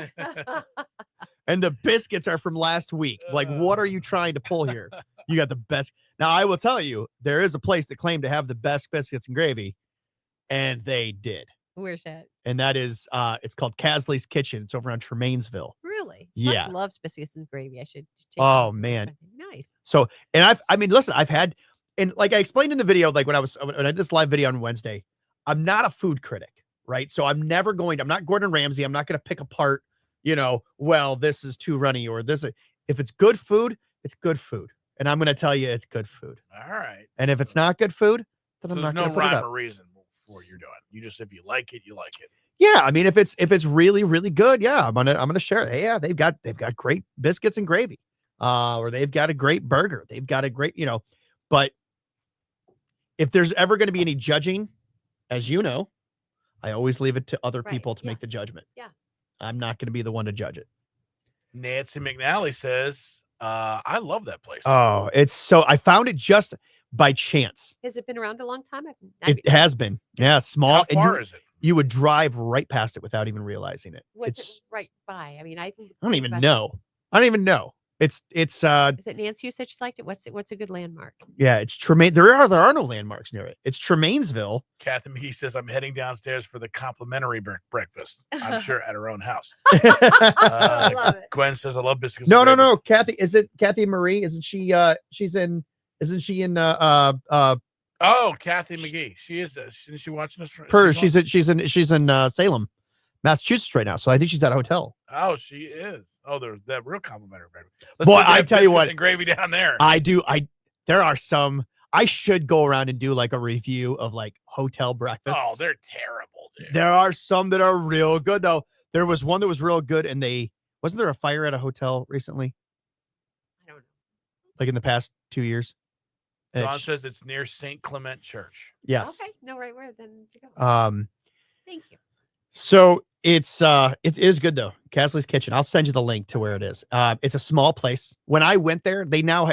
And the biscuits are from last week. Like, what are you trying to pull here? You got the best. Now, I will tell you, there is a place that claimed to have the best biscuits and gravy, and they did. Where's that? And that is it's called Casley's Kitchen. It's over on Tremainsville. Really? Yeah. Chuck loves biscuits and gravy. I should. Oh man. Nice. So, and I mean, listen, I've had, and like I explained in the video, like when I did this live video on Wednesday, I'm not a food critic, right? So I'm not Gordon Ramsay. I'm not going to pick apart, well, this is too runny or this. If it's good food, it's good food. And I'm going to tell you it's good food. All right. And if it's not good food, then So I'm there's not no going to put it rhyme up. or reason for what you're doing. You just, if you like it, you like it. Yeah, I mean, if it's really, really good, yeah, I'm gonna share it. Hey, yeah, they've got great biscuits and gravy. Or they've got a great burger. They've got a great, but if there's ever going to be any judging, as you know, I always leave it to other people to make the judgment. Yeah. I'm not going to be the one to judge it. Nancy McNally says, I love that place. Oh, I found it just by chance. Has it been around a long time? It has been. Yeah, small. How far is it? You would drive right past it without even realizing it. What's it right by? I mean, I don't even know. It's Is it Nancy who said she liked it? What's a good landmark? Yeah, it's Tremaine. There are no landmarks near it. It's Tremainsville. Kathy McGee says, I'm heading downstairs for the complimentary breakfast. I'm sure at her own house. I love it. Gwen says, I love biscuits. No. Kathy, is it Kathy Marie? Isn't she in Oh, Kathy McGee. She is. Isn't she watching us? She's in Salem, Massachusetts right now. So I think she's at a hotel. Oh, she is. Oh, there's that real complimentary breakfast. Boy, I tell you what, and gravy down there. There are some. I should go around and do like a review of like hotel breakfasts. Oh, they're terrible, dude. There are some that are real good though. There was one that was real good, and wasn't there a fire at a hotel recently? I don't know. Like in the past 2 years. John says it's near St. Clement Church. Yes. Okay. No, right where then to go. Thank you. So it is good though. Casley's Kitchen. I'll send you the link to where it is. It's a small place. When I went there, they now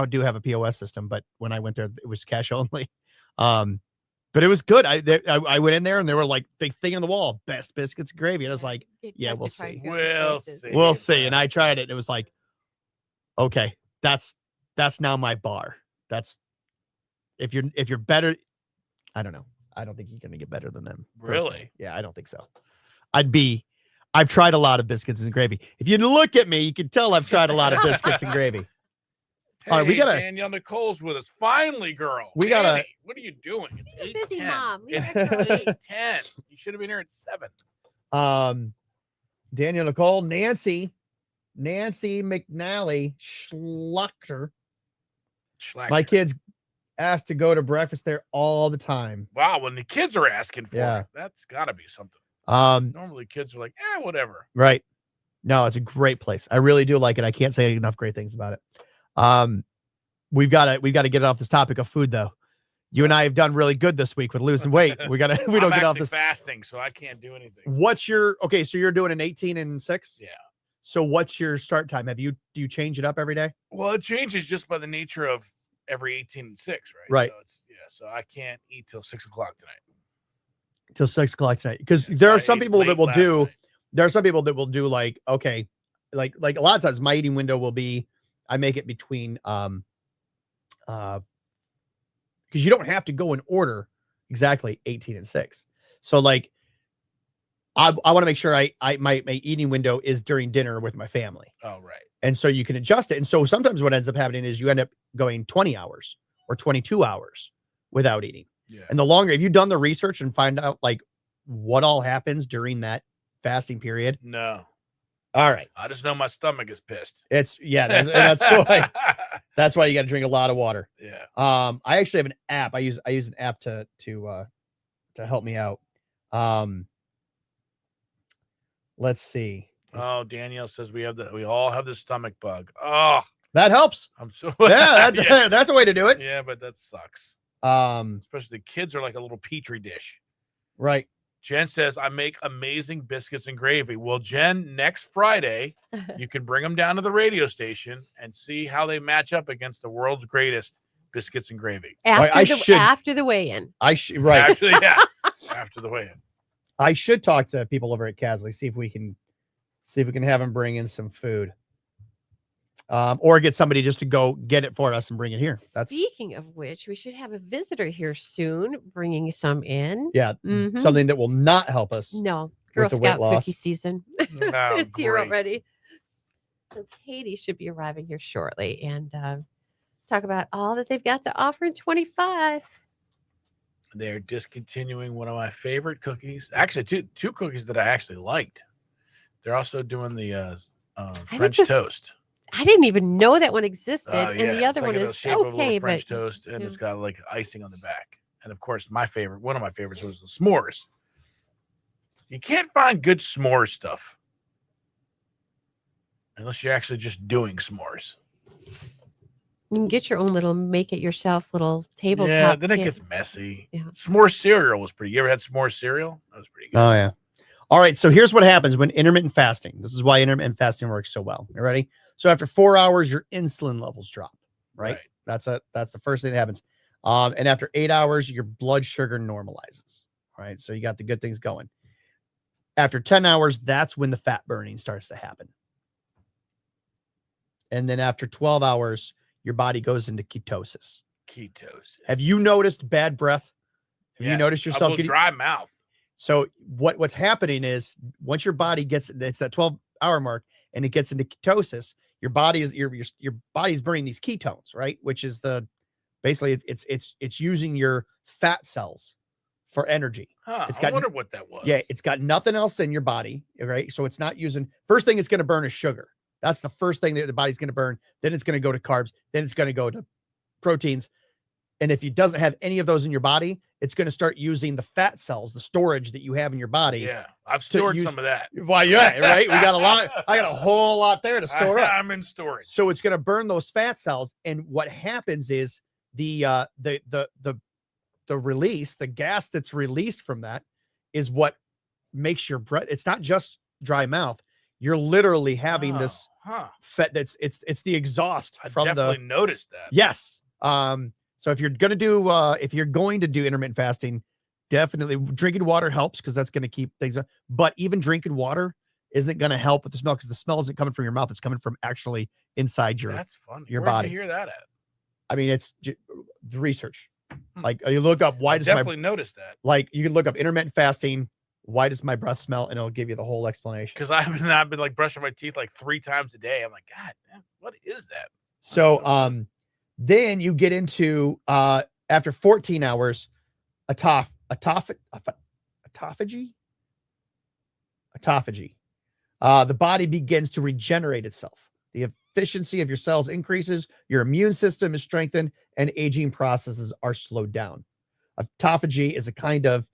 do have a POS system, but when I went there, it was cash only. But it was good. I went in there and they were like big thing on the wall, best biscuits and gravy. And I was like, yeah, we'll see. We'll see. And I tried it. And it was like, okay, that's now my bar. That's if you're better. I don't know. I don't think you're going to get better than them. Really? Personally. Yeah, I don't think so. I've tried a lot of biscuits and gravy. If you look at me, you can tell I've tried a lot of biscuits and gravy. Hey, all right, we gotta. Danielle Nicole's with us. Finally, girl. We gotta. Danny, what are you doing? It's busy, 8:10. Mom. It's 8:10. You should have been here at 7. Danielle Nicole, Nancy McNally, Schluchter. My kids asked to go to breakfast there all the time. Wow, when the kids are asking for it, that's got to be something. Normally kids are like, whatever. Right. No, it's a great place. I really do like it. I can't say enough great things about it. We've got to get it off this topic of food though. You and I have done really good this week with losing weight. We don't get off this fasting, so I can't do anything. What's your so you're doing an 18 and 6? Yeah. So what's your start time? Do you change it up every day? Well, it changes just by the nature of every 18 and 6, right? Right. So I can't eat till 6 o'clock tonight. Till 6 o'clock tonight. Because there are some people that will do. There are some people that will do like a lot of times my eating window will be I make it between because you don't have to go in order exactly 18 and 6. So like I want to make sure my eating window is during dinner with my family. Oh, right. And so you can adjust it. And so sometimes what ends up happening is you end up going 20 hours or 22 hours without eating. Yeah. And the longer, if you've done the research and find out like what all happens during that fasting period. No. All right. I just know my stomach is pissed. That's why. That's why you got to drink a lot of water. Yeah. I actually have an app. I use an app to help me out. Let's see. Oh, Danielle says we all have the stomach bug. Oh, that helps. I'm so that's a way to do it. Yeah, but that sucks. Especially the kids are like a little petri dish. Right. Jen says I make amazing biscuits and gravy. Well, Jen, next Friday, you can bring them down to the radio station and see how they match up against the world's greatest biscuits and gravy. After the weigh-in. Right. Actually, yeah. After the weigh-in. I should talk to people over at Casley, see if we can have them bring in some food. or get somebody just to go get it for us and bring it here. That's Speaking of which, we should have a visitor here soon, bringing some in. yeah, Mhm. something that will not help us. No, Girl with the weight Scout loss. cookie season. Oh, It's here great. already. So Katie should be arriving here shortly and talk about all that they've got to offer in 25. They're discontinuing one of my favorite cookies. Actually, two cookies that I actually liked. They're also doing the French toast. I didn't even know that one existed, Oh, and yeah. the other It's like one in the is shape of a little okay, French but toast, and it's got like icing on the back. And of course, one of my favorites was the s'mores. You can't find good s'mores stuff unless you're actually just doing s'mores. you can get your own little make-it-yourself little tabletop. Yeah, then it kit. gets messy. Yeah. S'more cereal was pretty. You ever had s'more cereal? That was pretty good. Oh yeah. All right. So here's what happens when intermittent fasting. This is why intermittent fasting works so well. You ready? So after 4 hours, your insulin levels drop. Right. That's the first thing that happens. And after 8 hours, your blood sugar normalizes. Right. So you got the good things going. After 10 hours, that's when the fat burning starts to happen. And then after 12 hours, your body goes into ketosis. Ketosis. Have you noticed bad breath? Have you noticed yourself getting getting dry mouth? So what's happening is once your body gets, it's that 12-hour mark and it gets into ketosis, your body is your body's burning these ketones, right? Which is basically it's using your fat cells for energy. Huh, It's I wonder what that was. Yeah, it's got nothing else in your body, right? So it's not using, first thing it's going to burn is sugar. That's the first thing that the body's going to burn. Then it's going to go to carbs. Then it's going to go to proteins. And if it doesn't have any of those in your body, it's going to start using the fat cells, the storage that you have in your body. Yeah, I've stored some of that. Why, yeah, right? We got a lot. I got a whole lot there to store up. I'm in storage. So it's going to burn those fat cells. And what happens is the release, the gas that's released from that is what makes your breath. It's not just dry mouth. You're literally having this fat it's the exhaust from definitely noticed that. Yes. So if you're going to do intermittent fasting, definitely drinking water helps because that's going to keep things up. But even drinking water isn't going to help with the smell because the smell isn't coming from your mouth. It's coming from actually inside your Where'd body. you hear that at? I mean, it's the research. Like you look up, why does definitely notice that? Like you can look up intermittent fasting. Why does my breath smell? And it'll give you the whole explanation. Because I've been like brushing my teeth like 3 times a day. I'm like, God, man, what is that? So, then you get into, after 14 hours, autophagy. The body begins to regenerate itself. The efficiency of your cells increases, your immune system is strengthened, and aging processes are slowed down. Autophagy is a kind of,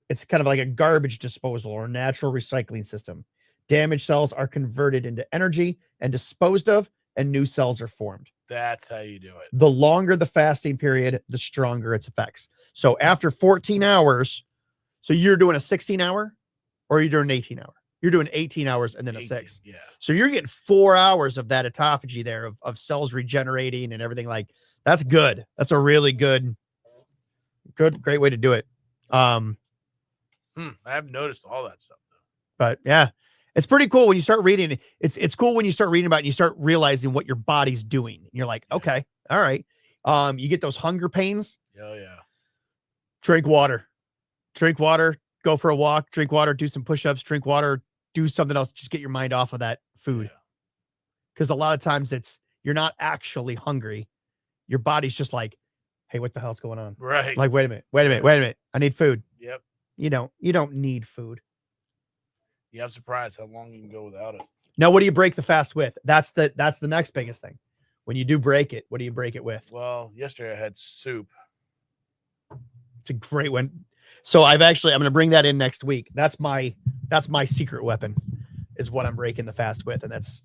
it's kind of like a garbage disposal or natural recycling system. Damaged cells are converted into energy and disposed of, and new cells are formed. That's how you do it. The longer the fasting period, the stronger its effects. So after 14 hours, so you're doing a 16-hour or you're doing an 18-hour? You're doing 18 hours and then a 6. Yeah. So you're getting 4 hours of that autophagy there of cells regenerating and everything. Like that's good. That's a really great way to do it. I haven't noticed all that stuff though. But yeah, it's pretty cool when you start reading. It's cool when you start reading about it and you start realizing what your body's doing. And you're like, okay, all right. You get those hunger pains. Oh yeah. Drink water, go for a walk, drink water, do some push-ups, drink water, do something else. Just get your mind off of that food. Because a lot of times you're not actually hungry. Your body's just like, hey, what the hell's going on? Right. Like, wait a minute. I need food. Yep. You don't need food. Yeah, I'm surprised how long you can go without it. Now, what do you break the fast with? That's the next biggest thing. When you do break it, what do you break it with? Well, yesterday I had soup. It's a great one. So I'm going to bring that in next week. That's my secret weapon is what I'm breaking the fast with. And that's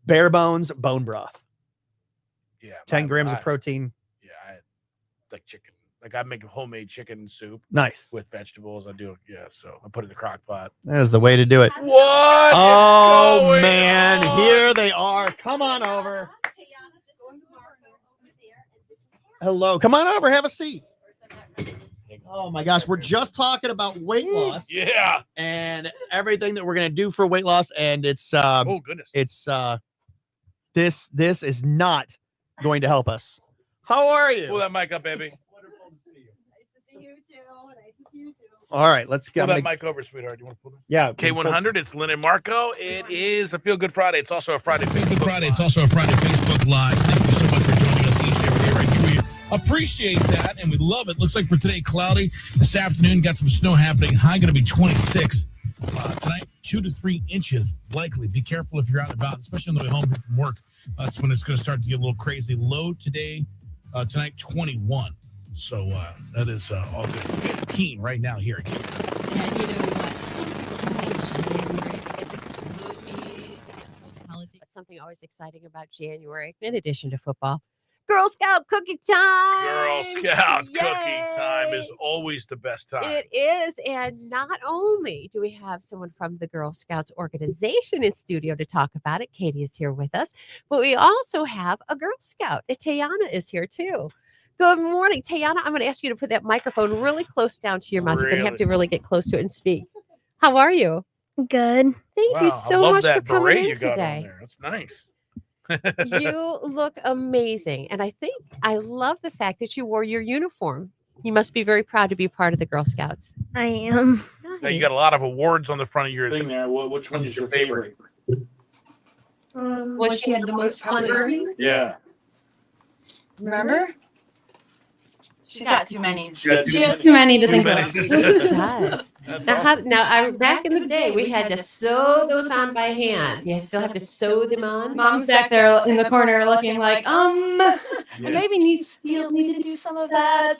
bare bones bone broth. Yeah. 10 grams of protein. Yeah. I had like chicken. Like I make homemade chicken soup. Nice. With vegetables. I do. Yeah. So I put it in the crock pot. That is the way to do it. What? Oh man. Here they are. Come on over. Hello. Come on over. Have a seat. Oh my gosh. We're just talking about weight loss. Yeah. And everything that we're going to do for weight loss. And it's, oh goodness. It's This is not going to help us. How are you? Pull that mic up, baby. All right, let's Pull go. that mic over, sweetheart. You want to pull that? Yeah. K100. It's Lynn and Marco. It is a Feel Good Friday. It's also a Friday. Good Friday. It's also a Friday Facebook Live. Thank you so much for joining us each and every day right here. We appreciate that, and we love it. Looks like for today, cloudy. This afternoon, got some snow happening. High going to be 26. Tonight, 2 to 3 inches likely. Be careful if you're out and about, especially on the way home from work. That's when it's going to start to get a little crazy. Low today, tonight, 21. So that is all good. 15 right now here. And you know what? Some people hate January. Get the gloomies, get those holidays. Something always exciting about January, in addition to football. Girl Scout cookie time. Girl Scout Yay! cookie time is always the best time. It is. And not only do we have someone from the Girl Scouts organization in studio to talk about it, Katie is here with us, but we also have a Girl Scout. Tayana is here too. Good morning, Tayana. I'm going to ask you to put that microphone really close down to your mouth. You're going to have to really get close to it and speak. How are you? Good. Thank you so much for coming in you got today. on there. That's nice. You look amazing. And I think I love the fact that you wore your uniform. You must be very proud to be part of the Girl Scouts. I am. Now, you got a lot of awards on the front of your thing there. Which one is your favorite? What she had the most fun learning? Yeah. Remember? She's got too many. She has too many to think many. about. She does. Back in the day, we had to sew those on by hand. You still have to sew them on. Mom's back there in the corner looking like, maybe need to do some of that.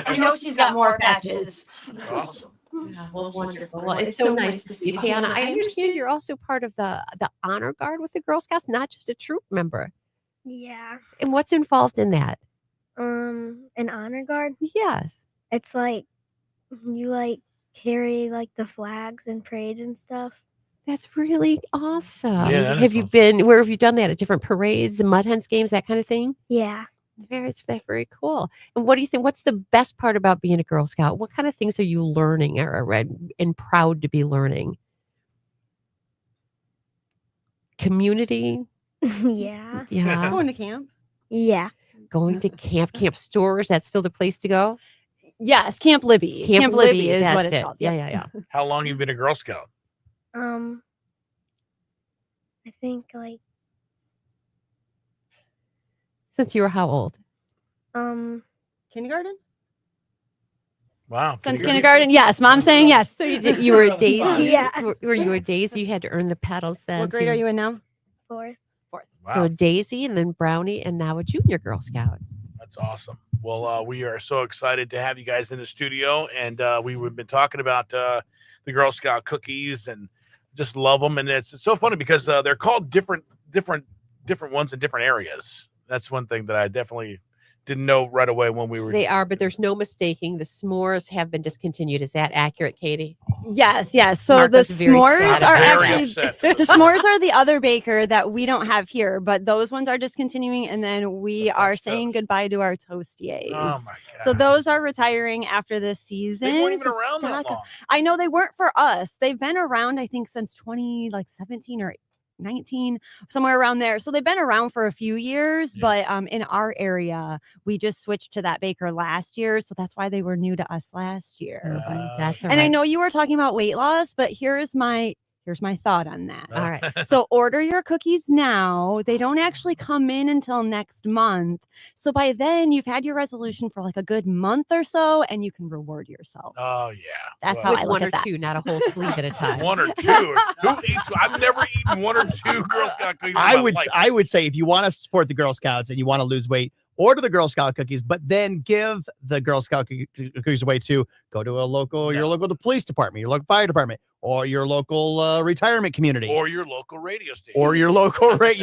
I know she's got more patches. Awesome. Yeah, well, wonderful. Well, it's so nice to see you, Tayana. I understand you're also part of the honor guard with the Girl Scouts, not just a troop member. Yeah. And what's involved in that? An honor guard? Yes. It's like you carry the flags and parades and stuff. That's really awesome. Yeah, that is have you awesome. been? Where have you done that? At different parades and Mud Hens games, that kind of thing. Yeah. It's very cool. And what do you think? What's the best part about being a Girl Scout? What kind of things are you learning and proud to be learning? Community. Yeah. Yeah. Going to camp. Yeah. Going to camp stores. That's still the place to go. Yes, Camp Libby. Camp Libby is that's what it's it. called. Yeah. How long you been a Girl Scout? I think Since you were how old? Kindergarten? Wow. Since kindergarten? Yes. Mom's saying yes. So you were a daisy. Yeah. Were you a daisy? You had to earn the petals then. What grade are you in now? 4th. So a daisy and then brownie and now a junior Girl Scout. That's awesome. Well, we are so excited to have you guys in the studio, and we've been talking about the Girl Scout cookies and just love them. And it's so funny because they're called different ones in different areas. That's one thing that I definitely didn't know right away when we were. They are, but there's no mistaking. The s'mores have been discontinued. Is that accurate, Katie? Yes. So Marco's the very s'mores sad are about actually that. the s'mores are the other baker that we don't have here, but those ones are discontinuing, and then we are saying goodbye to our toastiers. Oh my God. So those are retiring after this season. They weren't even to around that stock up. long. I know they weren't for us. They've been around, I think, since 2017 or 19, somewhere around there. So they've been around for a few years, but in our area, we just switched to that baker last year. So that's why they were new to us last year. That's all And I right. know you were talking about weight loss, but here's my thought on that. All right. So order your cookies now. They don't actually come in until next month. So by then you've had your resolution for a good month or so, and you can reward yourself. Oh yeah. That's Well, how With I look one at or that. two, not a whole sleeve at a time. One or two. Who eats? I've never eaten one or two Girl Scout cookies. in my life. I would say if you want to support the Girl Scouts and you want to lose weight, order the Girl Scout cookies, but then give the Girl Scout cookies away too. Go to your local police department, your local fire department, or your local retirement community, or your local radio station, or your local bring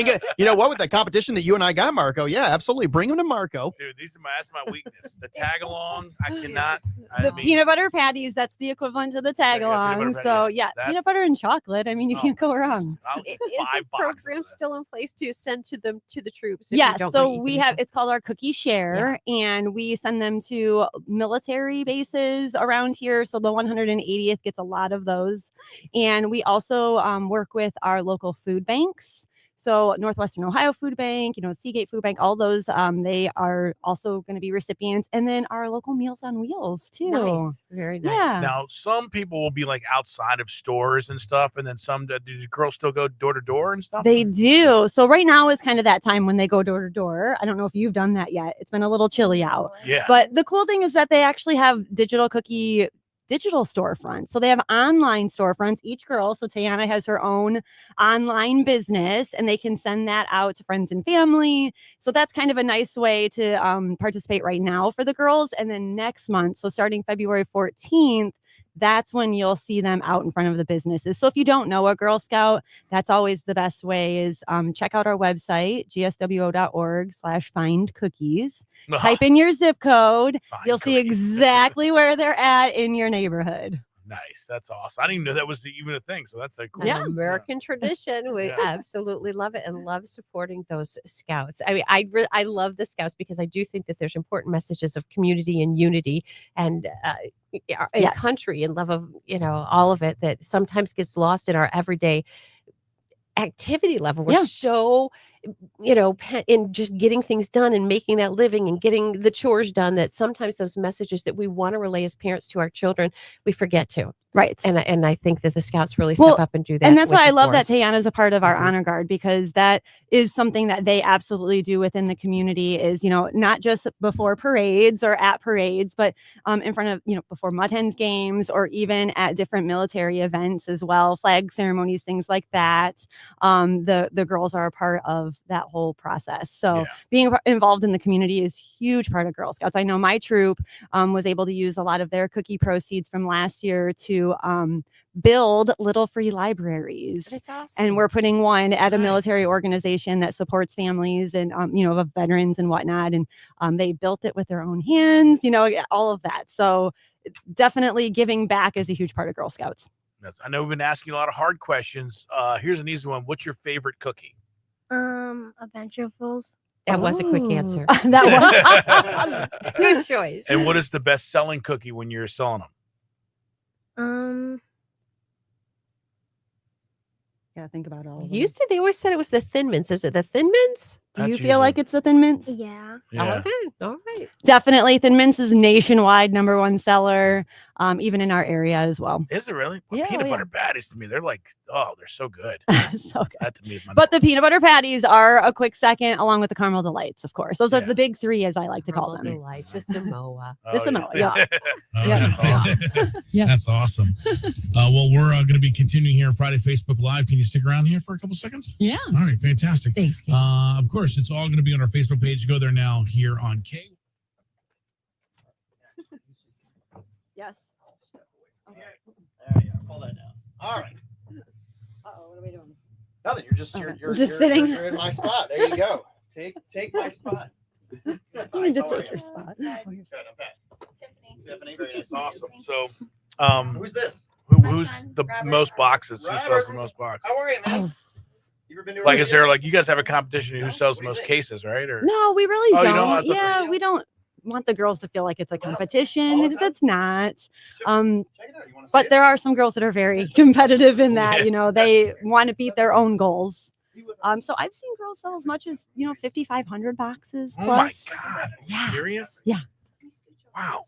it. You know what? With the competition that you and I got, Marco, absolutely, bring them to Marco. Dude, that's my weakness. The tag along, I cannot. The peanut butter patties, that's the equivalent to the tag along. So peanut butter and chocolate. I mean, you can't go wrong. Is the program still in place to send to the troops? Yes, so we have, it's called our Cookie Share, and we send them to military bases around here. So the 180th gets a lot of those. And we also work with our local food banks. So Northwestern Ohio Food Bank, Seagate Food Bank, all those, they are also going to be recipients. And then our local Meals on Wheels too. Nice. Very nice. Yeah. Now, some people will be like outside of stores and stuff, and then some. Do the girls still go door to door and stuff? They do. So right now is kind of that time when they go door to door. I don't know if you've done that yet. It's been a little chilly out. Yeah. But the cool thing is that they actually have digital storefronts. So they have online storefronts, each girl. So Tayana has her own online business and they can send that out to friends and family. So that's kind of a nice way to participate right now for the girls. And then next month, so starting February 14th, that's when you'll see them out in front of the businesses. So if you don't know a Girl Scout, that's always the best way is check out our website, gswo.org/findcookies. Type in your zip code. You'll see exactly where they're at in your neighborhood. Nice. That's awesome. I didn't even know that was even a thing. So that's like cool. An American tradition. We absolutely love it and love supporting those scouts. I mean, I love the scouts because I do think that there's important messages of community and unity and country and love of, all of it that sometimes gets lost in our everyday activity level. We're so, in just getting things done and making that living and getting the chores done that sometimes those messages that we want to relay as parents to our children, we forget to. Right. And I think that the scouts really step up and do that. And that's why I love that Tayana is a part of our honor guard, because that is something that they absolutely do within the community is, not just before parades or at parades, but in front of, before Mud Hens games or even at different military events as well, flag ceremonies, things like that. The girls are a part of that whole process. So being involved in the community is a huge part of Girl Scouts. I know my troop was able to use a lot of their cookie proceeds from last year to build little free libraries. That's awesome. And we're putting one at a military organization that supports families and of veterans and whatnot. And they built it with their own hands, all of that. So definitely giving back is a huge part of Girl Scouts. Yes. I know we've been asking a lot of hard questions. Here's an easy one. What's your favorite cookie? A bunch of fools. That was a quick answer. That was good choice. And what is the best selling cookie when you're selling them? Yeah, think about all of them. Used to, they always said it was the Thin Mints. Is it the Thin Mints? Do you feel like it's the Thin Mints? Yeah. Okay. All right. Definitely. Thin Mints is nationwide #1 seller, even in our area as well. Is it really? Well, Yeah, peanut yeah. butter patties to me, they're like, they're so good. So good. That to me is my But the peanut butter patties are a quick second, along with the caramel delights, of course. Those are the big three, as I like to call them. Delights, the Samoa. The Samoa, yeah. Yeah. That's awesome. Well, we're going to be continuing here on Friday Facebook Live. Can you stick around here for a couple seconds? Yeah. All right, fantastic. Thanks, Kate. Of course, it's all going to be on our Facebook page. Go there now here on K. Yes. There you go. Pull that down. All right. Uh-oh, what are we doing? Nothing. You're just you're sitting. You're in my spot. There you go. Take my spot. You need to take your spot. Good. I'm back. Tiffany, very nice. awesome. So, Who's this? who's the most boxes? Who sells the Robert. most boxes? How are you, man? You ever been to a Like, is there rodeo? like you guys have a competition who sells the most cases, right? Or No, we really Oh, you don't. don't want the- Yeah, we don't want the girls to feel like it's a competition. It's not. Check it out. You want to see But it? there are some girls that are very competitive in that, they want to beat their own goals. So I've seen girls sell as much as, 5,500 boxes Oh plus. my God. Are you Yeah. serious? Yeah. Wow.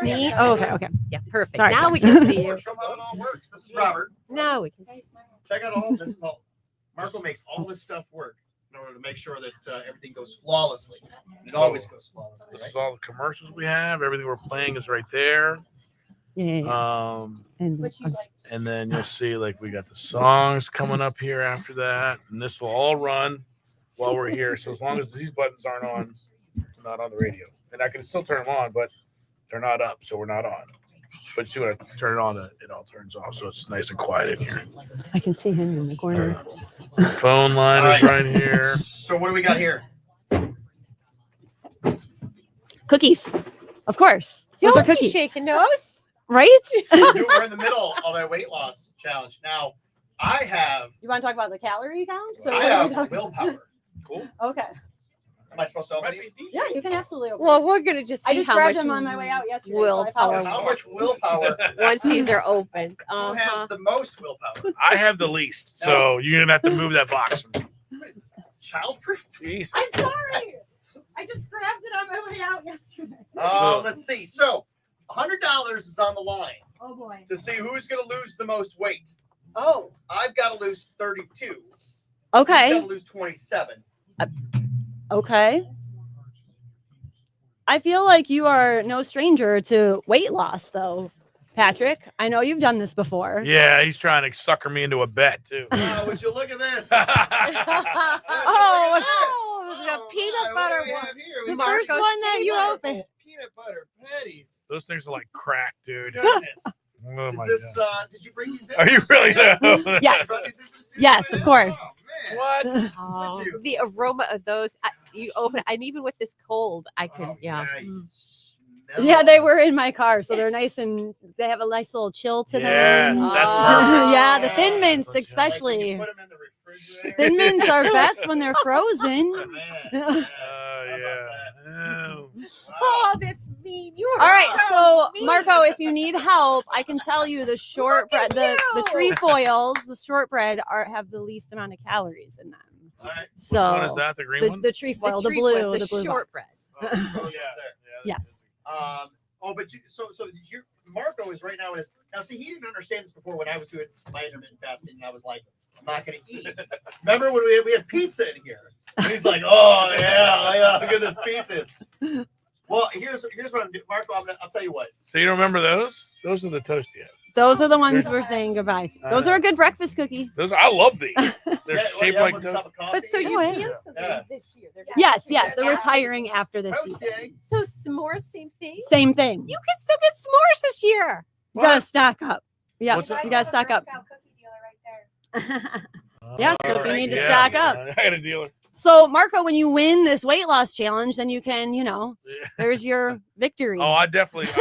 Me? Oh, okay. Yeah, perfect. Sorry. Now we can see you. Show 'em how it all works. This is Robert. Now we can see. Check out all this is all. Marco makes all this stuff work in order to make sure that everything goes flawlessly. It always goes flawlessly. This Right? is all the commercials we have. Everything we're playing is right there. Yeah. And then you'll see like we got the songs coming up here after that, and this will all run while we're here. So as long as these buttons aren't on, we're not on the radio, and I can still turn them on, but they're not up, so we're not on. But see when I turn it on, it all turns off, so it's nice and quiet in here. I can see him in the corner. Phone line is right here. So what do we got here? Cookies. Of course. Those are Don't be cookies. shaking nose. Right? We're in the middle of a weight loss challenge. Now, I have You want to talk about the calorie count? willpower. Cool. Okay. I supposed to open these? Yeah, you can absolutely open Well, them. we're gonna just I see just how grabbed much them on my way out yesterday. so I willpower. apologize. How much willpower? Once these are opened. Who has the most willpower? I have the least, so you're gonna have to move that box. Childproof? Jesus. I'm sorry. I just grabbed it on my way out yesterday. Let's see. So, $100 is on the line Oh boy. to see who's going to lose the most weight. Oh. I've got to lose 32. Okay. He's got to lose 27. Okay. I feel like you are no stranger to weight loss, though, Patrick. I know you've done this before. Yeah, he's trying to sucker me into a bet too. Would you look at this? The peanut butter one. The first one that you opened. Peanut butter patties. Those things are like crack, dude. Goodness. Oh my Is this, God. did you bring these in? Are you really? Yes. Yes, of course. What? Oh, the aroma of those, you open, and even with this cold, I can, yeah. Yeah, they were in my car, so they're nice and they have a nice little chill to Yes, them. that's Yeah, the thin mints especially. Thin mints are best when they're frozen. Oh, that's mean. You are All right, so mean. Marco, if you need help, I can tell you the shortbread, the trefoils, the shortbread have the least amount of calories in them. Right. So Which one is that? The green one? The trefoil, the trefoils, blue, the blue box. shortbread. Yes. But Marco is right now now. See, he didn't understand this before when I was doing my intermittent fasting, and I was like, I'm not going to eat. Remember when we had pizza in here? And he's like, oh yeah, look at this pizza. Well, here's what I'm doing, Marco. I'll tell you what. So you don't remember those? Those are the Toasty. Those are the ones we're saying goodbye to. Those are a good breakfast cookie. Those I love these. They're shaped like toast. But so you yeah. canceled them this year. They're Yes, they're retiring after this season. So s'mores, same thing? Same thing. You can still get s'mores this year. You gotta stock up. Yeah, What's that? you gotta stock up. Yeah, so if you need to stock up. I got a dealer. So, Marco, when you win this weight loss challenge, then you can, there's your victory. Oh, I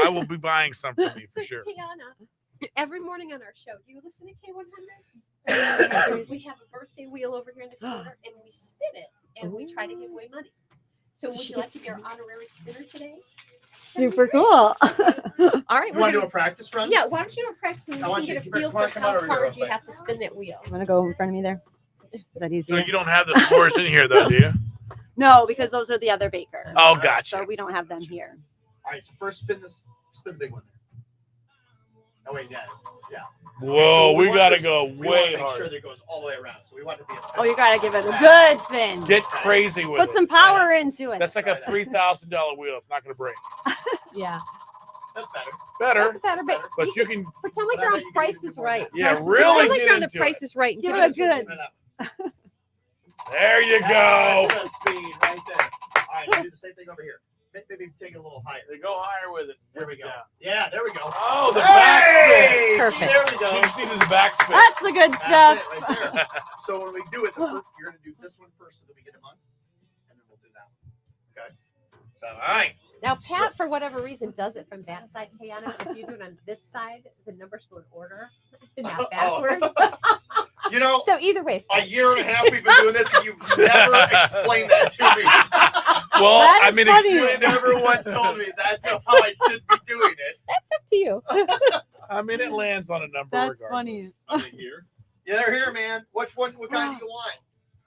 will be buying some for me for sure. Tiana, every morning on our show, do you listen to K100? We have a birthday wheel over here in this corner, and we spin it, and we try to give away money. So would you like to be our honorary spinner today? Super cool. All right. You want to do a practice run? Yeah, why don't you do a practice run? You can get a feel for how hard you have to spin that wheel. I'm going to go in front of me there. Is that easier? So you don't have the s'mores in here, though, do you? No, because those are the other baker. Oh, gotcha. So we don't have them here. All right, so first spin the big one. Oh, wait, yeah. Whoa, we got to go We way want to make harder. sure that it goes all the way around. So we want it to be a spin. Oh, you got to give it a good spin. Get crazy with Put it. some power into it. That's like a $3,000 wheel. It's not going to break. Yeah. That's better. Better. That's better, But you can. pretend like you're on Price is Right. Yeah, Pretend really like get you're on the into Price it. is Right. And Give give it a good. There you go. That's the speed right there. All right, do the same thing over here. Maybe take it a little higher. Go higher with it. There we go. Yeah, there we go. Oh, the Hey! backspin. See, there we go. She just needed the backspin. That's the good That's stuff. it right there. So when we do it, you're going to do this one first so that we get a month, and then we'll do that one. Okay? So, all right. Now, Pat, for whatever reason, does it from that side, Tiana. If you do it on this side, the numbers go in order, not backward. You know, so either way, it's a fine. year and a half we've been doing this, and you've never explained that to me. Well, That is I mean, funny. You never once told me that's how I should be doing it. That's up to you. I mean, it lands on a number That's regardless. funny. Are they here? Yeah, they're here, man. What kind do you want?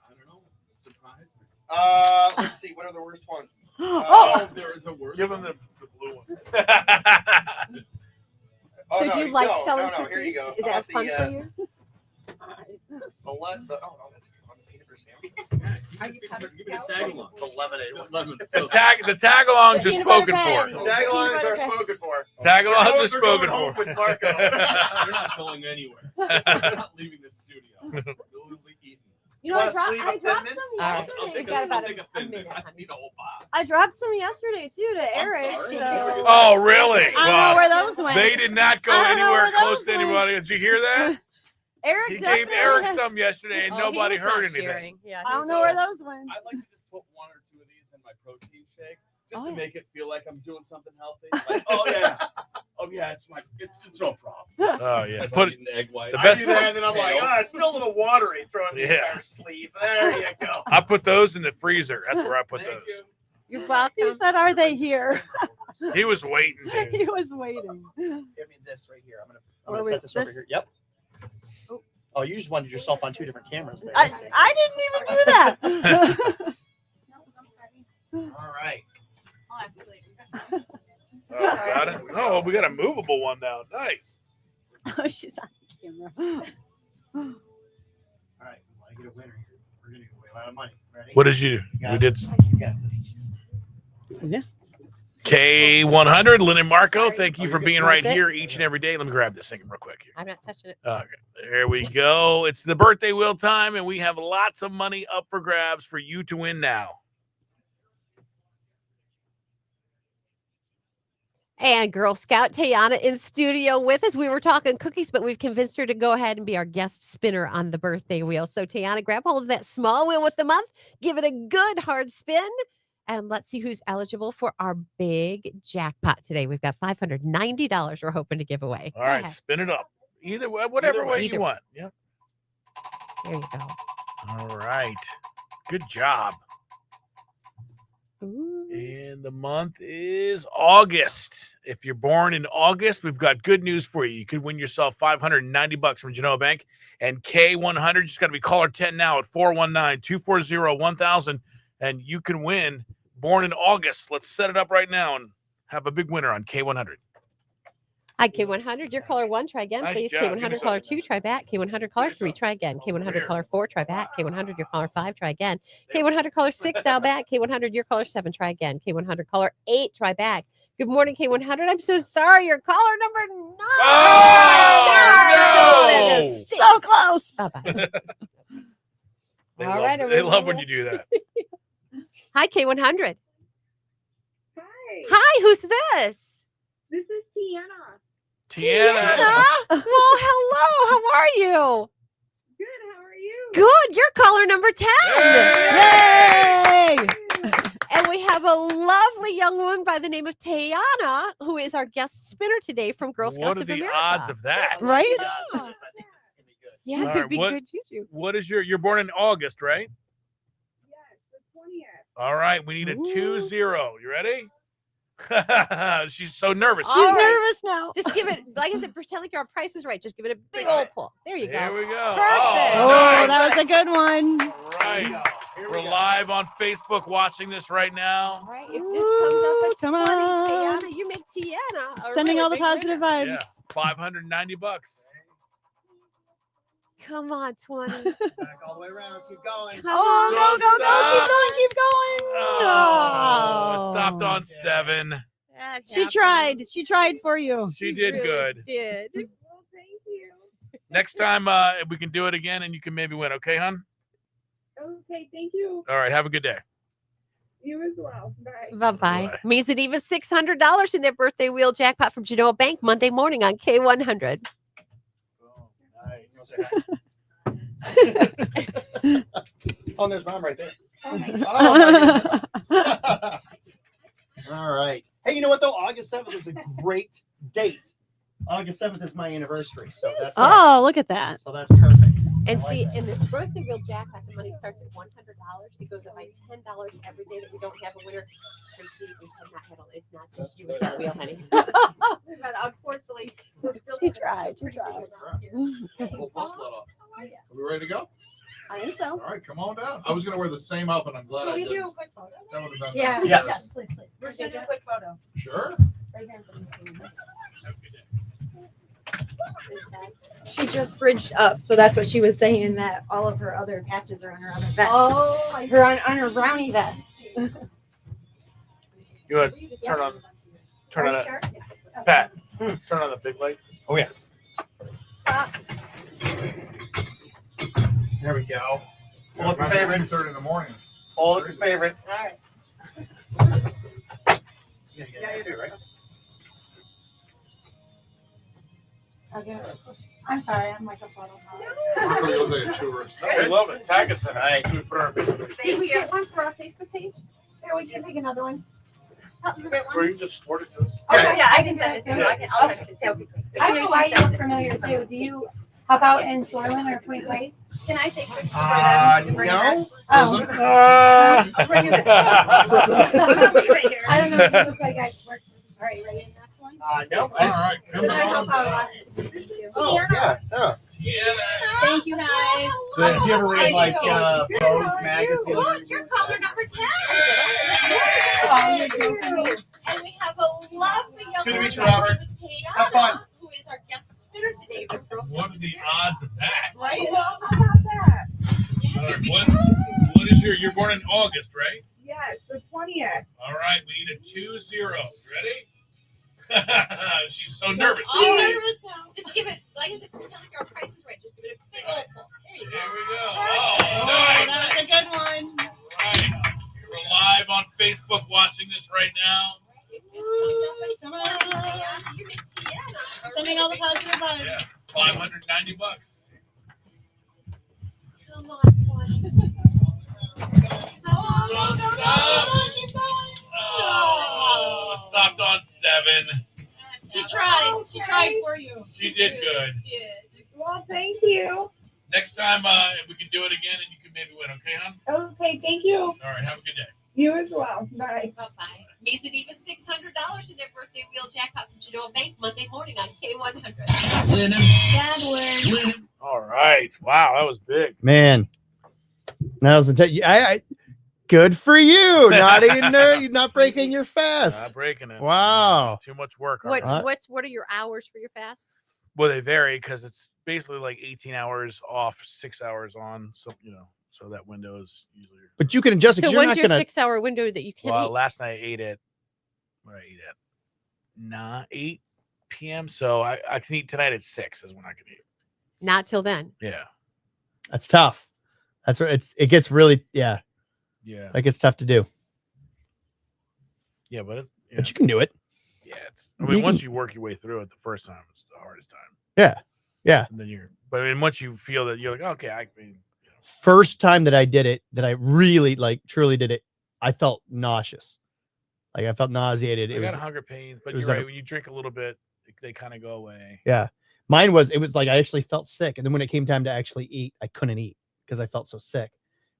I don't know. Surprise me. Let's see. What are the worst ones? Oh, there is a word. Give them the blue one. So do you like selling no, here you cookies? go. Is How that about fun for you? Oh no, that's on the peanut butter sandwich. Are you Cub Give me the Scout? tag along. The lemonade one. Lemon. The tag-alongs are Peanut butter spoken for. bag. Tag-alongs are spoken for. Tag-alongs are We're spoken going home for. with Marco. You're not going anywhere. You're not leaving the studio. You'll be eating. You know, I Want a sleeve dropped of some Thin Mints? yesterday. I'll take got a, about I'll take a a thin minute, mint. I honey. need a whole box. I dropped some yesterday too to Eric. sorry. So Oh, really? I don't know where those went. They did not go I don't know anywhere where close those to went. anybody. Did you hear that? Eric He gave definitely Eric has- some yesterday, and Oh, he nobody was not heard anything. sharing. Yeah, I don't know where those went. I'd like to just put one or two of these in my protein shake just Oh, to yeah. make it feel like I'm doing something healthy. Like, oh yeah, Oh yeah, it's no problem. Oh yeah, Put an egg white. The best. I do that, and then I'm like, it's still a little watery. Throwing the entire sleeve. There you go. I put those in the freezer. That's where I put those. You're welcome. He said, "Are they here?" He was waiting. Dude. He was waiting. Give me this right here. I'm gonna Wait, set this over here. Yep. Oh, you just wanted yourself on 2 different cameras there. I didn't even do that. All right. Oh, got it. Oh, we got a movable one now. Nice. Oh, she's on camera. All right. We want to get a winner here. We're gonna give away a lot of money. Ready? What did you do? We did. You got this. Yeah. K100, Lynn and Marco, thank you for being right here each and every day. Let me grab this thing real quick here. I'm not touching it. Okay, there we go. It's the birthday wheel time, and we have lots of money up for grabs for you to win now. And Girl Scout Tayana in studio with us. We were talking cookies, but we've convinced her to go ahead and be our guest spinner on the birthday wheel. So Tayana, grab hold of that small wheel with the month, give it a good hard spin, and let's see who's eligible for our big jackpot today. We've got $590 we're hoping to give away. All right, spin it up. Either way, whatever way you want. Yeah. There you go. All right. Good job. Ooh. And the month is August. If you're born in August, we've got good news for you. You could win yourself $590 from Genoa Bank. And K100, just got to be caller 10 now at 419-240-1000. And you can win born in August. Let's set it up right now and have a big winner on K100. Hi, K100. Your caller 1, try again, Nice please. job. Give K100 me caller something. 2, try back. K100 caller 3, try again. K100 caller 4, try back. K100 your caller 5, try again. K100 caller 6, dial back. K100 your caller 7, try again. K100 caller 8, try back. Good morning, K100. I'm so sorry. Your caller number 9. Oh, no. So close. Bye-bye. They All love, right, they love when you do that. Hi, K100. Hi. Hi, who's this? This is Tiana. Tiana. Well, hello. How are you? Good. How are you? Good. You're caller number 10. Yay! And we have a lovely young woman by the name of Tayana, who is our guest spinner today from Girl Scouts What are of the America. odds of that? Right? Yeah, All it could right, be what- good juju. What is you're born in August, right? Yes, the 20th. All right, we need a 2-0. You ready? She's so nervous. All She's right. nervous now. Just give it, like I said, pretend like your price is right. Just give it a big old pull. There you Here go. we go. Perfect. Oh, nice. that was a good one. All right. We're live on Facebook watching this right now. All right, if this comes up at Come 20, on. Tiana, you make Tiana a Sending really all the big winner. positive vibes. Yeah, $590. Come on, 20. Back all the way around. Keep going. Come Oh, on. go, go, go. Stop. Keep going. Oh, it stopped on 7. That She happens. tried. She tried for you. She did really good. Did. Well, thank you. Next time we can do it again and you can maybe win. Okay, hon? Okay, thank you. All right. Have a good day. You as well. Bye. Bye-bye. Bye. Means it even $600 in that birthday wheel jackpot from Genoa Bank Monday morning on K100. Oh, there's Mom right there. Oh, my goodness. All right. Hey, you know what, though? August 7th is a great date. August 7th is my anniversary. So that's Oh, look at that. so that's perfect. And I like see, that. in this birthday wheel jackpot, the money starts at $100. It goes up by $10 every day that we don't have a winner. So see, we cannot handle it. It's not just you with that wheel, honey. But unfortunately, we're still She tried. She tried. We'll bust that off. Are we ready to go? I think so. All right, come on down. I was going to wear the same outfit. I'm glad I Can we didn't. do a quick photo? That would have been Yeah. nice. Yes. Please, please. We're just gonna do a quick photo. Sure. Right here. She just bridged up, so that's what she was saying. That all of her other patches are on her other vest. Oh, I her on her brownie vest. You want to turn on Are you that. sure? Pat, turn on the big light. Oh, yeah. Pops. There we go. Pull up your About favorite. 2:30 in the morning. Pull up your favorite. All right. You gotta get it too, right? Okay. I'm sorry. I'm like a photo. Marco, you look like a tourist. No, we love it. Tag us in it. Right. We put our Facebook. Did we get one for our Facebook page? Or we can pick another one. Or you just sport it to us. Yeah, I can send it to you. I'll text it to you. I don't know why you look familiar too. Do you help out in Shoreland or Point Place? Can I take pictures for them? No. Oh. Uh, Bring it back. I don't know if you look like I work. All right, ready? Next one? No. All right. Because I help out a lot. Oh, yeah. Oh. Thank you, guys. So, did you ever read like Vogue magazine? Look, you're caller number 10. Oh, you're joking me. And we have a lovely young Good to woman meet you, Robert. by the name of Tatiana, Have fun. who is our guest spinner today from Girls What are the odds of that? Right? How about that? All right, what is you're born in August, right? Yes, the 20th. All right, we need a 2-0. Ready? She's so nervous. She's nervous now. Just give it, like I said, pretend like your price is right. Just give it a big old pull. There you go. Here we go. Oh, nice. That's a good one. Right. You're live on Facebook watching this right now. Sending all the positive vibes. Yeah, $590. Come on, 20. Oh, stopped on 7. She tried. She tried for you. She did good. Well, thank you. Next time, we can do it again, and you can maybe win. Okay, hon? Okay, thank you. All right. Have a good day. You as well. Bye. Bye-bye. Mies and Eva's $600 in their birthday wheel jackpot from Genoa Bank Monday morning on K100. All right. Wow, that was big. Man, that was good for you. Not even not breaking your fast. Not breaking it. Wow. Too much work. What already. are your hours for your fast? Well, they vary because it's basically like 18 hours off, 6 hours on. So so that window is usually. But you can adjust it. So You're when's not your gonna. 6-hour window that you can Well, eat? last night I ate at 8 p.m. So I can eat tonight at 6 is when I can eat. Not till then. Yeah. That's tough. That's where it gets really Yeah. That gets tough to do. Yeah, but But you can do it. Yeah, once you work your way through it, the first time it's the hardest time. Yeah. Yeah. And then once you feel that you're like, okay, I mean, First time that I did it, that I really truly did it, I felt nauseous. Like I felt nauseated. I got hunger pains, but you're right. When you drink a little bit, they kind of go away. Yeah. Mine was, it was like I actually felt sick. And then when it came time to actually eat, I couldn't eat because I felt so sick.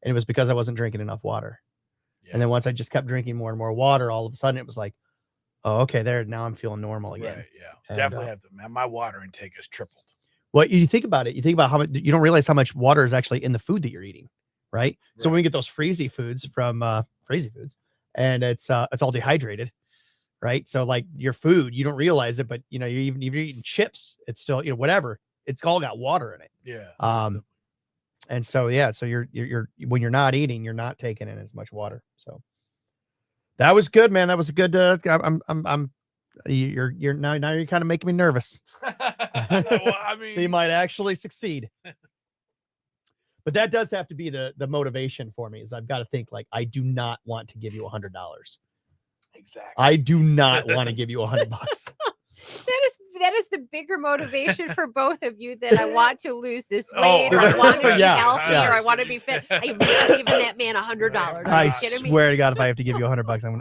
And it was because I wasn't drinking enough water. Yeah. And then once I just kept drinking more and more water, all of a sudden it was like, oh, okay, now I'm feeling normal again. Right, yeah. And, definitely have to, man. My water intake has tripled. Well, you think about it. You think about how much, you don't realize how much water is actually in the food that you're eating. Right. So when we get those freezy foods from Freezy Foods, and it's all dehydrated. Right. So like your food, you don't realize it, but you're eating chips, it's still, whatever. It's all got water in it. Yeah. And so, so you're when you're not eating, you're not taking in as much water. So that was good, man. That was a good, you're now you're kind of making me nervous. Well, I mean, they might actually succeed. But that does have to be the motivation for me, is I've got to think like, I do not want to give you $100. Exactly. I do not want to give you $100. That is the bigger motivation for both of you, that I want to lose this weight, or I want to be healthy, or I want to be fit. I am not giving that man $100. I swear to God, if I have to give you $100, I'm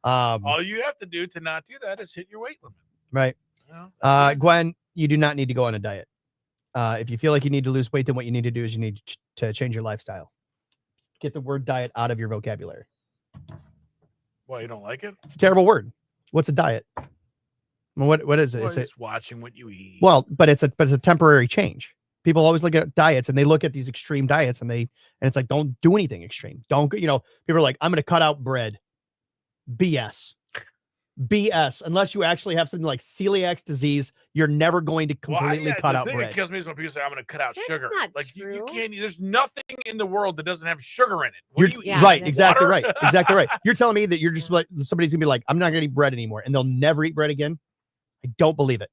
gonna. All you have to do to not do that is hit your weight limit. Right. Gwen, you do not need to go on a diet. If you feel like you need to lose weight, then what you need to do is you need to change your lifestyle. Get the word diet out of your vocabulary. Well, you don't like it? It's a terrible word. What's a diet? What is it? Well, it's watching what you eat. Well, but it's a temporary change. People always look at diets and they look at these extreme diets and it's like, don't do anything extreme. People are like, I'm going to cut out bread. BS. Unless you actually have something like celiac disease, you're never going to completely cut out bread. The thing that kills me is when people say, I'm going to cut out sugar. Not like true. You can't. There's nothing in the world that doesn't have sugar in it. What do you eat? Right. Exactly Water? right. Exactly right. You're telling me that you're just like, somebody's gonna be like, I'm not gonna eat bread anymore, and they'll never eat bread again. I don't believe it.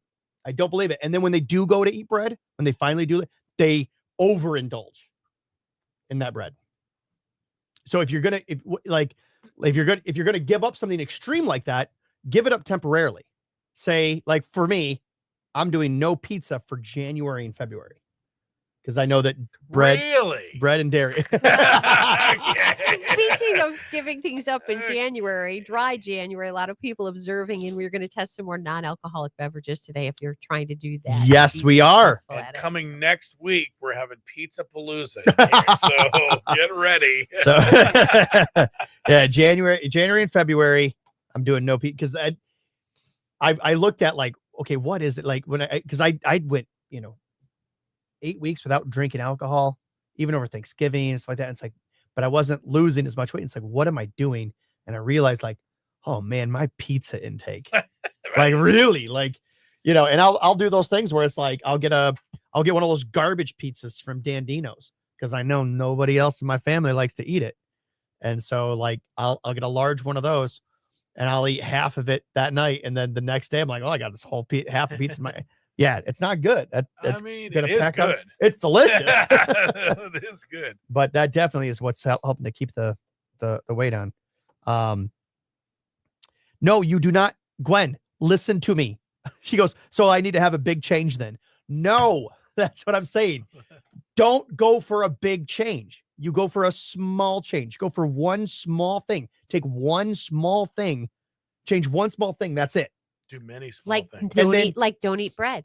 And then when they do go to eat bread, when they finally do it, they overindulge in that bread. So if you're gonna give up something extreme like that, give it up temporarily. Say, like for me, I'm doing no pizza for January and February because I know that bread and dairy. Speaking of giving things up in January, dry January, a lot of people observing, and we're going to test some more non-alcoholic beverages today if you're trying to do that. Yes, we are. And coming next week, we're having Pizza Palooza. So get ready. So yeah, January and February, I'm doing no pizza because I looked at like, okay, what is it like when because I went 8 weeks without drinking alcohol, even over Thanksgiving and stuff like that. And it's like, but I wasn't losing as much weight. It's like, what am I doing? And I realized like, oh man, my pizza intake, like really, like, and I'll do those things where it's like, I'll get one of those garbage pizzas from Dandino's because I know nobody else in my family likes to eat it. And so like, I'll get a large one of those and I'll eat half of it that night. And then the next day I'm like, oh, I got this whole half a pizza. Yeah, it's not good. It's gonna pack good. Up. It's delicious. It is good. But that definitely is what's helping to keep the weight on. No, you do not, Gwen. Listen to me. She goes, so I need to have a big change then. No, that's what I'm saying. Don't go for a big change. You go for a small change. Go for one small thing. Take one small thing. Change one small thing. That's it. Do many small things. Don't eat bread.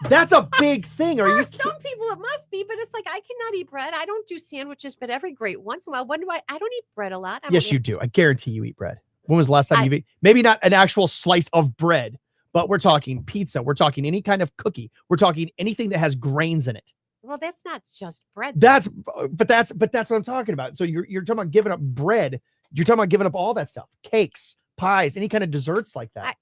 That's a big thing. Are you? Some people it must be, but it's like I cannot eat bread. I don't do sandwiches, but every great once in a while. When do I don't eat bread a lot. Yes, you do. I guarantee you eat bread. When was the last time you ate? Maybe not an actual slice of bread, but we're talking pizza. We're talking any kind of cookie. We're talking anything that has grains in it. Well, that's not just bread. That's what I'm talking about. So you're talking about giving up bread. You're talking about giving up all that stuff, cakes, pies, any kind of desserts like that.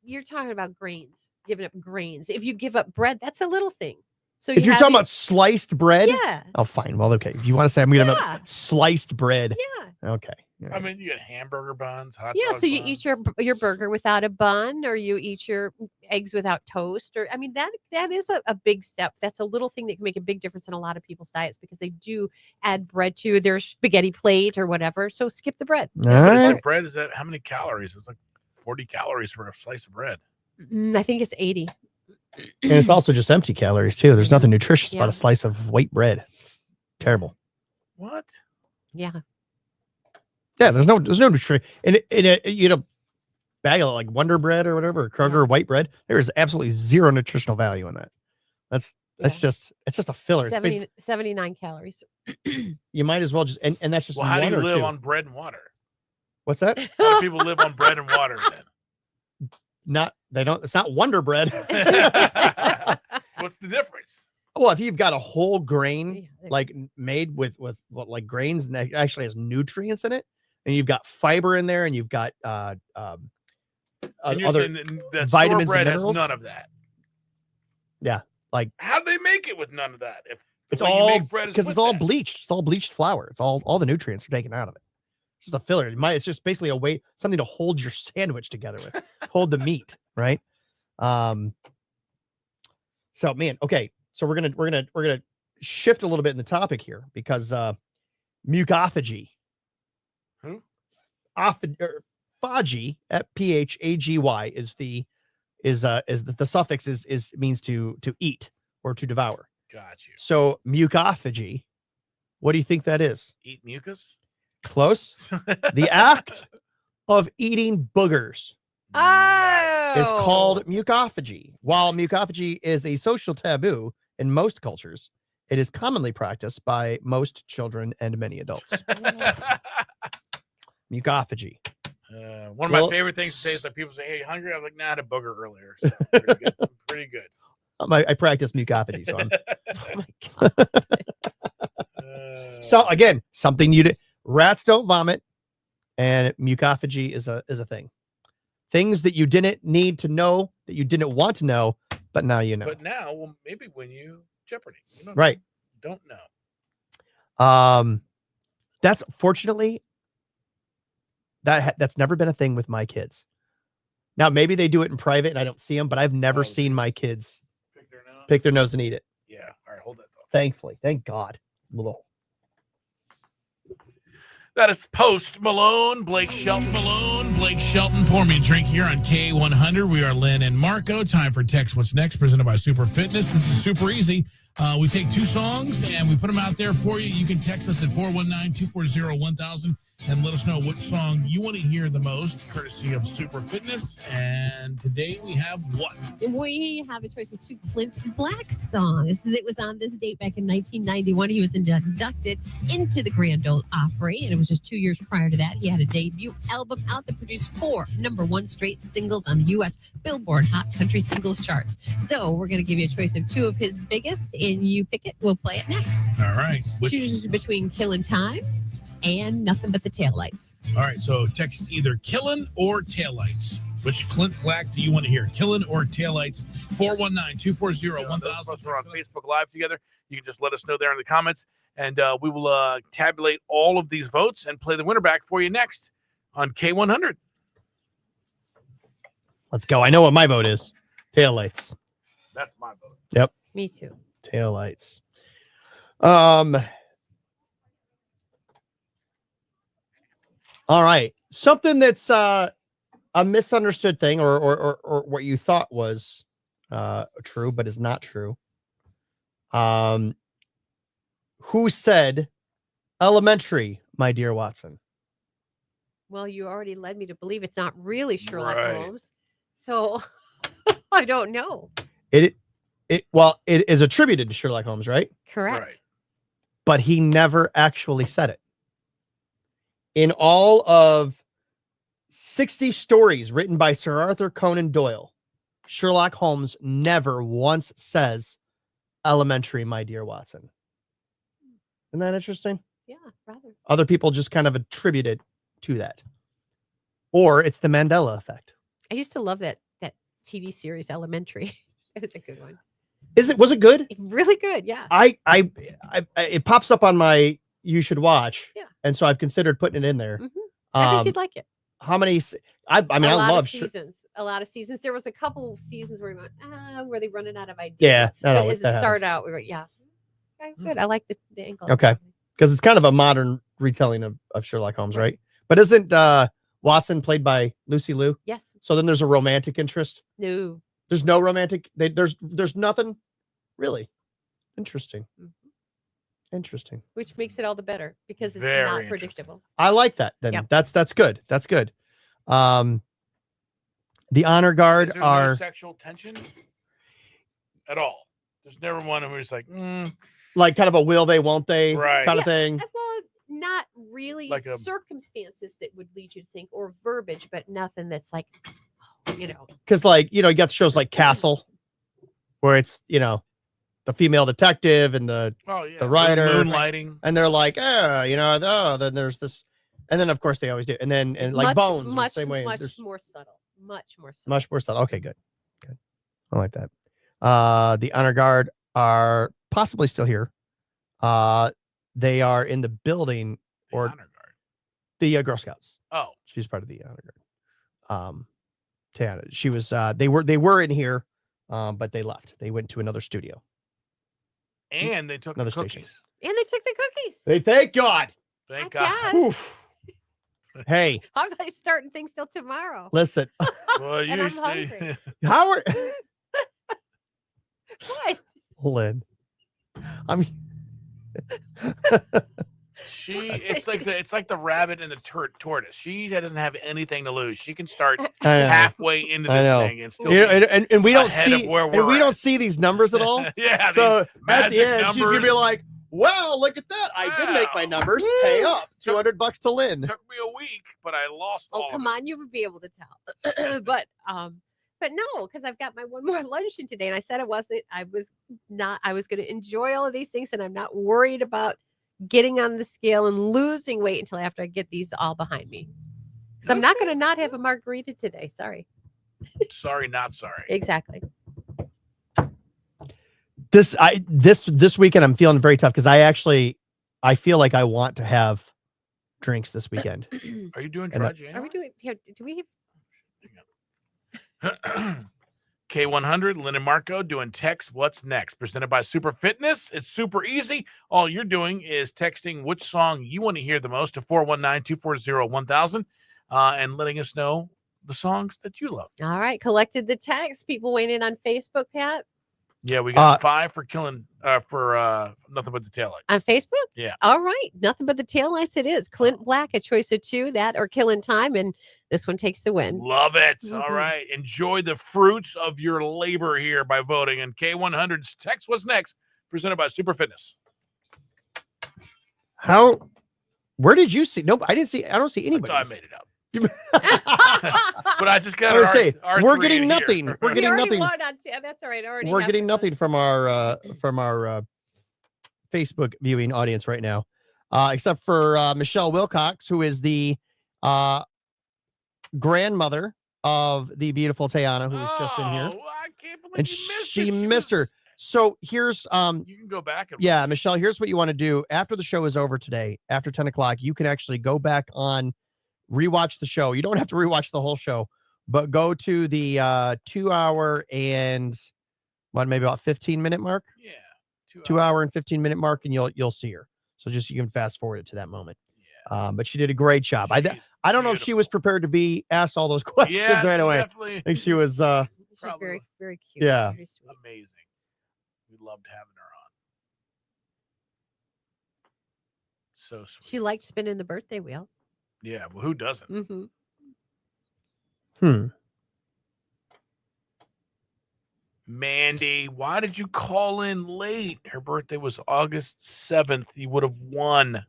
You're talking about grains, giving up grains. If you give up bread, that's a little thing. So if you're talking about sliced bread, yeah. Oh, fine. Well, okay. If you want to say I'm giving up sliced bread, yeah. Okay. I mean, you get hamburger buns, hot yeah. dog So you buns. eat your burger without a bun, or you eat your eggs without toast, or I mean that is a big step. That's a little thing that can make a big difference in a lot of people's diets because they do add bread to their spaghetti plate or whatever. So skip the bread. Bread is that how many calories? It's like 40 calories for a slice of bread. I think it's 80. And it's also just empty calories too. There's nothing nutritious about a slice of white bread. It's terrible. What? Yeah. Yeah, there's no nutrition in a bag of like Wonder Bread or whatever, or Kroger white bread. There is absolutely zero nutritional value in that. It's just a filler. 79 calories. You might as well just and that's just how do you one or live two. on bread and water? What's that? How do people live on bread and water then? It's not Wonder Bread. What's the difference? Well, if you've got a whole grain like made with like grains and that actually has nutrients in it, and you've got fiber in there, and you've got other vitamins and minerals. None of that. Yeah, like how do they make it with none of that? If it's all because it's all bleached. It's all bleached flour. It's all the nutrients are taken out of it. It's just a filler. It's just basically a way something to hold your sandwich together with, hold the meat, right? So man, okay. So we're gonna shift a little bit in the topic here because mucophagy. Who? Phagy, Phagy is the suffix is means to eat or to devour. Got you. So mucophagy, what do you think that is? Eat mucus? Close. The act of eating boogers. Is called mucophagy. While mucophagy is a social taboo in most cultures, it is commonly practiced by most children and many adults. Mucophagy. One of my favorite things to say is like people say, "Hey, you hungry?" I was like, "Nah, I had a booger earlier." So pretty good. Pretty good. I practice mucophagy, so I'm. Oh my God. So again, something rats don't vomit, and mucophagy is a thing. Things that you didn't need to know, that you didn't want to know, but now you know. But now, well, maybe when you Jeopardy, you don't right? Don't know. That's fortunately that's never been a thing with my kids. Now maybe they do it in private and I don't see them, but I've never seen my kids pick their nose and eat it. Yeah. All right, hold that thought. Thankfully, thank God. That is Post Malone, Blake Shelton. Blake Shelton, pour me a drink here on K100. We are Lynn and Marco. Time for Text What's Next, presented by Super Fitness. This is super easy. We take 2 songs and we put them out there for you. You can text us at 419-240-1000 and let us know which song you want to hear the most, courtesy of Super Fitness. And today we have what? We have a choice of 2 Clint Black songs. It was on this date back in 1991. He was inducted into the Grand Ole Opry, and it was just 2 years prior to that. He had a debut album out that produced 4 #1 straight singles on the U.S. Billboard Hot Country Singles charts. So we're going to give you a choice of 2 of his biggest, and you pick it. We'll play it next. All right. Choose between Killin' Time and Nothing But the Taillights. All right, so text either Killin' or Taillights. Which Clint Black do you want to hear? Killin' or Taillights? 419-240-1000. We're on Facebook Live together. You can just let us know there in the comments, and we will tabulate all of these votes and play the winner back for you next on K100. Let's go. I know what my vote is. Taillights. That's my vote. Yep. Me too. Taillights. All right. Something that's a misunderstood thing or what you thought was true, but is not true. Who said elementary, my dear Watson? Well, you already led me to believe it's not really Sherlock Right. Holmes. So I don't know. It is attributed to Sherlock Holmes, right? Correct. Right. But he never actually said it. In all of 60 stories written by Sir Arthur Conan Doyle, Sherlock Holmes never once says elementary, my dear Watson. Isn't that interesting? Yeah, rather. Other people just kind of attribute it to that. Or it's the Mandela effect. I used to love that TV series Elementary. It was a good one. Was it good? Really good, yeah. I it pops up on my you should watch. Yeah. And so I've considered putting it in there. I think you'd like it. How many I mean I love seasons. A lot of seasons. There was a couple seasons where we went, were they running out of ideas? Yeah, that But always- as that it started happens. out, we were yeah. Okay, good. I like the angle. Okay. Because it's kind of a modern retelling of Sherlock Holmes, right? But isn't Watson played by Lucy Liu? Yes. So then there's a romantic interest. No. There's no romantic. There's nothing really. Interesting. Interesting. Which makes it all the better because it's Very not interesting. predictable. I like that. Then Yep. that's good. That's good. The honor guard Is there no are sexual tension at all. There's never one who's like, like kind of a will they won't they Right. kind of Yeah, thing. Well, not really Like a- circumstances that would lead you to think or verbiage, but nothing that's like, Because you got shows like Castle, where it's the female detective and the writer moonlighting. and they're like, then there's this, and then of course they always do, and then like much, Bones is much, the same way. much There's more subtle. Much more subtle. much more subtle. Okay, good. I like that. The honor guard are possibly still here. They are in the building or the Girl Scouts. Oh, she's part of the honor guard. Tana, she was. They were in here, but they left. They went to another studio. And they took Another the station. cookies. And they took the cookies. They thank God. Thank God. Oof. Hey, I'm not starting things till tomorrow. listen. Well, And I'm hungry. How are What? Lynn? I mean, It's like the rabbit and the tortoise. She doesn't have anything to lose. She can start I know. halfly into I this know. thing and still And we don't ahead of see where and we're we at. don't see these numbers at all. Yeah, So these at the magic end, she's gonna be numbers. like, "Well, look at that! I did make my numbers. Pay up. $200 to Lynn." Took me a week, but I lost Oh, all come of on, you would be able to tell. but no, because I've got my one more luncheon today, and I said I was going to enjoy all of these things, and I'm not worried about getting on the scale and losing weight until after I get these all behind me. Because I'm not going to not have a margarita today. Sorry. it. Sorry, not sorry. Exactly. This weekend I'm feeling very tough because I feel like I want to have drinks this weekend. Are you doing And dry I- January? Are we doing? Do we have? K100, Lynn and Marco doing text What's Next, presented by Super Fitness. It's super easy. All you're doing is texting which song you want to hear the most to 419-240-1000 and letting us know the songs that you love. All right, collected the text. People weighing in on Facebook, Pat. Yeah, we got 5 for killing for nothing but the taillight. On Facebook? Yeah. All right. Nothing but the taillights it is. Clint Black, a choice of 2, that or killing time, and this one takes the win. Love it. All Mhm. right. Enjoy the fruits of your labor here by voting. And K100's Text What's Next, presented by Super Fitness. Where did you see? Nope, I didn't see. I don't see anybody. I made it up. But I just got I would say R3 we're getting in nothing. here. We're You getting already nothing. won on that's all right. I already We're have getting this nothing from our Facebook viewing audience right now, except for Michelle Wilcox, who is the grandmother of the beautiful Tayana, who was just in here. I can't believe And you missed she it. missed her. So here's You can go back and yeah, Michelle, here's what you want to do after the show is over today. After 10 o'clock, you can actually go back on, rewatch the show. You don't have to rewatch the whole show, but go to the 2 hour and maybe about 15-minute mark. Yeah, 2 hour and 15-minute mark, and you'll see her. So just you can fast forward it to that moment. Yeah. But she did a great job. I don't know if she was prepared to be asked all those questions Yeah, right she away. definitely- I think she was She's very, very cute. Yeah. Very sweet. Amazing. We loved having her on. So sweet. She liked spinning the birthday wheel. Yeah, well, who doesn't? Mm-hmm. Mandy, why did you call in late? Her birthday was August 7th. You would have won.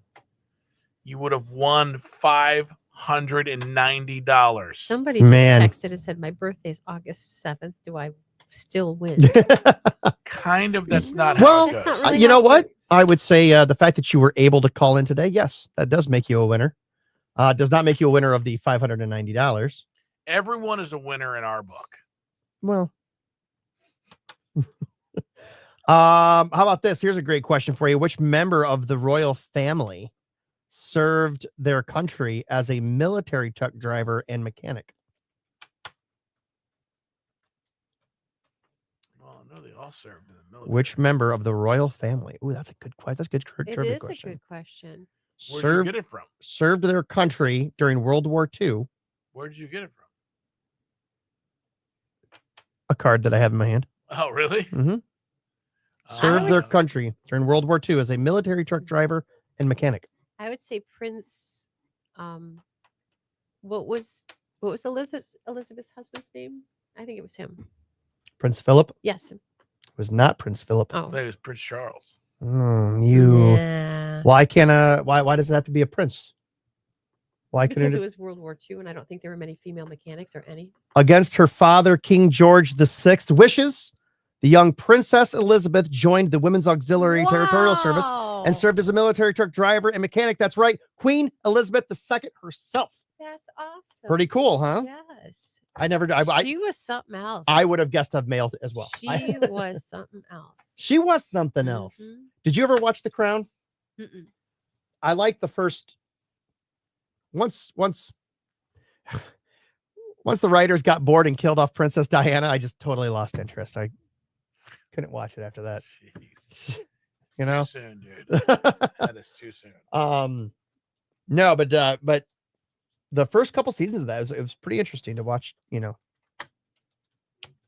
You would have won $590. Somebody just Man. texted and said, my birthday's August 7th. Do I still win? Kind of. That's not how Well, it goes. That's not really you how know it what? works. I would say the fact that you were able to call in today, yes, that does make you a winner. Does not make you a winner of the $590. Everyone is a winner in our book. Well, how about this? Here's a great question for you. Which member of the royal family served their country as a military truck driver and mechanic? Well, I know they all served in the military. Which member of the royal family? Ooh, that's a good question. That's a good It trivia is question. a good question. Where did you get it from? Served their country during World War II. Where did you get it from? A card that I have in my hand. Oh, really? Mm-hmm. Served would their s- country during World War II as a military truck driver and mechanic. I would say Prince. What was Elizabeth's husband's name? I think it was him. Prince Philip Yes. was not Prince Philip. Oh. I think it was Prince Charles. You. Yeah. Why can't why does it have to be a prince? Why couldn't Because it it was World War II, and I don't think there were many female mechanics or any. against her father, King George VI's wishes? The young Princess Elizabeth joined the Women's Auxiliary Territorial Service and served as a military truck driver and mechanic. That's right, Queen Elizabeth II herself. That's awesome. Pretty cool, huh? Yes. I never. She was something else. I would have guessed of male as well. She was something else. She was something else. Did you ever watch The Crown? Mm-mm. I like the first. Once the writers got bored and killed off Princess Diana, I just totally lost interest. I couldn't watch it after that. You know, Too soon, dude. That is too soon. No, but the first couple seasons of that it was pretty interesting to watch. You know,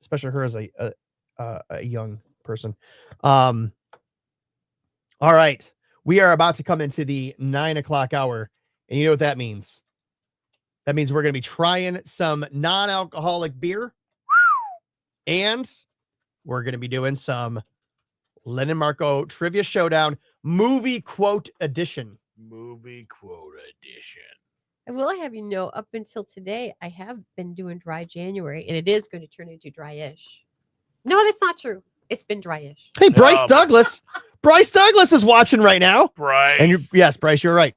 especially her as a young person. All right, we are about to come into the 9 o'clock hour, and you know what that means. That means we're going to be trying some non-alcoholic beer, and we're going to be doing some Lennon Marco Trivia Showdown movie quote edition. Movie quote edition. I will have you know, up until today, I have been doing dry January, and it is going to turn into dry-ish. No, that's not true. It's been dry-ish. Hey, Bryce Douglas. Bryce Douglas is watching right now. Bryce. And yes, Bryce, you're right.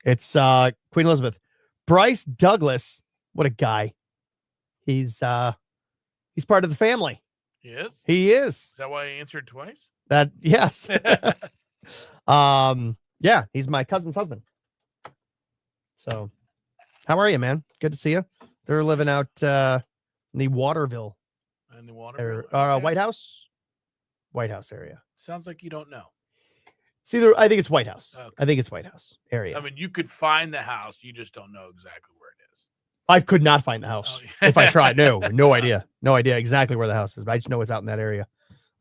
It's Queen Elizabeth. Bryce Douglas, what a guy. He's part of the family. Yes. He is. Is that why I answered twice? That yes. Yeah, he's my cousin's husband. So, how are you, man? Good to see you. They're living out in the Waterville In the water. area, Okay. White House area. Sounds like you don't know. It's either I think it's White House. Okay. I think it's White House area. I mean, you could find the house. You just don't know exactly where it is. I could not find the house Oh, yeah. if I tried. No idea. No idea exactly where the house is, but I just know it's out in that area.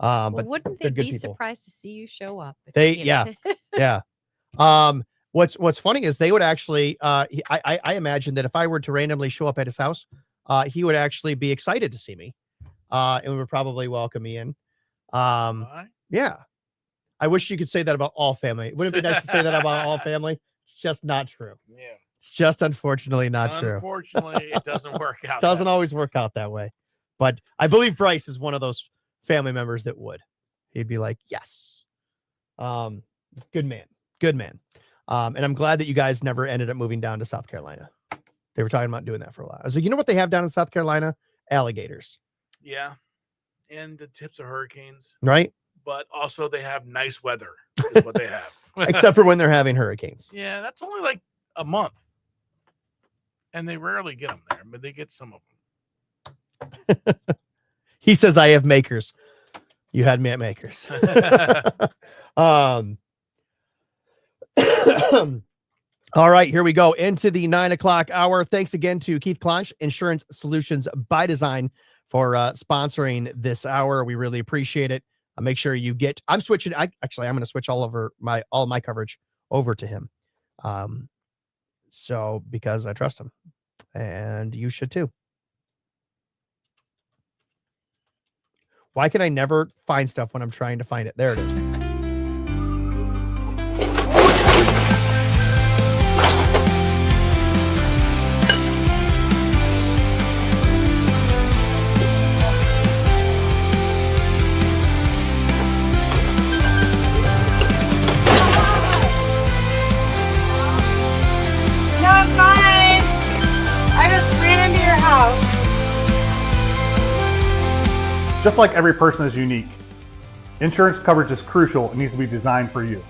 But wouldn't they're they good be people. surprised to see you show up? Yeah. What's funny is they would actually, I imagine that if I were to randomly show up at his house, he would actually be excited to see me, and would probably welcome me in. Yeah. I wish you could say that about all family. Wouldn't it be nice to say that about all family? It's just not true. Yeah. It's just unfortunately not true. Unfortunately, it doesn't work out. Doesn't always work out that way. But I believe Bryce is one of those family members that would. He'd be like, yes. Good man. Good man. And I'm glad that you guys never ended up moving down to South Carolina. They were talking about doing that for a while. So you know what they have down in South Carolina? Alligators. Yeah. And the tips of hurricanes. Right? But also they have nice weather is what they have. Except for when they're having hurricanes. Yeah, that's only like a month. And they rarely get them there, but they get some of them. He says, I have makers. You had me at makers. All right, here we go into the 9 o'clock hour. Thanks again to Keith Klonsch, Insurance Solutions by Design, for sponsoring this hour. We really appreciate it. Make sure you get. I'm going to switch all of my coverage over to him. So because I trust him, and you should too. Why can I never find stuff when I'm trying to find it? There it is. No, it's fine. I just ran into your house. Just like every person is unique, insurance coverage is crucial and needs to be designed for you,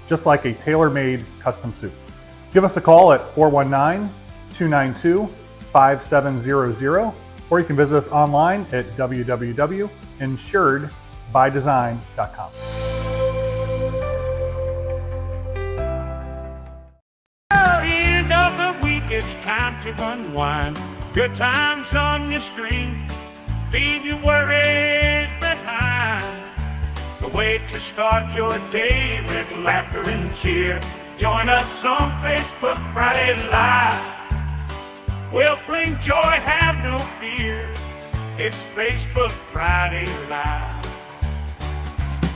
just like a tailor-made custom suit. Give us a call at 419-292-5700, or you can visit us online at www.insuredbydesign.com. End of the week, it's time to unwind. Good times on your screen. Leave your worries behind. The way to start your day with laughter and cheer. Join us on Facebook Friday Live. We'll bring joy, have no fear. It's Facebook Friday Live.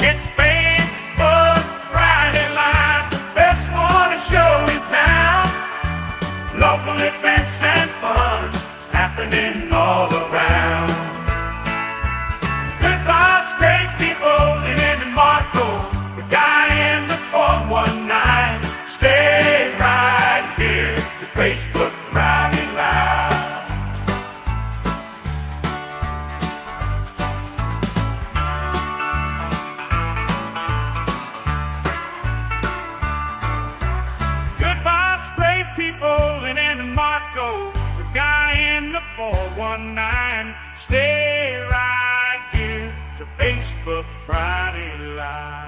It's Facebook Friday Live, the best morning show in town. Local events and fun happening all around. Good vibes, great people, living in Marco. The guy in the 419. Stay right here to Facebook Friday Live. Good vibes, great people, living in Marco. The guy in the 419. Stay right here to Facebook Friday Live.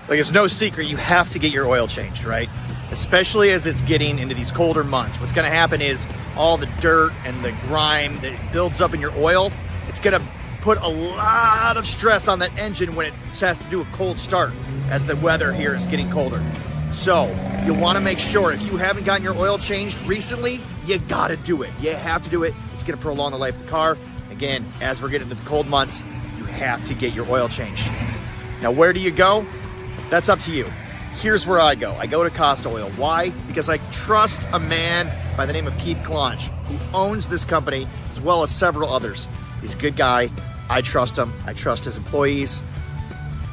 Like, it's no secret you have to get your oil changed, right? Especially as it's getting into these colder months. What's going to happen is all the dirt and the grime that builds up in your oil, it's going to put a lot of stress on that engine when it has to do a cold start as the weather here is getting colder. So you want to make sure, if you haven't gotten your oil changed recently, you got to do it. You have to do it. It's going to prolong the life of the car. Again, as we're getting into the cold months, you have to get your oil changed. Now, where do you go? That's up to you. Here's where I go. I go to Costa Oil. Why? Because I trust a man by the name of Keith Klonsch, who owns this company, as well as several others. He's a good guy. I trust him. I trust his employees.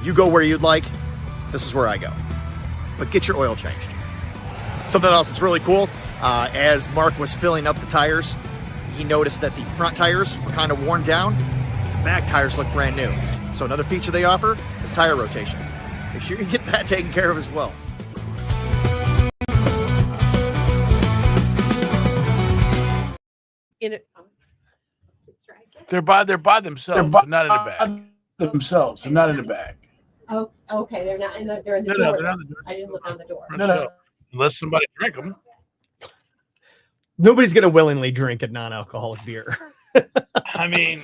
You go where you'd like. This is where I go. But get your oil changed. Something else that's really cool, as Mark was filling up the tires, he noticed that the front tires were kind of worn down. The back tires look brand new. So another feature they offer is tire rotation. Make sure you get that taken care of as well. They're by themselves. They're not in the bag. Themselves. I'm not in the bag. Oh, okay. They're not in the. They're in the No, door. no, they're not in the door. I didn't look on the door. No. Unless somebody drink them. Nobody's going to willingly drink a non-alcoholic beer. I mean,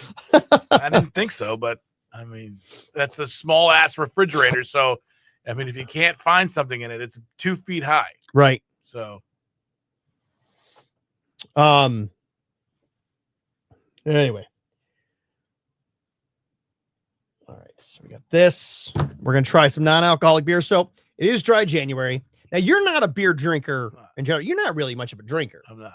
I didn't think so, but I mean, that's a small ass refrigerator. So, I mean, if you can't find something in it, it's 2 feet high. Right. So, Anyway. All right. So we got this. We're going to try some non-alcoholic beer. So it is dry January. Now, you're not a beer drinker in general. You're not really much of a drinker. I'm not.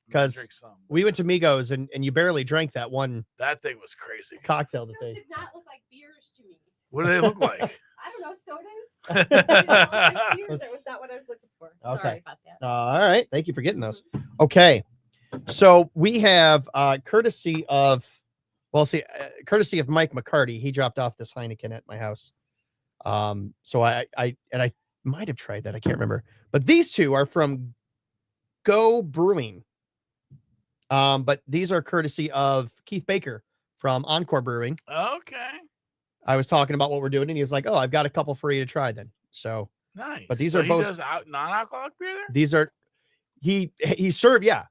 Because we went to Migos and you barely drank that one. That thing was crazy. Cocktail that Those they. did not look like beers to me. What do they look like? I don't know, sodas. They didn't look like beers. That was not what I was looking for. Okay. Sorry about that. All right. Thank you for getting those. Okay. So we have courtesy of Mike McCarty. He dropped off this Heineken at my house. So I might have tried that. I can't remember. But these two are from Go Brewing. But these are courtesy of Keith Baker from Encore Brewing. Okay. I was talking about what we're doing, and he was like, "Oh, I've got a couple for you to try then." So Nice. But these So are both. He does non-alcoholic beer there, These are he served. Yeah.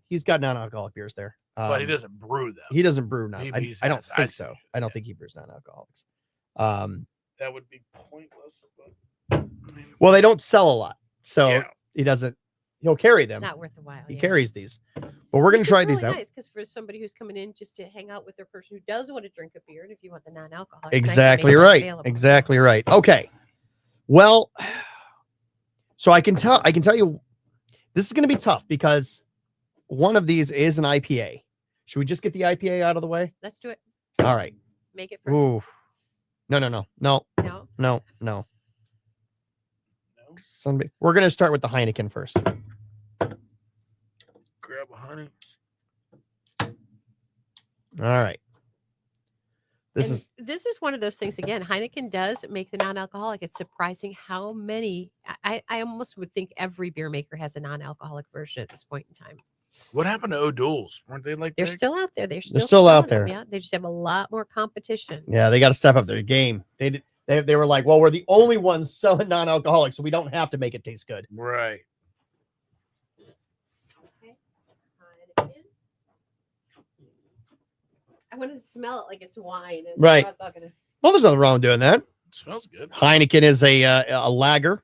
He's got non-alcoholic beers there. but he doesn't brew them. He doesn't brew non. Maybe I don't has- think see. so. I don't think he brews non-alcoholics. That would be pointless. But Well, they don't sell a lot, so Yeah. he doesn't. He'll carry them. Not worth a while. He yeah. carries these. But we're gonna try these out. Nice because for somebody who's coming in just to hang out with their person who does want to drink a beer, and if you want the non-alcoholic, Exactly right. Exactly right. Okay. Well, so I can tell you this is going to be tough because one of these is an IPA. Should we just get the IPA out of the way? Let's do it. All right. Make it for Ooh. No. No. Somebody, we're going to start with the Heineken first. Grab a honey. All right. This is one of those things again. Heineken does make the non-alcoholic. It's surprising how many. I almost would think every beer maker has a non-alcoholic version at this point in time. What happened to O'Doul's? Weren't they like They're big? still out there. They're still selling out them, there. Yeah, they just have a lot more competition. Yeah, they got to step up their game. They were like, well, we're the only ones selling non-alcoholic, so we don't have to make it taste good. Right. I want to smell it like it's wine. and Right. I'm not gonna- Well, there's nothing wrong with doing that. It smells good. Heineken is a lager,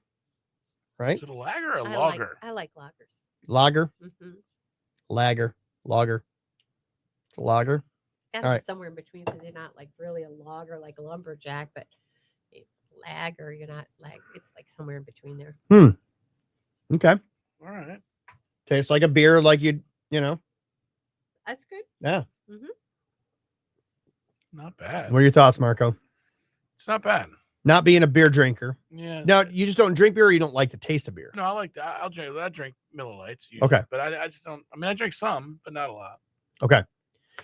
right? Is it a lager or a I lager? like lagers. Lager, Mm-hmm. lager. It's a lager. Got All right. somewhere in between because you're not like really a lager like a lumberjack, but a lager. You're not like it's like somewhere in between there. Okay. All right. Tastes like a beer, like you know. That's good. Yeah. Mm-hmm. Not bad. What are your thoughts, Marco? It's not bad. Not being a beer drinker. Yeah. Now, you just don't drink beer, or you don't like the taste of beer. No, I like that. I drink Miller Lights. Okay. But I just don't. I mean, I drink some, but not a lot. Okay.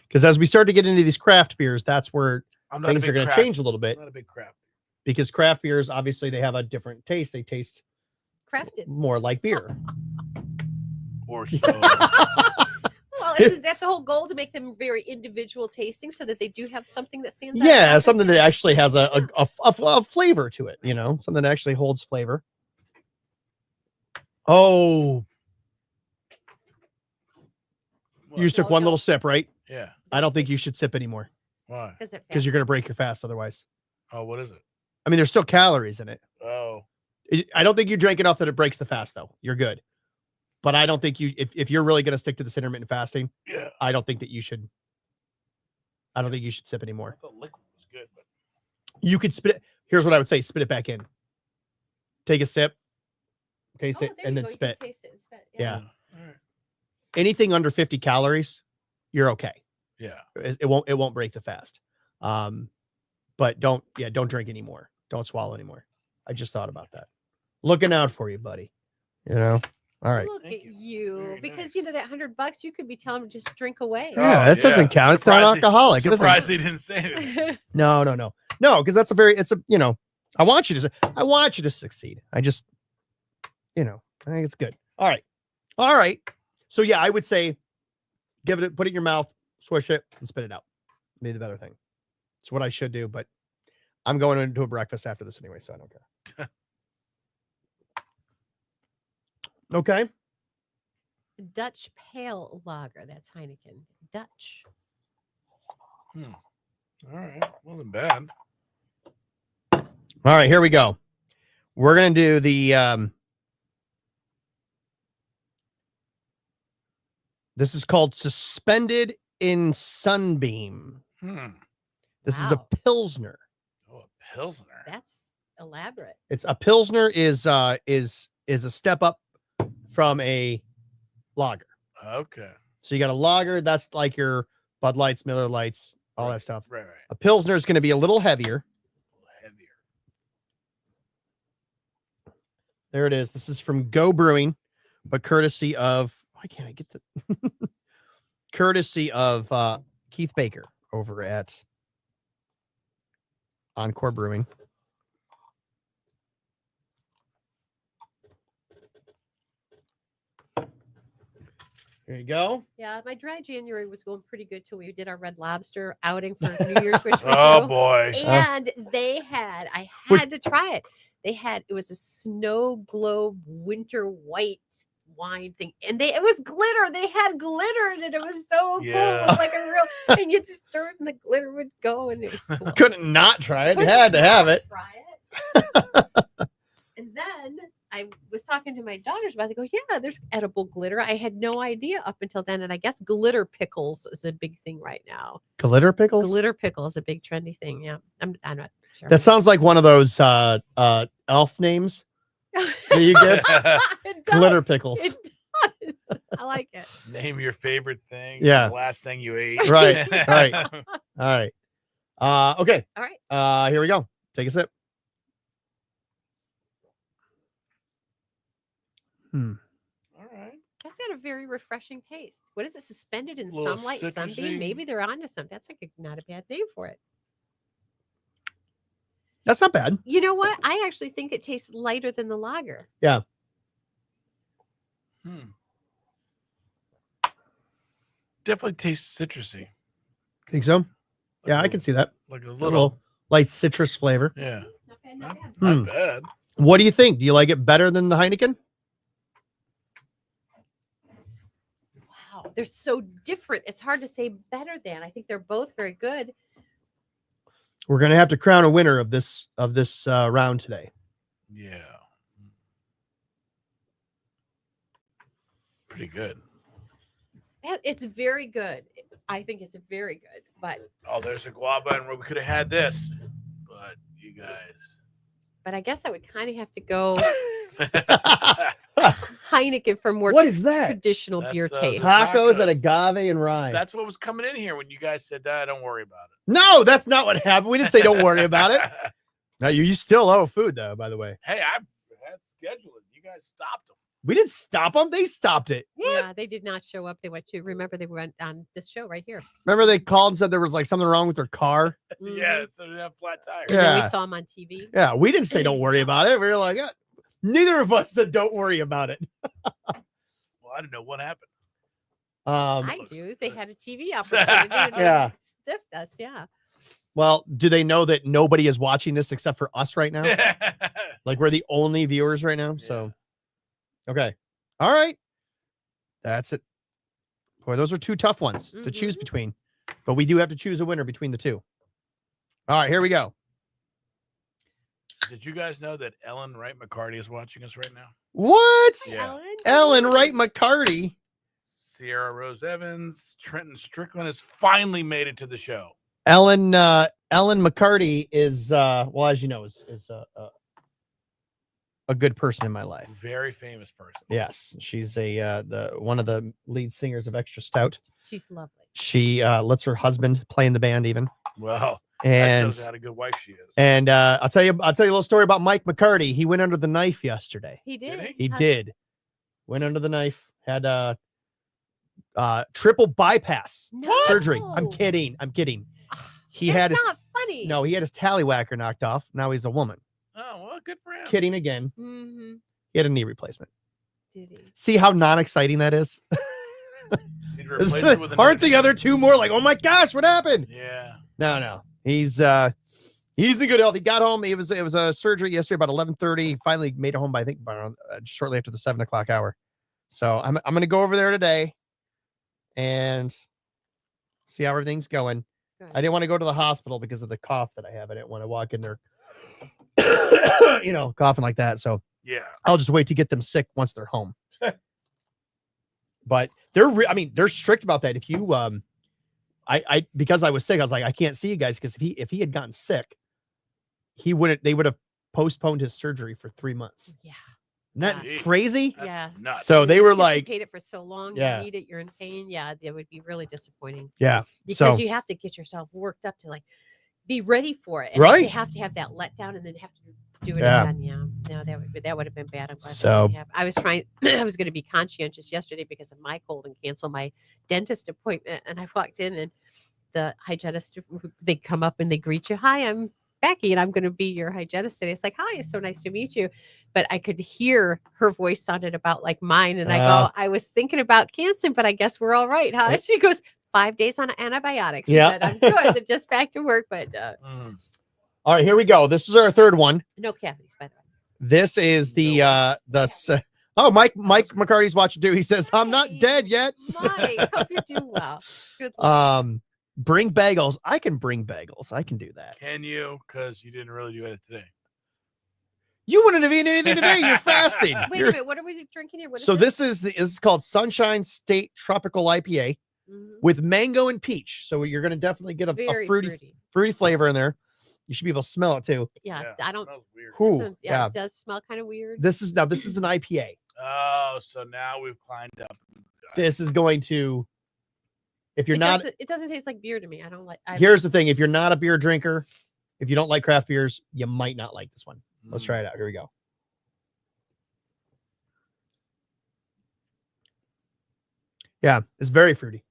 Because as we start to get into these craft beers, that's where I'm not a things big are going to craft- change a little bit. I'm not a big craft. Because craft beers, obviously, they have a different taste. They taste Crafted. more like beer. Or so. Well, isn't that the whole goal to make them very individual tasting so that they do have something that stands out? Yeah, something that actually has a flavor to it, something that actually holds flavor. Oh, you just took one little sip, right? Yeah. I don't think you should sip anymore Why? because you're going to break your fast otherwise. Oh, what is it? I mean, there's still calories in it. Oh. I don't think you drank enough that it breaks the fast, though. You're good. But I don't think if you're really going to stick to this intermittent fasting, Yeah. I don't think you should sip anymore. The liquid was good, but You could spit it. Here's what I would say. Spit it back in. Take a sip. Taste it and then spit. Taste it and spit. Yeah. All right. Anything under 50 calories, you're okay. Yeah. It won't break the fast. But don't drink anymore. Don't swallow anymore. I just thought about that. Looking out for you, buddy. All right. Look at you, because that $100 you could be telling them just drink away. Yeah, this doesn't count. It's not alcoholic. It doesn't- Surprised he didn't say anything. No, because that's I want you to succeed. I just, I think it's good. All right. So yeah, I would say, put it in your mouth, swish it, and spit it out. Be the better thing. It's what I should do, but I'm going into a breakfast after this anyway, so I don't care. Okay. Dutch Pale Lager. That's Heineken. Dutch. All right. Wasn't bad. All right, here we go. We're going to do the this is called Suspended in Sunbeam. This is a Pilsner. Oh, a Pilsner. That's elaborate. It's a Pilsner is a step up from a lager. Okay. So you got a lager, that's like your Bud Lights, Miller Lights, all that stuff. Right. A Pilsner is going to be a little heavier. There it is. This is from Go Brewing, but courtesy of, why can't I get the courtesy of Keith Baker over at Encore Brewing. There you go. Yeah, my dry January was going pretty good till we did our Red Lobster outing for New Year's, which we Oh, do. boy. And I had to try it. It was a snow globe winter white wine thing, and it was glitter. They had glitter in it. It was so cool. It was like a real, and you'd stir it, and the glitter would go, and it was cool. Couldn't not try it. You had to have it. And then I was talking to my daughters about it. They go, yeah, there's edible glitter. I had no idea up until then. And I guess glitter pickles is a big thing right now. Glitter pickles? Glitter pickle is a big trendy thing. Yeah. I'm not sure. That sounds like one of those elf names that you get. Glitter pickles. It does. I like it. Name your favorite thing. Yeah. The last thing you ate. Right. Right. All right. Okay. All right. Here we go. Take a sip. All right. That's got a very refreshing taste. What is it? Suspended in Little sunlight, citrusy. sunbeam? Maybe they're onto something. That's like not a bad name for it. That's not bad. You know what? I actually think it tastes lighter than the lager. Yeah. Definitely tastes citrusy. Think so? Yeah, I can see that. Like a A little. light citrus flavor. Yeah. Not bad. Not bad. What do you think? Do you like it better than the Heineken? Wow, they're so different. It's hard to say better than. I think they're both very good. We're gonna have to crown a winner of this round today. Yeah. Pretty good. It's very good. I think it's very good, but Oh, there's a guava, and we could have had this, but you guys. I guess I would kind of have to go Heineken for more What is that? traditional beer That's, taste. Tacos at agave and rye. That's what was coming in here when you guys said, don't worry about it. No, that's not what happened. We didn't say don't worry about it. No, you still owe food though, by the way. Hey, I had scheduled it. You guys stopped them. We didn't stop them. They stopped it. Yeah, they did not show up. They went to remember they went on this show right here. Remember they called and said there was like something wrong with their car? Yeah, so they have flat tires. And then we Yeah. saw them on TV. Yeah, we didn't say don't worry about it. We were like, neither of us said don't worry about it. Well, I didn't know what happened. I do. They had a TV opportunity. And Yeah. stiffed us. Yeah. Well, do they know that nobody is watching this except for us right now? Like we're the only viewers right now. So, okay. All right. That's it. Boy, those are two tough ones to choose between, but we do have to choose a winner between the two. All right, here we go. Did you guys know that Ellen Wright McCarty is watching us right now? What? Yeah. Ellen Wright McCarty. Sierra Rose Evans, Trenton Strickland has finally made it to the show. Ellen McCarty is well, as you know, is a good person in my life. Very famous person. Yes, she's one of the lead singers of Extra Stout. She's lovely. She lets her husband play in the band even. Well, And that shows how a good wife she is. And I'll tell you a little story about Mike McCarty. He went under the knife yesterday. He did. He did. Went under the knife. Had triple bypass surgery. I'm kidding. He had his not funny. No, he had his tallywhacker knocked off. Now he's a woman. Oh, well, good for him. Kidding again. Mm-hmm. He had a knee replacement. Did he? See how non-exciting that is? He'd replace it with a Aren't the other two more like, oh my gosh, what happened? Yeah. No. He's in good health. He got home. It was a surgery yesterday about 11:30. He finally made it home by I think around, shortly after the 7:00 hour. So I'm gonna go over there today and see how everything's going. I didn't want to go to the hospital because of the cough that I have. I didn't want to walk in there, coughing like that. So yeah, I'll just wait to get them sick once they're home. But they're strict about that. If you, because I was sick, I was like, I can't see you guys because if he had gotten sick, they would have postponed his surgery for 3 months. Yeah. Isn't that crazy? Yeah. Nuts. So they were like, paid it for so long. Yeah. You need it. You're in pain. Yeah. It would be really disappointing. Yeah. Because you have to get yourself worked up to like be ready for it. And Right. you have to have that letdown and then have to do it Yeah. again. Yeah. No, that would have been bad. I'm glad So- that didn't happen. I was going to be conscientious yesterday because of my cold and cancel my dentist appointment. And I walked in and the hygienist, they come up and they greet you. Hi, I'm Becky, and I'm going to be your hygienist today. It's like, hi, it's so nice to meet you. But I could hear her voice sounded about like mine. And I go, I was thinking about canceling, but I guess we're all right, huh? She goes, 5 days on antibiotics. She said, I'm good. Just back to work. But all right, here we go. This is our third one. no cavities, by the way. This is Mike McCarty's watching too. He says, I'm not dead yet. Mike, hope you're doing well. Good luck. Bring bagels. I can bring bagels. I can do that. Can you? Because you didn't really do it today. You wouldn't have eaten anything today. You're fasting. Wait a minute. What are we drinking here? What is So this? this is called Sunshine State Tropical IPA with mango and peach. So you're going to definitely get a Very fruity flavor in there. You should be able to smell it too. Yeah, I don't. Ooh, Yeah, it does smell kind of weird. This is an IPA. Oh, so now we've climbed up. This is going to, if you're not, it doesn't taste like beer to me. I don't like. here's the thing. If you're not a beer drinker, if you don't like craft beers, you might not like this one. Let's try it out. Here we go. Yeah, it's very fruity.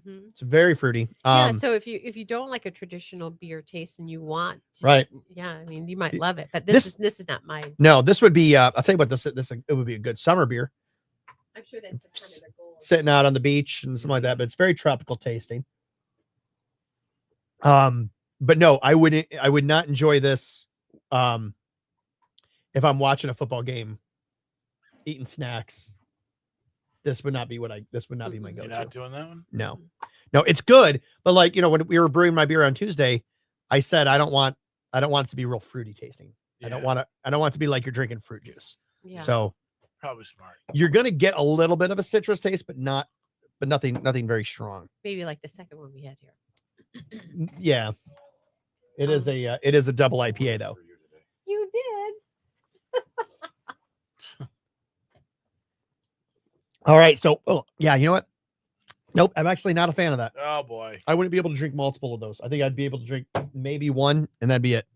It's very fruity. Yeah, so if you don't like a traditional beer taste and you want to, Right. yeah, I mean you might love it, but this is not mine. No, this would be I'll tell you what, this it would be a good summer beer. I'm sure that's kind of the goal. Sitting out on the beach and something like that, but it's very tropical tasting. But no, I would not enjoy this if I'm watching a football game, eating snacks. This would not be this would not be my go-to. You're not doing that one? No, it's good. But like, when we were brewing my beer on Tuesday, I said, I don't want it to be real fruity tasting. I don't want it to be like you're drinking fruit juice. Yeah. So probably smart. You're going to get a little bit of a citrus taste, but nothing very strong. Maybe like the second one we had here. Yeah. It is a double IPA though. You did. All right. So, yeah, you know what? Nope. I'm actually not a fan of that. Oh boy. I wouldn't be able to drink multiple of those. I think I'd be able to drink maybe one and that'd be it.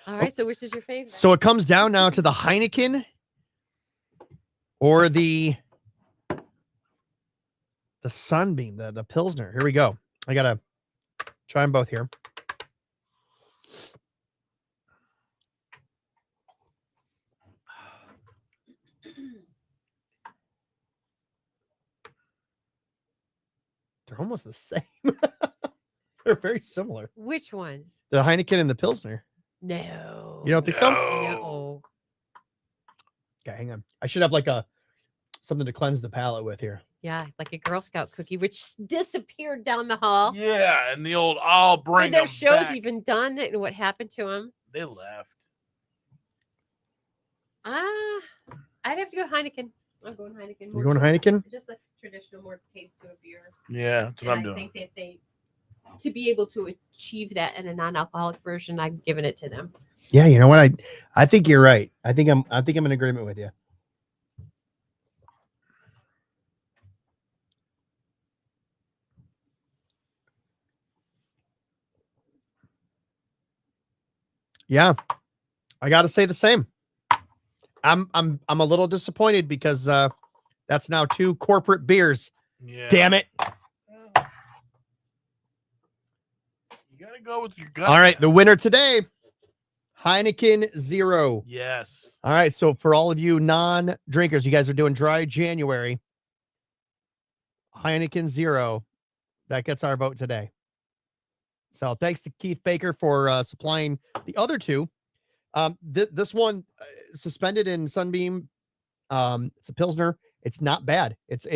All right. So which is your favorite? So it comes down now to the Heineken or the Sunbeam, the Pilsner. Here we go. I got to try them both here. They're almost the same. They're very similar. Which ones? The Heineken and the Pilsner. No. You don't think so? No. Okay, hang on. I should have like something to cleanse the palate with here. Yeah, like a Girl Scout cookie, which disappeared down the hall. Yeah, and the old I'll bring Were their them shows back. even done and what happened to them? They left. I'd have to go Heineken. I'm going Heineken. You're going Heineken? Just a traditional, more taste to a beer. Yeah, that's what I'm I doing. think that to be able to achieve that in a non-alcoholic version, I'm giving it to them. Yeah, you know what? I think you're right. I think I'm in agreement with you. Yeah, I got to say the same. I'm a little disappointed because that's now 2 corporate beers. Yeah. Damn it! You gotta go with your gut. All right, the winner today, Heineken 0. Yes. All right, so for all of you non-drinkers, you guys are doing dry January. Heineken 0, that gets our vote today. So thanks to Keith Baker for supplying the other 2. This one suspended in Sunbeam. It's a Pilsner. It's not bad. It's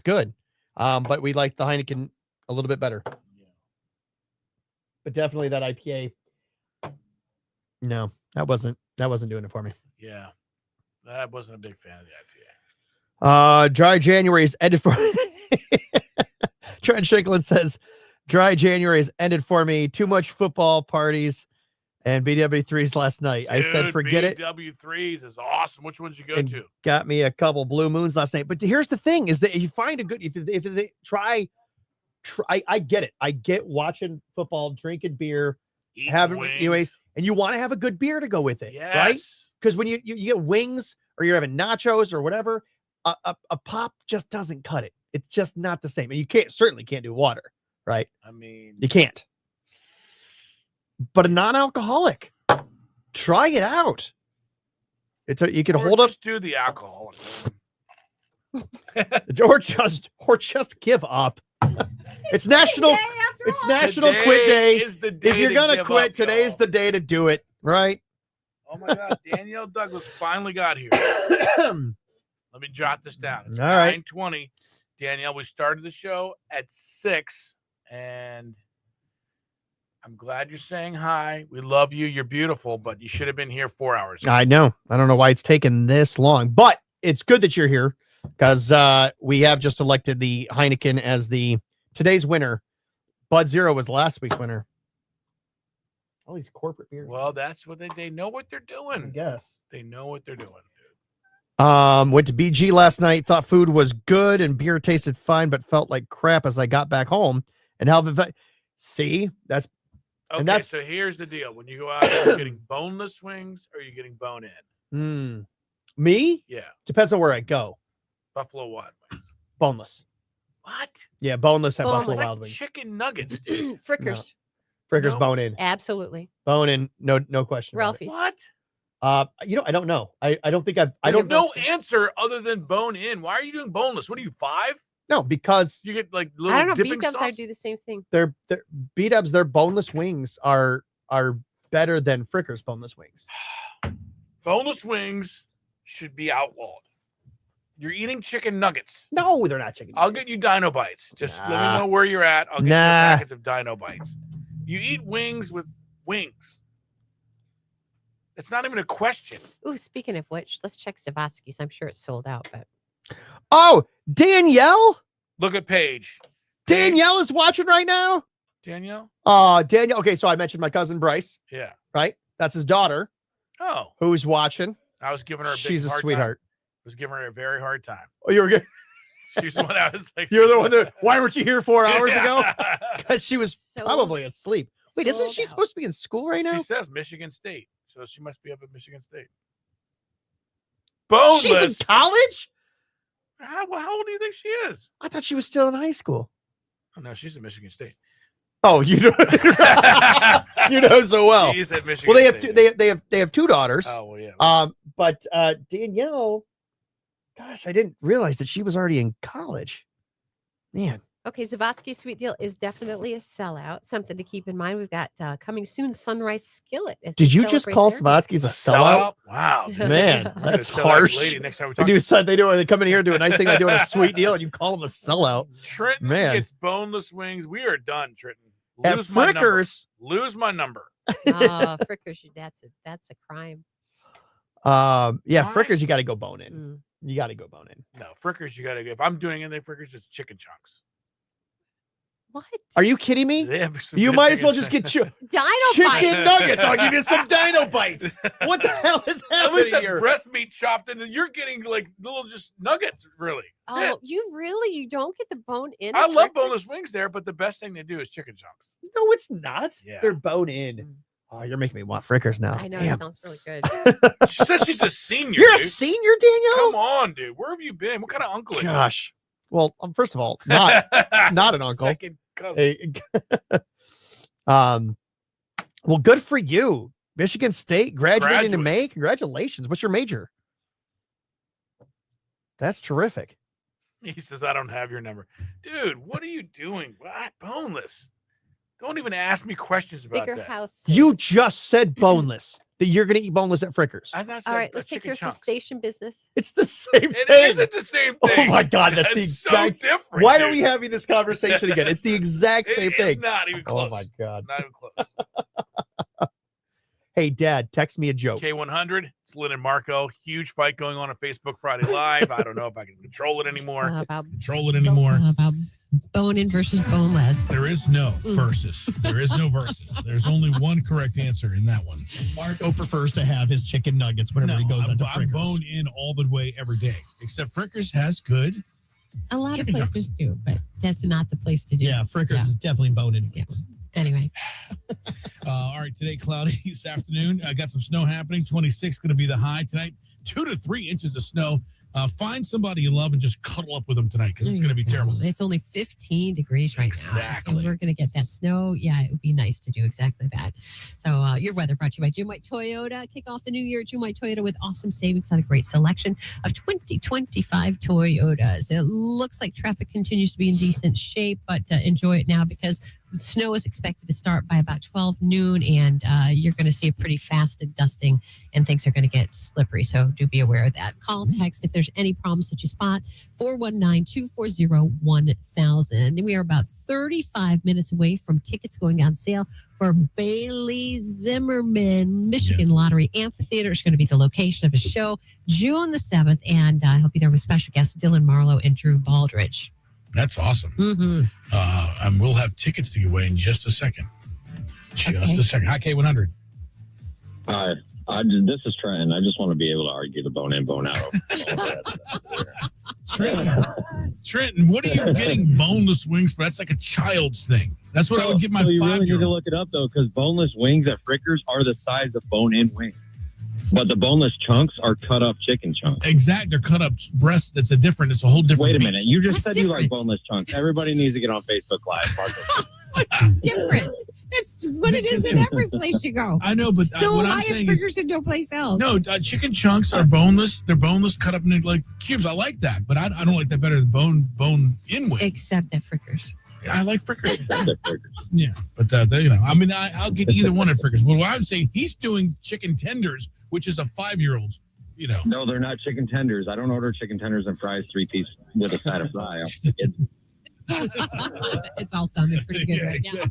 good. But we like the Heineken A little bit better. But definitely that IPA. No, that wasn't doing it for me. Yeah. I wasn't a big fan of the IPA. Dry January is ended for Trent Shanklin says dry January has ended for me. Too much football parties and BW3s last night. I said forget it. BW3s is awesome. Which ones you go And to? got me a couple blue moons last night. But here's the thing: is that if you find a good, if they try, I get it. I get watching football, drinking beer, having anyways, and you want to have a good beer to go with it, right? Because when you get wings or you're having nachos or whatever, a pop just doesn't cut it. It's just not the same, and you certainly can't do water, right? I mean, you can't. But a non-alcoholic, try it out. You can hold up. Just do the alcohol. or just give up. It's National Today Quit Day. is the day If you're to gonna give quit, up, today's the day to do it, right? Oh my God, Danielle Douglas finally got here. Let me jot this down. It's All right. 9:20. Danielle, we started the show at 6, and I'm glad you're saying hi. We love you. You're beautiful, but you should have been here 4 hours ago. I know. I don't know why it's taken this long, but it's good that you're here because we have just elected the Heineken as today's winner. Bud Zero was last week's winner. All these corporate beers. Well, that's what they know what they're doing. I guess they know what they're doing. Went to BG last night. Thought food was good and beer tasted fine, but felt like crap as I got back home. And see, that's Okay, and that's so here's the deal: when you go out, are you getting boneless wings or are you getting bone in? Me. Yeah, depends on where I go. Buffalo Wild Wings. Boneless. What? Yeah, boneless at Boneless. Buffalo Like Wild Wings. Chicken nuggets. Frickers. Frickers No. bone in. Absolutely. Bone in. No question. about it. Ralphie's. What? I don't know. I don't think I There's don't no answer other than bone in. Why are you doing boneless? What are you, 5? No, because You get like little I don't know. dipping B-dubs, sauce? I do the same thing. their B-dubs, their boneless wings are better than Frickers boneless wings. Boneless wings should be outlawed. You're eating chicken nuggets. No, they're not chicken. I'll get you Dino Bites. Just let me Nah. know where you're at. I'll get you Nah. a package of Dino Bites. You eat wings with wings. It's not even a question. Ooh, speaking of which, let's check Zavatsky's. I'm sure it's sold out, but Oh, Danielle. Look at Paige. Danielle is watching right now. Danielle? Danielle. Okay, so I mentioned my cousin Bryce, Yeah. right? That's his daughter Oh, who's watching. I was giving her a big She's a hard sweetheart. Time. I was giving her a very hard time. Oh, you were good. She's the one I was like, You're the one that. Why weren't you here 4 hours ago? Yeah. Because she was So probably asleep. Wait, isn't sold she out. supposed to be in school right now? She says Michigan State, so she must be up at Michigan State. Boneless. She's in college. How old do you think she is? I thought she was still in high school. Oh, no, she's at Michigan State. Oh, you know, you know so well. She's at Michigan Well, they have State. two. They have 2 daughters. Oh, well, yeah. But Danielle, gosh, I didn't realize that she was already in college. Man, okay, Zavatsky's Sweet Deal is definitely a sellout. Something to keep in mind. We've got coming soon Sunrise Skillet. as did we you just celebrate call their- Savatsky's a sellout? Wow. Man, I'm that's gonna tell that harsh. lady next time we They talk. they come in here and do a nice thing. They do a sweet deal, and you call them a sellout. Trenton Man. gets boneless wings. We are done, Trenton. At Lose my number. Frickers, Lose my number. Frickers, that's a crime. yeah, Why? Frickers, you got to go bone in. Mm. You got to go bone in. No, Frickers, you got to go. If I'm doing anything Frickers, it's chicken chunks. What? Are you kidding me? They have some You good might as well chicken just get Dino chicken bites. nuggets. I'll give you some dino bites. What the hell is At least happening have here? breast meat chopped into. You're getting like little just nuggets, really. That's Oh, you don't get the bone in. I at love Frickers? boneless wings there, but the best thing they do is chicken chunks. No, it's not. Yeah. They're bone in. Oh, you're making me want Frickers now. I know Damn. it sounds really good. She says she's a senior. You're a dude. senior, Danielle? Come on, dude. Where have you been? What kind of uncle? are you? Gosh. Well, first of all, not an uncle. Second cousin. Hey, well, good for you. Michigan State graduating in May. Congratulations. What's your major? That's terrific. He says, I don't have your number. Dude, what are you doing? What? Boneless. Don't even ask me questions about Bigger that. house. You just said boneless. that you're going to eat boneless at Frickers. I thought All right, let's take care of some station business. It's the same It thing. isn't the same Oh thing. my God, that's the It's exact. so different. Why are dude. we having this conversation again? It's the exact same It thing. is not even close. Oh my God. Not even close. Hey, Dad, text me a joke. K100, it's Lynn and Marco. Huge fight going on Facebook Friday Live. I don't know if I can control it anymore. Control it anymore. About bone-in versus boneless. There is no versus. There is no versus. There's only one correct answer in that one. Marco prefers to have his chicken nuggets whenever he goes I'm, out to I'm Frickers. bone in all the way every day. Except Frickers has good. A lot Chicken of places do, but that's not the place to do. Yeah, Frickers is definitely bone in. Yes. Anyway. All right, today cloudy this afternoon. I got some snow happening. 26 going to be the high tonight. 2 to 3 inches of snow. Find somebody you love and just cuddle up with them tonight because it's going to be terrible. It's only 15 degrees right now. Exactly. And we're going to get that snow. Yeah, it would be nice to do exactly that. So your weather brought to you by Jim White Toyota. Kick off the new year at Jim White Toyota with awesome savings on a great selection of 2025 Toyotas. It looks like traffic continues to be in decent shape, but enjoy it now because snow is expected to start by about 12 noon, and you're going to see a pretty fast dusting, and things are going to get slippery. So do be aware of that. Call, text if there's any problems that you spot, 419-240-1000. And we are about 35 minutes away from tickets going on sale for Bailey Zimmerman. Michigan Lottery Amphitheater is going to be the location of his show, June the 7th, and he'll be there with special guests Dylan Marlowe and Drew Baldridge. That's awesome. Mm-hmm. And we'll have tickets to give away in just a second. Just a second. Hi, K100. Hi. This is Trenton. I just want to be able to argue the bone in, bone out. Trenton, what are you getting boneless wings for? That's like a child's thing. That's what I would get my So you really need to 5-year-old. look it up, though, because boneless wings at Frickers are the size of bone-in wings. But the boneless chunks are cut up chicken chunks. Exact. They're cut up breasts. It's a whole different Wait a beast. minute. You just said you like boneless chunks. Everybody needs to get on Facebook Live. Different. That's what it is in every place you go. I know, but So what why I'm have saying Frickers is, and no place else? no, chicken chunks are boneless. They're boneless, cut up into like cubes. I like that, but I don't like that better than bone in wing. Except at Frickers. I like Frickers. Yeah, but I'll get either one at Frickers. Well, what I'm saying, he's doing chicken tenders, which is a 5-year-old's. No, they're not chicken tenders. I don't order chicken tenders and fries 3-piece with a side of fry. It's all sounding pretty good right now.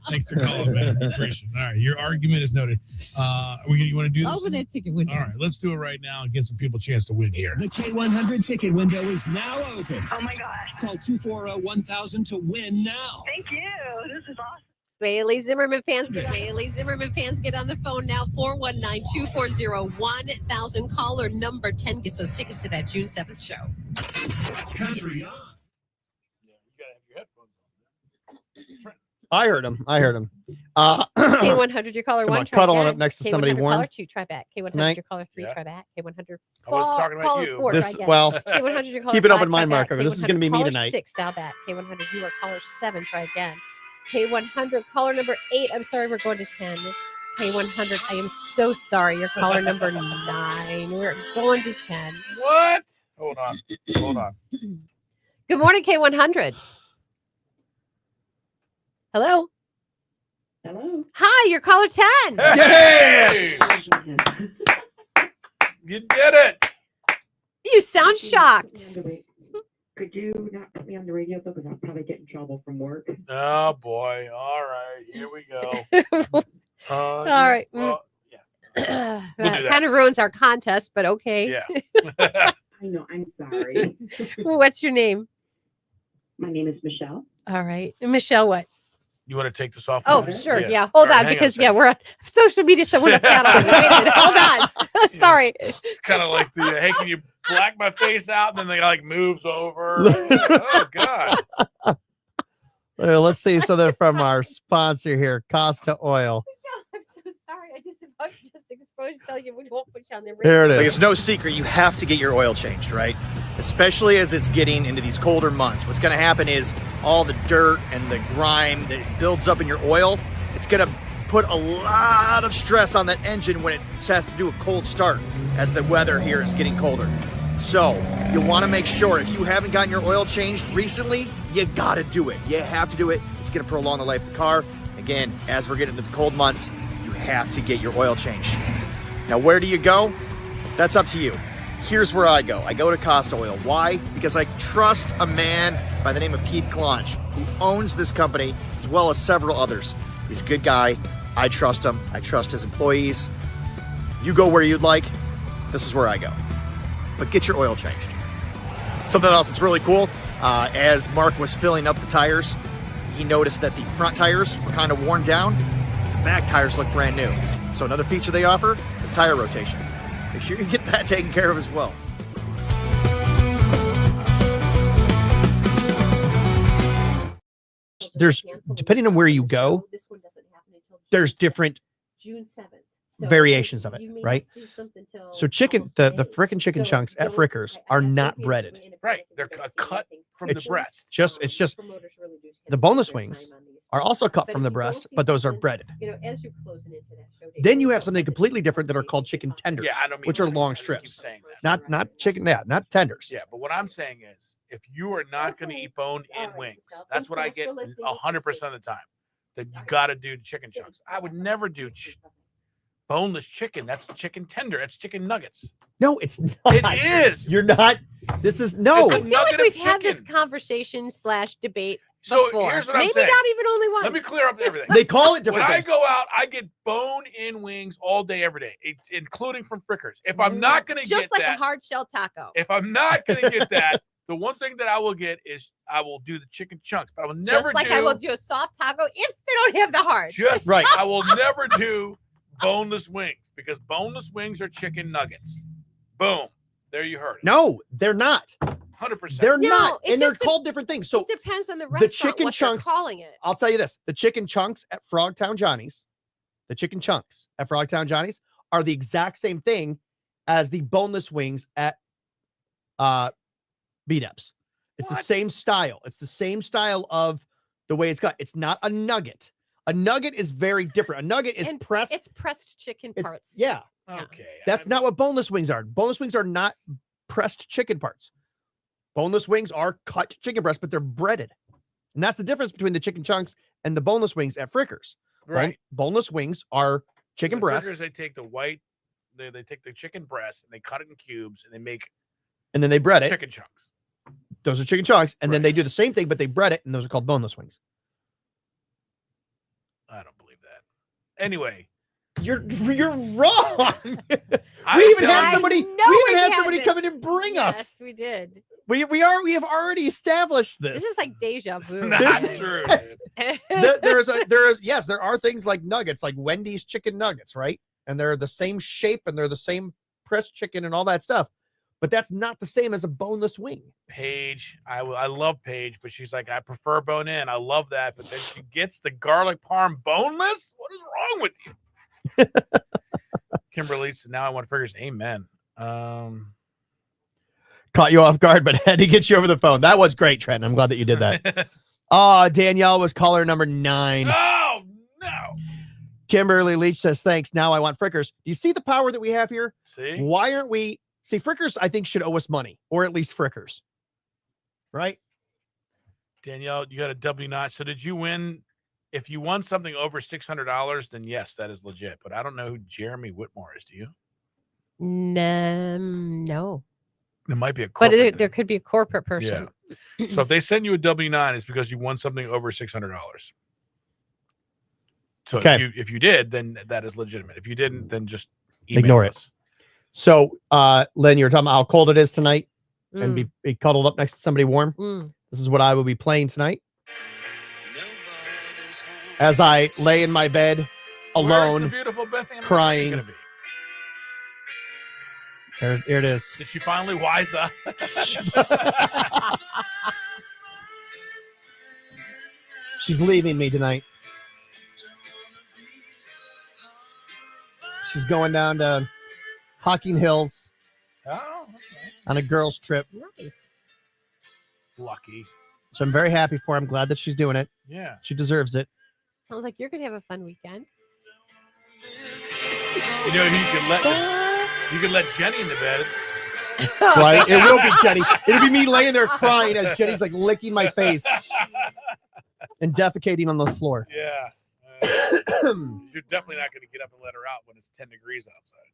Thanks for calling, man. Appreciate it. All right, your argument is noted. You want to do this? Open that ticket window. All right, let's do it right now and get some people a chance to win here. The K100 ticket window is now open. Oh my gosh. Call 240-1000 to win now. Thank you. This is awesome. Bailey Zimmerman fans get on the phone now. 419-240-1000. Caller number 10 gets those tickets to that June 7th show. Country on. I heard him. K100, your caller Come 1, on, try cuddling again. up next to somebody K100, warm. caller 2, try back. K100, Tonight. your caller 3, Yeah. try back. K100, I wasn't talking about caller you. 4, This- try again. well, K100, your caller keep it 5, open mind, try back. Marco. This is gonna be me Caller tonight. 6, dial back. K100, you are caller 7, try again. K100, caller number 8, I'm sorry, we're going to 10. K100, I am so sorry, you're caller number 9. We're going to 10. What? Hold on. Good morning, K100. Hello? Hello. Hi, you're caller 10. Yes! You did it. You sound shocked. Could you not put me on the radio though? Because I'll probably get in trouble from work. Oh boy. All right. Here we go. All right. Well, We'll do that. Kind of ruins our contest, but okay. yeah. I know. I'm sorry. Well, what's your name? My name is Michelle. All right. And Michelle, what? You want to take this off? Oh, please? sure. Yeah. All Hold right, on, hang because a second. we're on social media, so we're not chat on. Wait a minute. Hold on. Sorry. It's kind of like the hey, can you black my face out? And then they like moves over. Oh God. Let's see something from our sponsor here, Costa Oil. I'm so sorry. I just exposed to tell you we won't put you on the Here it Like, is. it's no secret you have to get your oil changed, right? Especially as it's getting into these colder months. What's going to happen is all the dirt and the grime that builds up in your oil, it's going to put a lot of stress on that engine when it has to do a cold start as the weather here is getting colder. So you want to make sure if you haven't gotten your oil changed recently, you got to do it. You have to do it. It's going to prolong the life of the car. Again, as we're getting into the cold months, you have to get your oil changed. Now, where do you go? That's up to you. Here's where I go. I go to Costa Oil. Why? Because I trust a man by the name of Keith Kalonch, who owns this company, as well as several others. He's a good guy. I trust him. I trust his employees. You go where you'd like. This is where I go. But get your oil changed. Something else that's really cool, as Mark was filling up the tires, he noticed that the front tires were kind of worn down. The back tires look brand new. So another feature they offer is tire rotation. Make sure you get that taken care of as well. There's, depending on where you go, there's different June 7th. variations of it, right? So the frickin' chicken chunks at Frickers are not breaded. Right. They're a cut from It's the breast. it's just the boneless wings are also cut from the breast, but those are breaded. Then you have something completely different that are called chicken tenders, Yeah, I don't mean which are that. long I keep strips. saying that. Not chicken, not tenders. Yeah, but what I'm saying is, if you are not going to eat bone-in wings, that's what I get 100% of the time. Then you got to do chicken chunks. I would never do boneless chicken. That's chicken tender. That's chicken nuggets. No, it's not. It is. You're not. This is no. I feel like we've had this conversation / debate So before. here's what I'm Maybe saying. not even only once. Let me clear up everything. They call it different When things. I go out, I get bone-in wings all day, every day, including from Frickers. If I'm not going to just get like that, a hard shell taco. if I'm not going to get that, the one thing that I will get is I will do the chicken chunks, but I will never Just like do. I will do a soft taco if they don't have the hard. Just right. I will never do boneless wings because boneless wings are chicken nuggets. Boom. There you heard it. No, they're not. 100%. They're No, not, it and they're just de- called different things. So it depends on the the restaurant. chicken what chunks. they're calling it. I'll tell you this: the chicken chunks at Frogtown Johnny's, the chicken chunks at Frogtown Johnny's are the exact same thing as the boneless wings at B-Dubs. It's the same style. It's the same style of the way it's cut. It's not a nugget. A nugget is very different. A nugget is pressed. It's pressed chicken It's- parts. Yeah. Okay. That's not what boneless wings are. Boneless wings are not pressed chicken parts. Boneless wings are cut chicken breasts, but they're breaded. And that's the difference between the chicken chunks and the boneless wings at Frickers. Right. Boneless wings are chicken The breasts, Frickers, they take the white, they take the chicken breast and they cut it in cubes and they make and then they bread it. chicken chunks. Those are chicken chunks. And then they do the same thing, but they bread it, and those are called boneless wings. I don't believe that. Anyway, You're wrong. we I even don't- had somebody. know We even we had had somebody this. come in and bring Yes, us. we did. We have already established this. This is like deja vu. Not This- true. Yes, there are things like nuggets, like Wendy's chicken nuggets, right? And they're the same shape and they're the same pressed chicken and all that stuff. But that's not the same as a boneless wing. Paige, I love Paige, but she's like, I prefer bone in. I love that, but then she gets the garlic parm boneless. What is wrong with you? Kimberly said, now I want burgers. Amen. Caught you off guard, but had to get you over the phone. That was great, Trent. I'm glad that you did that. Danielle was caller number 9. Oh no. Kimberly Leach says, thanks. Now I want Frickers. Do you see the power that we have here? See? Why aren't we? See, Frickers, I think, should owe us money, or at least Frickers. Right? Danielle, you got a W9. So did you win? If you won something over $600, then yes, that is legit. But I don't know who Jeremy Whitmore is. Do you? No. It might be a But corporate there could be a corporate person. Yeah. So if they send you a W9, it's because you won something over $600. So Okay. if you did, then that is legitimate. If you didn't, then just email Ignore us. it. So, Lynn, you were talking about how cold it is tonight and be cuddled up next to somebody warm. This is what I will be playing tonight. As I lay in my bed Where's the alone, beautiful Bethany crying. gonna be? Here it is. Did she finally wise up? She's leaving me tonight. She's going down to Hocking Hills Oh, on a girls' trip. Nice. lucky. So I'm very happy for her. I'm glad that she's doing it. Yeah. She deserves it. Sounds like you're gonna have a fun weekend. You know, you could let Jenny in the bed. Right? It will be Jenny. It'll be me laying there crying as Jenny's like licking my face and defecating on the floor. Yeah. You're definitely not going to get up and let her out when it's 10 degrees outside.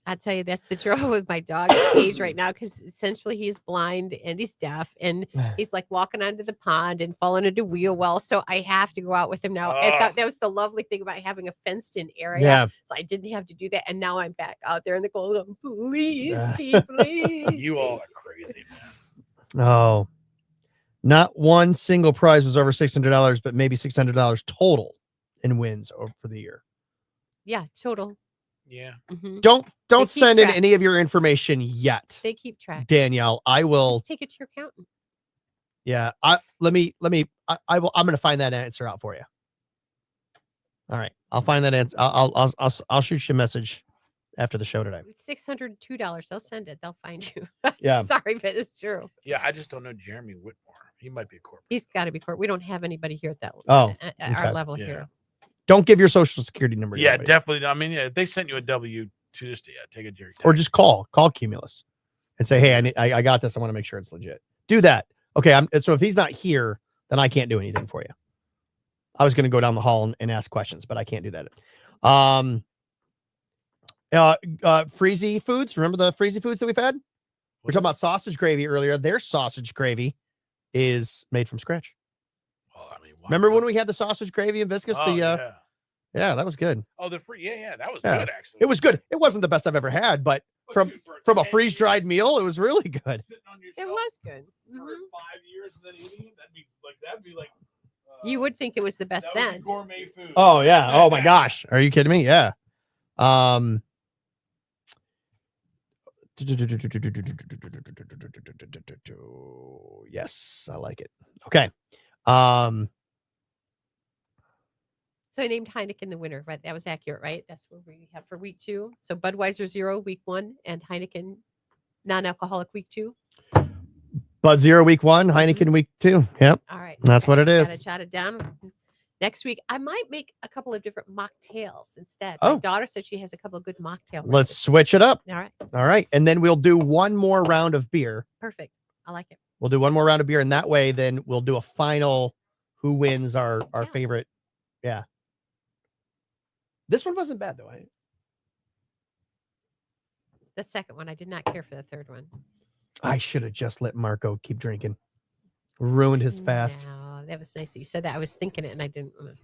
I tell you, that's the trouble with my dog's cage right now because essentially he's blind and he's deaf and he's like walking onto the pond and falling into wheel well. So I have to go out with him now. I thought that was the lovely thing about having a fenced in area. Yeah. So I didn't have to do that. And now I'm back out there in the cold. Going, please, please. You all are crazy, man. Oh, not one single prize was over $600, but maybe $600 total in wins for the year. Yeah, total. Yeah. Mhm. Don't They keep send in track. any of your information yet, They keep track. Danielle. I will. Just take it to your accountant. Yeah. I'm going to find that answer out for you. All right. I'll find that answer. I'll shoot you a message after the show today. It's $602. They'll send it. They'll find you. Yeah. Sorry, but it's true. Yeah, I just don't know Jeremy Whitmore. He might be a corporate. He's got to be court. We don't have anybody here at that at our okay. level Yeah. here. Don't give your social security number. Yeah, away. definitely. I mean, yeah, if they sent you a W Tuesday, take a Jerry. Or just call Cumulus and say, hey, I got this. I want to make sure it's legit. Do that. Okay. So if he's not here, then I can't do anything for you. I was going to go down the hall and ask questions, but I can't do that. Freezy Foods. Remember the Freezy Foods that we've had? We're talking about sausage gravy earlier. Their sausage gravy is made from scratch. Remember when we had the sausage gravy and viscous? Yeah, that was good. Oh, the free. Yeah, that was Yeah. good actually. It was good. It wasn't the best I've ever had, but from a freeze dried meal, it was really good. It was good. For 5 years and then eating it, that'd be like You would think it was the best that would be then. gourmet food. Oh yeah. Oh my gosh. Are you kidding me? Yeah. Yes, I like it. Okay. So I named Heineken the winner, right? That was accurate, right? That's what we have for week 2. So Budweiser 0 week 1 and Heineken non-alcoholic week 2. Bud 0 week 1, Heineken week 2. Yep. All right. That's what it Got to is. jot it down. Next week, I might make a couple of different mocktails instead. Oh. My daughter said she has a couple of good mocktails. Let's switch it up. All right. All right. And then we'll do one more round of beer. Perfect. I like it. We'll do one more round of beer. And that way, then we'll do a final who wins our favorite. Yeah. This one wasn't bad, though. The second one, I did not care for the third one. I should have just let Marco keep drinking. Ruined his fast. No, that was nice that you said that. I was thinking it and I didn't want to.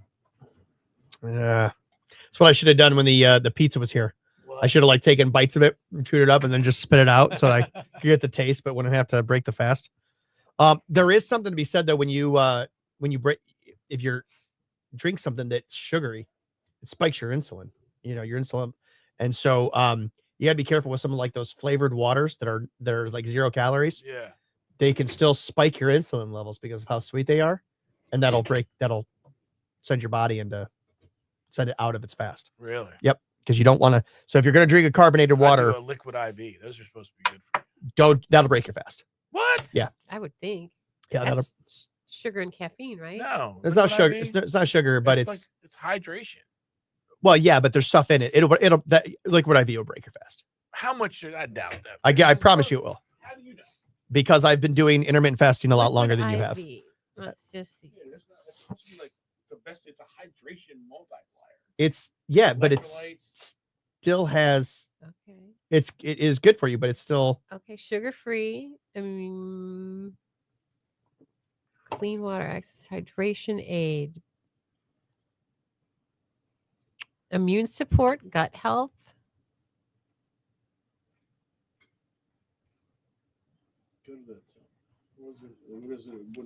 Yeah. That's what I should have done when the pizza was here. I should have taken bites of it and chewed it up and then just spit it out so I could get the taste, but wouldn't have to break the fast. There is something to be said though when you break, if you're drink something that's sugary, it spikes your insulin. Your insulin, and so you got to be careful with something like those flavored waters that are like 0 calories. Yeah. They can still spike your insulin levels because of how sweet they are, and that'll send your body send it out of its fast. Really? Yep. Because you don't want to. So if you're going to drink a carbonated water, I do a liquid IV. Those are supposed to be good for you. that'll break your fast. What? Yeah. I would think. Yeah. That's sugar and caffeine, right? No. It's not liquid sugar. IV? It's not sugar, but it's it's hydration. well, yeah, but there's stuff in it. That liquid IV will break your fast. How much should I doubt that? I promise you it will. How do you know? Because I've been doing intermittent fasting a lot longer than you have. Let's just see. Yeah, it's supposed to be like the best. It's a hydration multiplier. But it still has. Okay. It is good for you, but it's still Okay, sugar-free. Clean water access, hydration aid, immune support, gut health. Would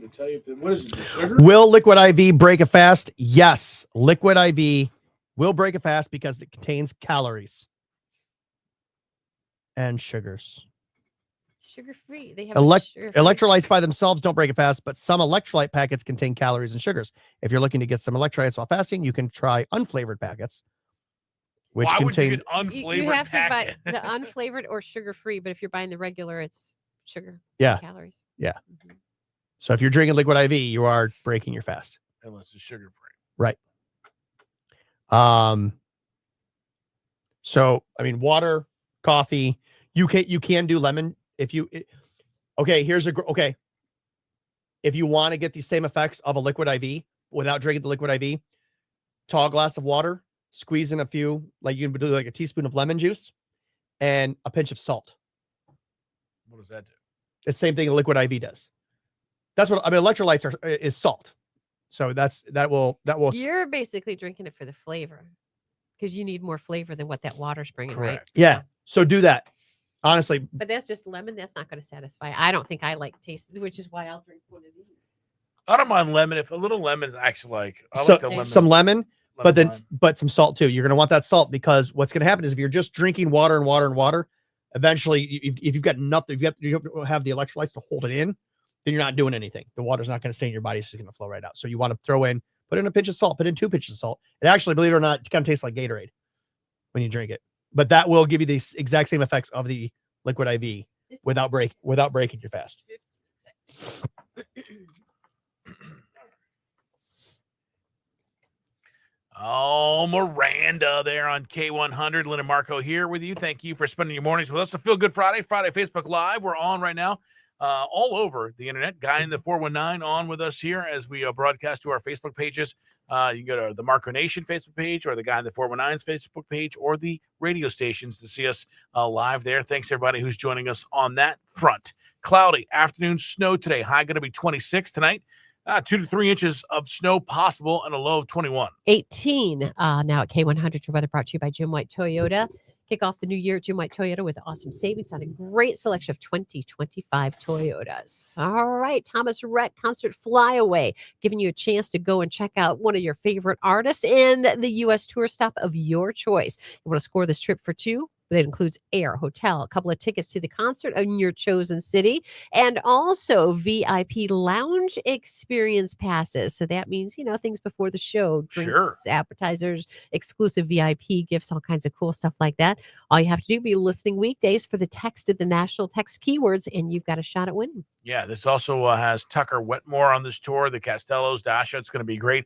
it tell you? What is it? The sugar? Will liquid IV break a fast? Yes, liquid IV will break a fast because it contains calories and sugars. Sugar-free. They have sugar-free. Electrolytes by themselves don't break a fast, but some electrolyte packets contain calories and sugars. If you're looking to get some electrolytes while fasting, you can try unflavored packets, which Why contain. would you get unflavored You have packet? to buy the unflavored or sugar-free, but if you're buying the regular, it's sugar. Yeah. Calories. Yeah. So if you're drinking liquid IV, you are breaking your fast. Unless it's sugar free. Right. So I mean, water, coffee. You can do lemon if you. Okay, if you want to get the same effects of a liquid IV without drinking the liquid IV, tall glass of water, squeeze in a few, like you can do like a teaspoon of lemon juice, and a pinch of salt. What does that do? The same thing a liquid IV does. That's what I mean. Electrolytes is salt. So that will. You're basically drinking it for the flavor because you need more flavor than what that water's bringing, right? Yeah. So do that. Honestly. But that's just lemon. That's not going to satisfy. I don't think I like taste, which is why I'll drink one of these. I don't mind lemon. If a little lemon is actually like, I So like the lemon. some lemon, but lime. but some salt too. You're going to want that salt because what's going to happen is if you're just drinking water and water and water, eventually if you've got nothing, you don't have the electrolytes to hold it in, then you're not doing anything. The water's not going to stay in your body. It's just going to flow right out. So you want to put in a pinch of salt, put in 2 pinches of salt. It actually, believe it or not, it kind of tastes like Gatorade when you drink it. But that will give you the exact same effects of the liquid IV without breaking your fast. Oh, Miranda there on K100. Lynn and Marco here with you. Thank you for spending your mornings with us. A Feel Good Friday Facebook Live. We're on right now all over the internet. Guy in the 419 on with us here as we broadcast to our Facebook pages. You can go to the Marco Nation Facebook page or the Guy in the 419's Facebook page or the radio stations to see us live there. Thanks, everybody who's joining us on that front. Cloudy afternoon, snow today. High going to be 26 tonight. 2 to 3 inches of snow possible and a low of 21. 18 now at K100. Your weather brought to you by Jim White Toyota. Kick off the new year at Jim White Toyota with awesome savings on a great selection of 2025 Toyotas. All right, Thomas Rhett Concert Flyaway, giving you a chance to go and check out one of your favorite artists in the U.S. tour stop of your choice. You want to score this trip for 2? That includes air, hotel, a couple of tickets to the concert in your chosen city, and also VIP lounge experience passes. So that means, things before the show, drinks, appetizers, exclusive VIP gifts, all kinds of cool stuff like that. All you have to do be listening weekdays for the text of the national text keywords, and you've got a shot at winning. Yeah, this also has Tucker Wetmore on this tour, the Castellos, Dasha. It's going to be great.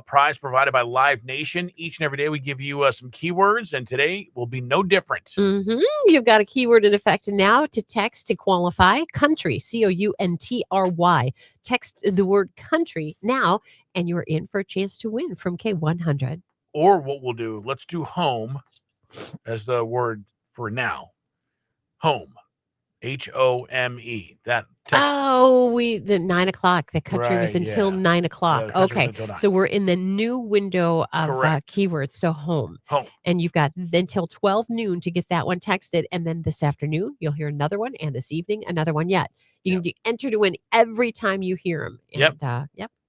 Prize provided by Live Nation. Each and every day we give you some keywords, and today will be no different. Mm-hmm. You've got a keyword in effect now to text to qualify. Country, COUNTRY. Text the word country now, and you're in for a chance to win from K100. Or what we'll do, let's do home as the word for now. Home. HOME. That text. The 9 o'clock. The country was until 9 o'clock. Yeah, okay. So we're in the new window of keywords. So home. And you've got until 12 noon to get that one texted. And then this afternoon, you'll hear another one. And this evening, another one yet. You can enter to win every time you hear them. And,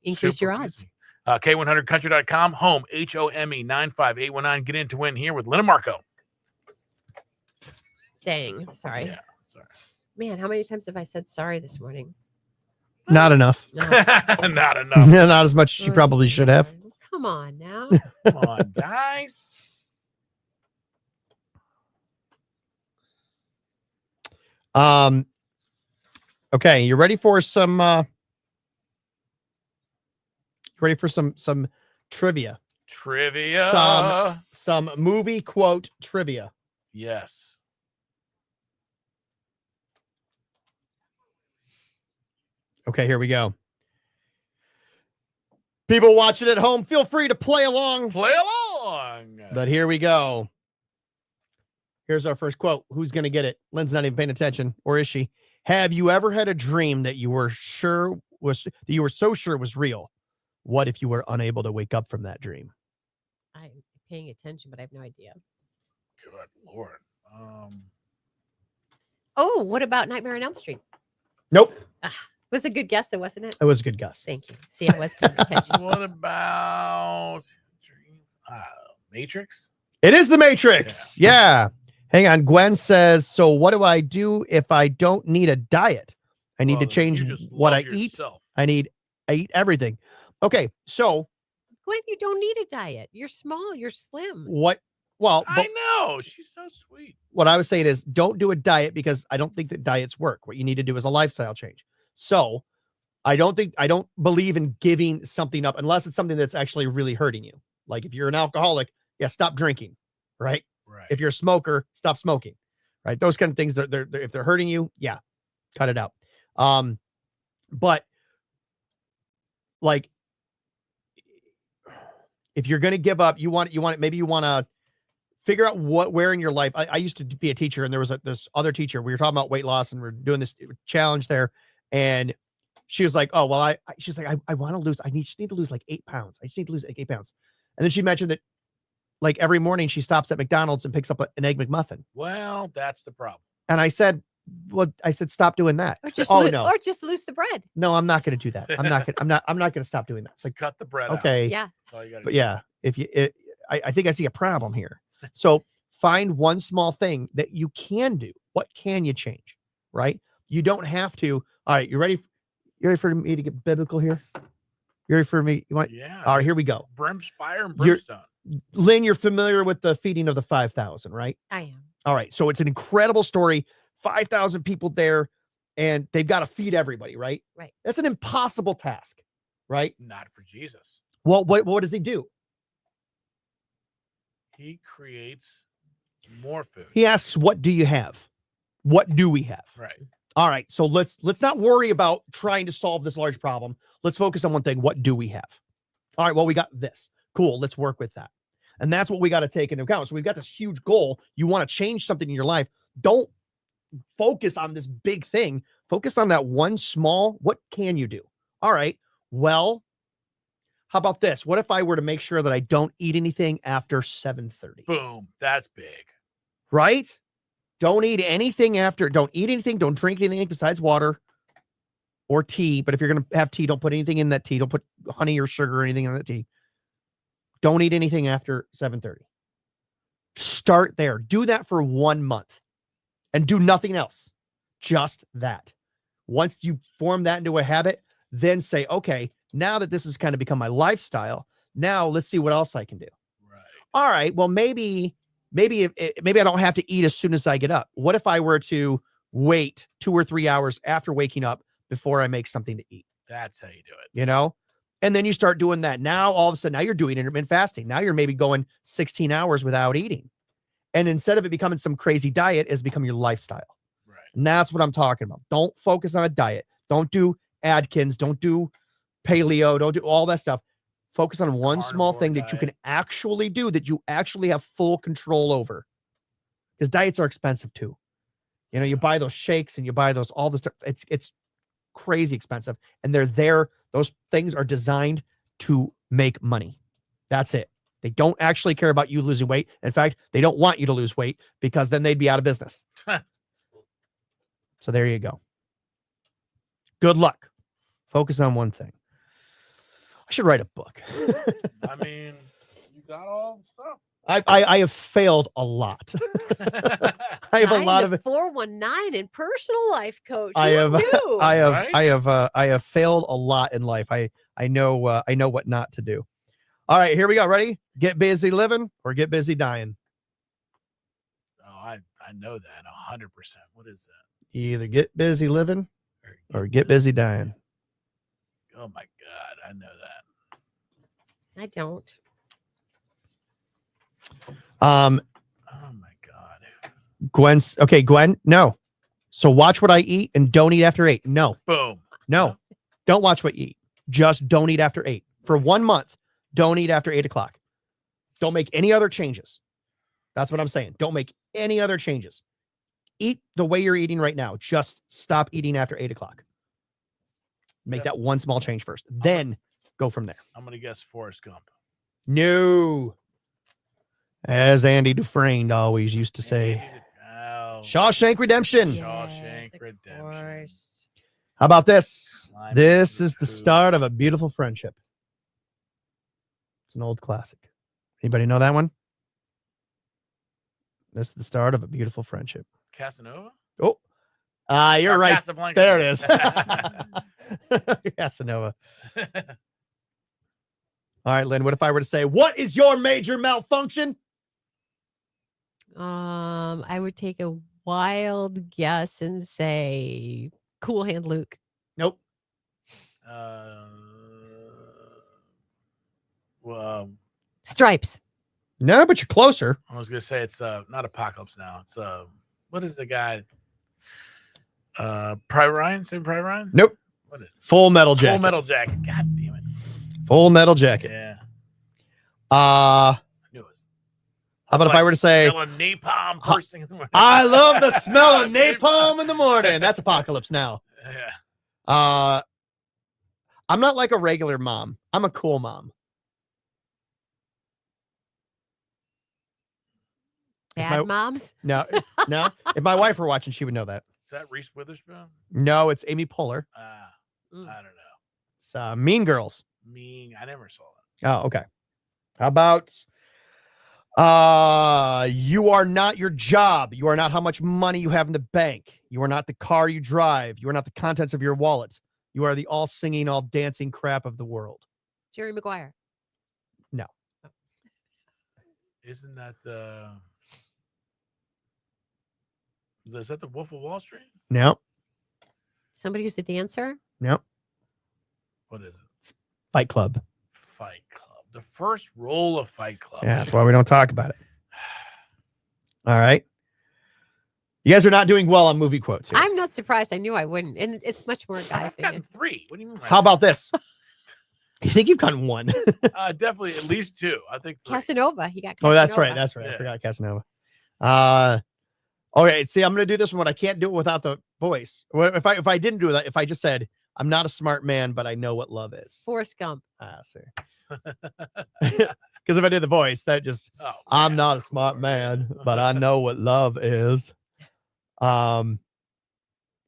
increase your odds. K100country.com. Home. HOME 95819. Get in to win here with Lynn and Marco. Dang. Sorry. Yeah. Man, how many times have I said sorry this morning? Not enough. No. Not enough. Not as much as you probably should have. Come on now. Come on, guys. Okay, you ready for some trivia? Some movie quote trivia. Yes. Okay, here we go. People watching at home, feel free to play along. Play along. But here we go. Here's our first quote. Who's going to get it? Lynn's not even paying attention, or is she? Have you ever had a dream that you were so sure was real? What if you were unable to wake up from that dream? I'm paying attention, but I have no idea. Good Lord. Oh, what about Nightmare on Elm Street? Nope. It was a good guess, though, wasn't it? It was a good guess. Thank you. See, I was paying attention. What about Matrix? It is the Matrix. Yeah. Hang on. Gwen says, so what do I do if I don't need a diet? I need to change what I eat. I eat everything. Okay. So Gwen, you don't need a diet. You're small. You're slim. what? Well, I know. She's so sweet. What I was saying is don't do a diet because I don't think that diets work. What you need to do is a lifestyle change. So I don't believe in giving something up unless it's something that's actually really hurting you. Like if you're an alcoholic, stop drinking, right? If you're a smoker, stop smoking, right? Those kind of things, if they're hurting you, cut it out. But like, if you're going to give up, maybe you want to Figure out where in your life. I used to be a teacher, and there was this other teacher. We were talking about weight loss, and we're doing this challenge there. And she was like, "Oh, well, she's like, I want to lose. Just need to lose like 8 pounds. I just need to lose 8 pounds." And then she mentioned that, like, every morning she stops at McDonald's and picks up an Egg McMuffin. Well, that's the problem. And I said, stop doing that. Or just no. or just lose the bread. No, I'm not going to do that. I'm not going to stop doing that. It's like, cut the bread okay. out. Yeah. That's all you gotta But do. yeah, I think I see a problem here. So find one small thing that you can do. What can you change? Right? You don't have to. All right, you ready? You ready for me to get biblical here? You ready for me? You want? Yeah. All right, here we go. Fire and brimstone. Lynn, you're familiar with the feeding of the 5,000, right? I am. All right. So it's an incredible story. 5,000 people there, and they've got to feed everybody, right? Right. That's an impossible task, right? Not for Jesus. Well, what does he do? He creates more food. He asks, "What do you have? What do we have?" Right. All right. So let's not worry about trying to solve this large problem. Let's focus on one thing. What do we have? All right. Well, we got this. Cool. Let's work with that. And that's what we got to take into account. So we've got this huge goal. You want to change something in your life. Don't focus on this big thing. Focus on that one small, what can you do? All right. Well, how about this? What if I were to make sure that I don't eat anything after 7:30? Boom. That's big. Right? Don't eat anything don't eat anything. Don't drink anything besides water or tea. But if you're going to have tea, don't put anything in that tea. Don't put honey or sugar or anything in that tea. Don't eat anything after 7:30. Start there. Do that for 1 month and do nothing else. Just that. Once you form that into a habit, then say, okay, now that this has kind of become my lifestyle, now let's see what else I can do. Right. All right. Well, maybe I don't have to eat as soon as I get up. What if I were to wait 2 or 3 hours after waking up before I make something to eat? That's how you do it. You know? And then you start doing that. Now, all of a sudden, now you're doing intermittent fasting. Now you're maybe going 16 hours without eating. And instead of it becoming some crazy diet, it's become your lifestyle. Right. And that's what I'm talking about. Don't focus on a diet. Don't do Atkins. Don't do paleo. Don't do all that stuff. Focus on one small thing that you can actually do, that you actually have full control over. Because diets are expensive too. You know, you buy those shakes and you buy all this stuff. It's crazy expensive. And they're there. Those things are designed to make money. That's it. They don't actually care about you losing weight. In fact, they don't want you to lose weight because then they'd be out of business. So there you go. Good luck. Focus on one thing. I should write a book. I mean, you got all the stuff. I have failed a lot. I have a lot of it. 419 in personal life coach. I Who have knew? I have failed a lot in life. I know what not to do. All right, here we go. Ready? Get busy living or get busy dying. Oh, I know that 100%. What is that? You either get busy living or get busy dying. Oh my God, I know that. I don't. Oh my God. Gwen, no. So watch what I eat and don't eat after 8. No. Boom. No. Don't watch what you eat. Just don't eat after 8. For 1 month, don't eat after 8 o'clock. Don't make any other changes. That's what I'm saying. Don't make any other changes. Eat the way you're eating right now. Just stop eating after 8 o'clock. Make that one small change first. Then go from there. I'm going to guess Forrest Gump. No. As Andy Dufresne always used to say. Shawshank Redemption. Shawshank Redemption. How about this? This is the start of a beautiful friendship. It's an old classic. Anybody know that one? This is the start of a beautiful friendship. Casanova? Oh, you're Or right. Casablanca. There it is. Casanova. All right, Lynn, what if I were to say, what is your major malfunction? I would take a wild guess and say Cool Hand Luke. Nope. Well, Stripes. No, but you're closer. I was gonna say it's not Apocalypse Now. It's what is the guy? Private Ryan? Say Private Ryan? Nope. What is it? Full Metal Jacket. Full Metal Jacket. God damn it. Full Metal Jacket. Yeah. I knew it was. How about if I were to say, smelling napalm first thing in the morning? I love the smell of napalm in the morning. That's Apocalypse Now. Yeah. I'm not like a regular mom. I'm a cool mom. Bad moms? No. If my wife were watching, she would know that. Is that Reese Witherspoon? No, it's Amy Poehler. I don't know. It's Mean Girls. I never saw that. Oh, okay. How about you are not your job. You are not how much money you have in the bank. You are not the car you drive. You are not the contents of your wallet. You are the all singing, all dancing crap of the world. Jerry Maguire. No. Isn't that is that the Wolf of Wall Street? No. Somebody who's a dancer? No. What is it? It's Fight Club. Fight Club. The first role of Fight Club. Yeah, that's why we don't talk about it. All right. You guys are not doing well on movie quotes here. I'm not surprised. I knew I wouldn't. And it's much more a guy I've thing. gotten 3. What do you mean? How about this? You think you've gotten 1? Definitely at least 2. I think 3. Casanova. He got Casanova. Oh, that's right. That's right. Yeah. I forgot Casanova. Okay. See, I'm going to do this one. I can't do it without the voice. If I didn't do that, if I just said, I'm not a smart man, but I know what love is. Forrest Gump. Sir. Because if I did the voice, that just, I'm not a smart man, but I know what love is. What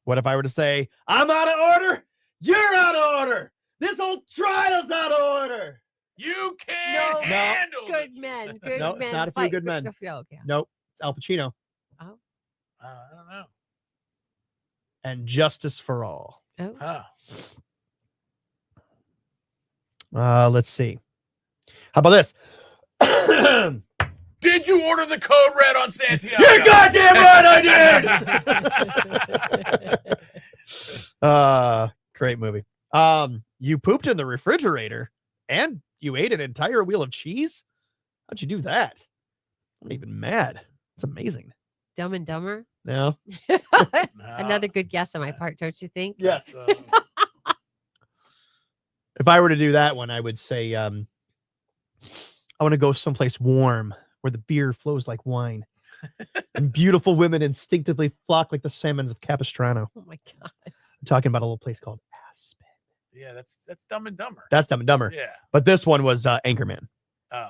if I were to say, I'm out of order? You're out of order. This whole trial's out of order. You can't handle Good men. Good No, men. it's not a few fight. good men. Okay. Nope. It's Al Pacino. Oh. I don't know. And Justice for All. Oh. Let's see. How about this? Did you order the code red on Santiago? You're goddamn right I did. Great movie. You pooped in the refrigerator and you ate an entire wheel of cheese? How'd you do that? I'm not even mad. It's amazing. Dumb and Dumber. No. Another good guess on my part, don't you think? Yes. If I were to do that one, I would say, I want to go someplace warm where the beer flows like wine and beautiful women instinctively flock like the salmons of Capistrano. Oh my God. I'm talking about a little place called Aspen. Yeah, that's Dumb and Dumber. That's Dumb and Dumber. Yeah. But this one was Anchorman. Oh.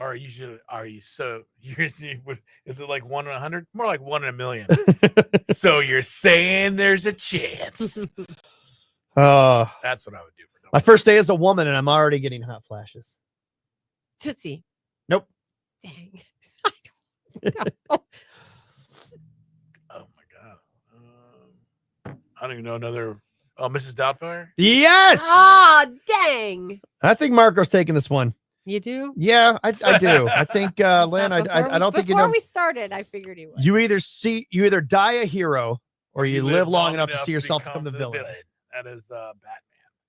Are you is it like 1 in 100? More like 1 in a million. So you're saying there's a chance. That's what I would do for my first day as a woman, and I'm already getting hot flashes. Tootsie. Nope. Dang. Oh my God. I don't even know another. Oh, Mrs. Doubtfire? Yes. Oh, dang. I think Marco's taking this one. You do? Yeah, I do. I think, Lynn, I don't think you know. Before we started, I figured he would. You either die a hero or you live long enough to see yourself become the villain. That is Batman.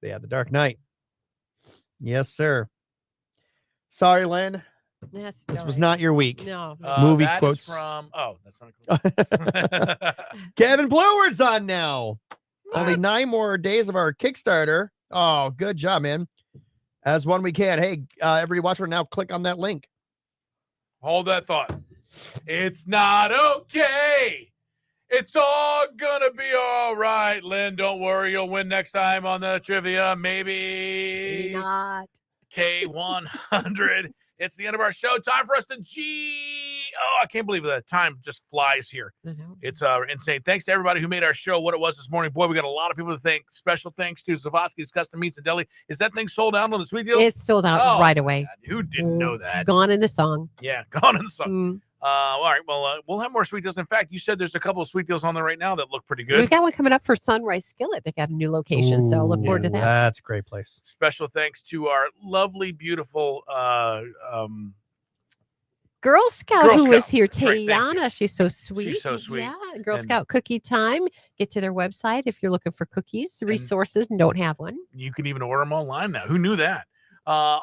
Yeah, The Dark Knight. Yes, sir. Sorry, Lynn. Yes, this was not your week. No. Movie that quotes. is from. Oh, that's not cool. Kevin Blueward's on now. Only 9 more days of our Kickstarter. Oh, good job, man. As one we can. Hey, everybody watch right now. Click on that link. Hold that thought. It's not okay. It's all gonna be all right, Lynn. Don't worry, you'll win next time on the trivia. Maybe not. K100. It's the end of our show. Time for us to I can't believe the time just flies here. It's insane. Thanks to everybody who made our show what it was this morning. Boy, we got a lot of people to thank. Special thanks to Zavosky's Custom Meats and Deli. Is that thing sold out on the Sweet Deals? It's sold out right away. God, who didn't know that? Gone in a song. Yeah, gone in the song. All right. Well, we'll have more Sweet Deals. In fact, you said there's a couple of Sweet Deals on there right now that look pretty good. We've got one coming up for Sunrise Skillet. They got a new location, so look forward to that. That's a great place. Special thanks to our lovely, beautiful Girl Scout who was here, Tayana. She's so sweet. She's so sweet. Yeah, Girl Scout Cookie Time. Get to their website if you're looking for cookies, resources, and don't have one. You can even order them online now. Who knew that?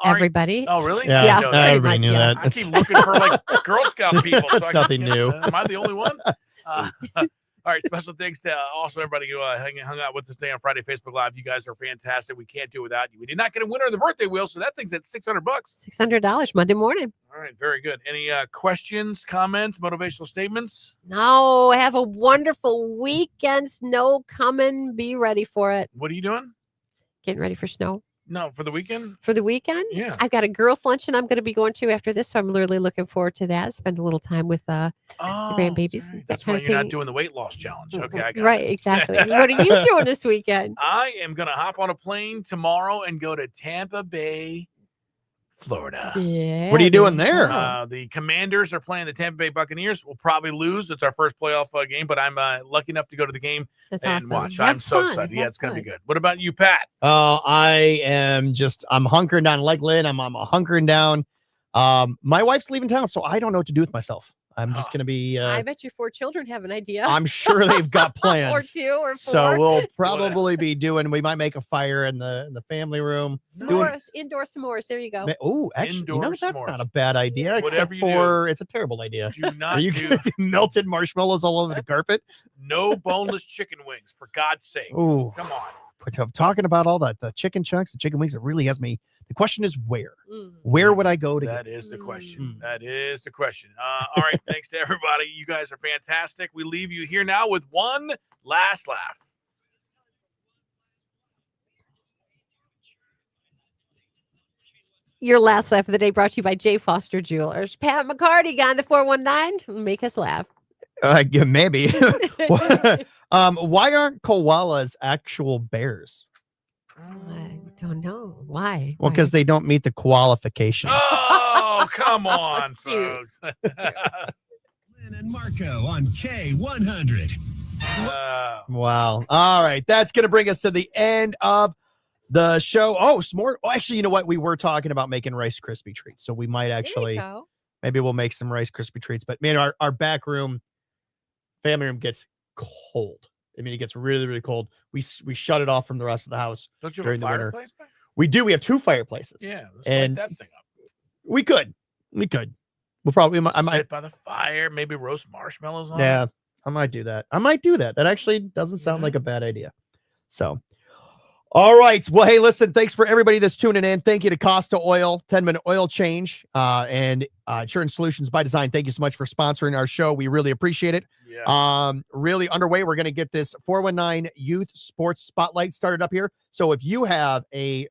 Everybody. Oh, really? Yeah, No, everybody knew that. I keep looking for like Girl Scout people. That's nothing new. Am I the only one? All All right, special thanks to also everybody who hung out with us today on Friday Facebook Live. You guys are fantastic. We can't do it without you. We did not get a winner of the birthday wheel, so that thing's at $600. $600 Monday morning. All right, very good. Any questions, comments, motivational statements? No, have a wonderful weekend. Snow coming. Be ready for it. What are you doing? Getting ready for snow. No, for the weekend? For the weekend? Yeah. I've got a girls' luncheon I'm going to be going to after this, so I'm really looking forward to that. Spend a little time with the grandbabies. Right. That That's kind why of you're thing. not doing the weight loss challenge. Okay, I got Right, it. exactly. What are you doing this weekend? I am going to hop on a plane tomorrow and go to Tampa Bay, Florida. Yeah. What are you doing there? The Commanders are playing the Tampa Bay Buccaneers. We'll probably lose. It's our first playoff game, but I'm lucky enough to go to the game That's and awesome. watch. Have I'm so fun. excited. Yeah, Have it's going to fun. be good. What about you, Pat? I'm hunkering down like Lynn. I'm hunkering down. My wife's leaving town, so I don't know what to do with myself. I'm just going to be. I bet your 4 children have an idea. I'm sure they've got plans. Or 2 or 4. So we'll probably be doing. We might make a fire in the family room. S'mores, indoor s'mores. There you go. Oh, actually, Indoor that's s'mores. not a bad idea. Whatever Except you for it's a terrible idea. Do not Are you do going to do melted marshmallows all over the carpet? no boneless chicken wings, for God's sake. Ooh. Come on. But talking about all the chicken chunks, the chicken wings, it really has me. The question is where? Where would I go to That get is the question. That is the question. All right. Thanks to everybody. You guys are fantastic. We leave you here now with one last laugh. Your last laugh of the day brought to you by J. Foster Jewelers. Pat McCarty, guy on the 419. Make us laugh. Yeah, maybe. Why aren't koalas actual bears? I don't know. Why? Well, because they don't meet the qualifications. Oh, come on, Cute. folks. Lynn and Marco on K100. Wow. All right. That's going to bring us to the end of the show. Oh, s'more. Oh, actually, you know what? We were talking about making Rice Krispie treats. So we might actually, maybe we'll make some Rice Krispie treats. But man, our back room, family room gets cold. I mean, it gets really, really cold. We shut it off from the rest of the house Don't you have during a the winter. fireplace back? We do. We have 2 fireplaces. Yeah. Let's And light that thing up. we could. We'll probably, I might. Sit by the fire, maybe roast marshmallows on Yeah, it. I might do that. That actually doesn't sound like a bad idea. So, all right. Well, hey, listen, thanks for everybody that's tuning in. Thank you to Costa Oil, 10-minute oil change, and Insurance Solutions by Design. Thank you so much for sponsoring our show. We really appreciate it. Yeah. Really underway. We're going to get this 419 Youth Sports Spotlight started up here. So if you have a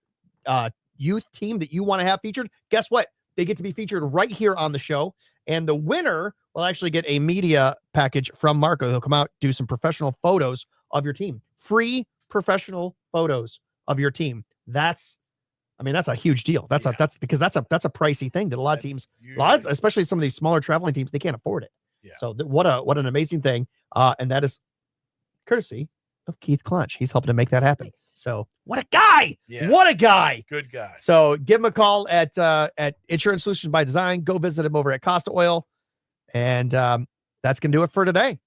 youth team that you want to have featured, guess what? They get to be featured right here on the show. And the winner will actually get a media package from Marco. He'll come out, do some professional photos of your team. Free professional photos of your team. That's a huge deal. That's because that's a pricey thing that a lot of teams, especially some of these smaller traveling teams, they can't afford it. Yeah. So what an amazing thing. And that is courtesy of Keith Clutch. He's helping to make that happen. So what a guy. Yeah. What a guy. Good guy. So give him a call at Insurance Solutions by Design. Go visit him over at Costa Oil. And that's going to do it for today.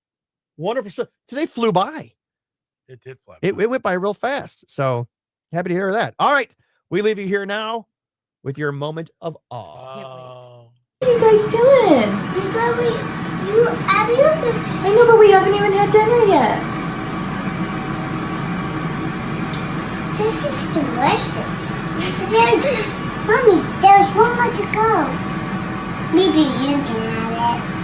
Wonderful show. Today flew by. It did fly. It went by real fast. So happy to hear that. All right. We leave you here now with your moment of awe. What are you guys doing? I know, but we haven't even had dinner yet. This is delicious. Mommy, there's one more to go. Maybe you can have it.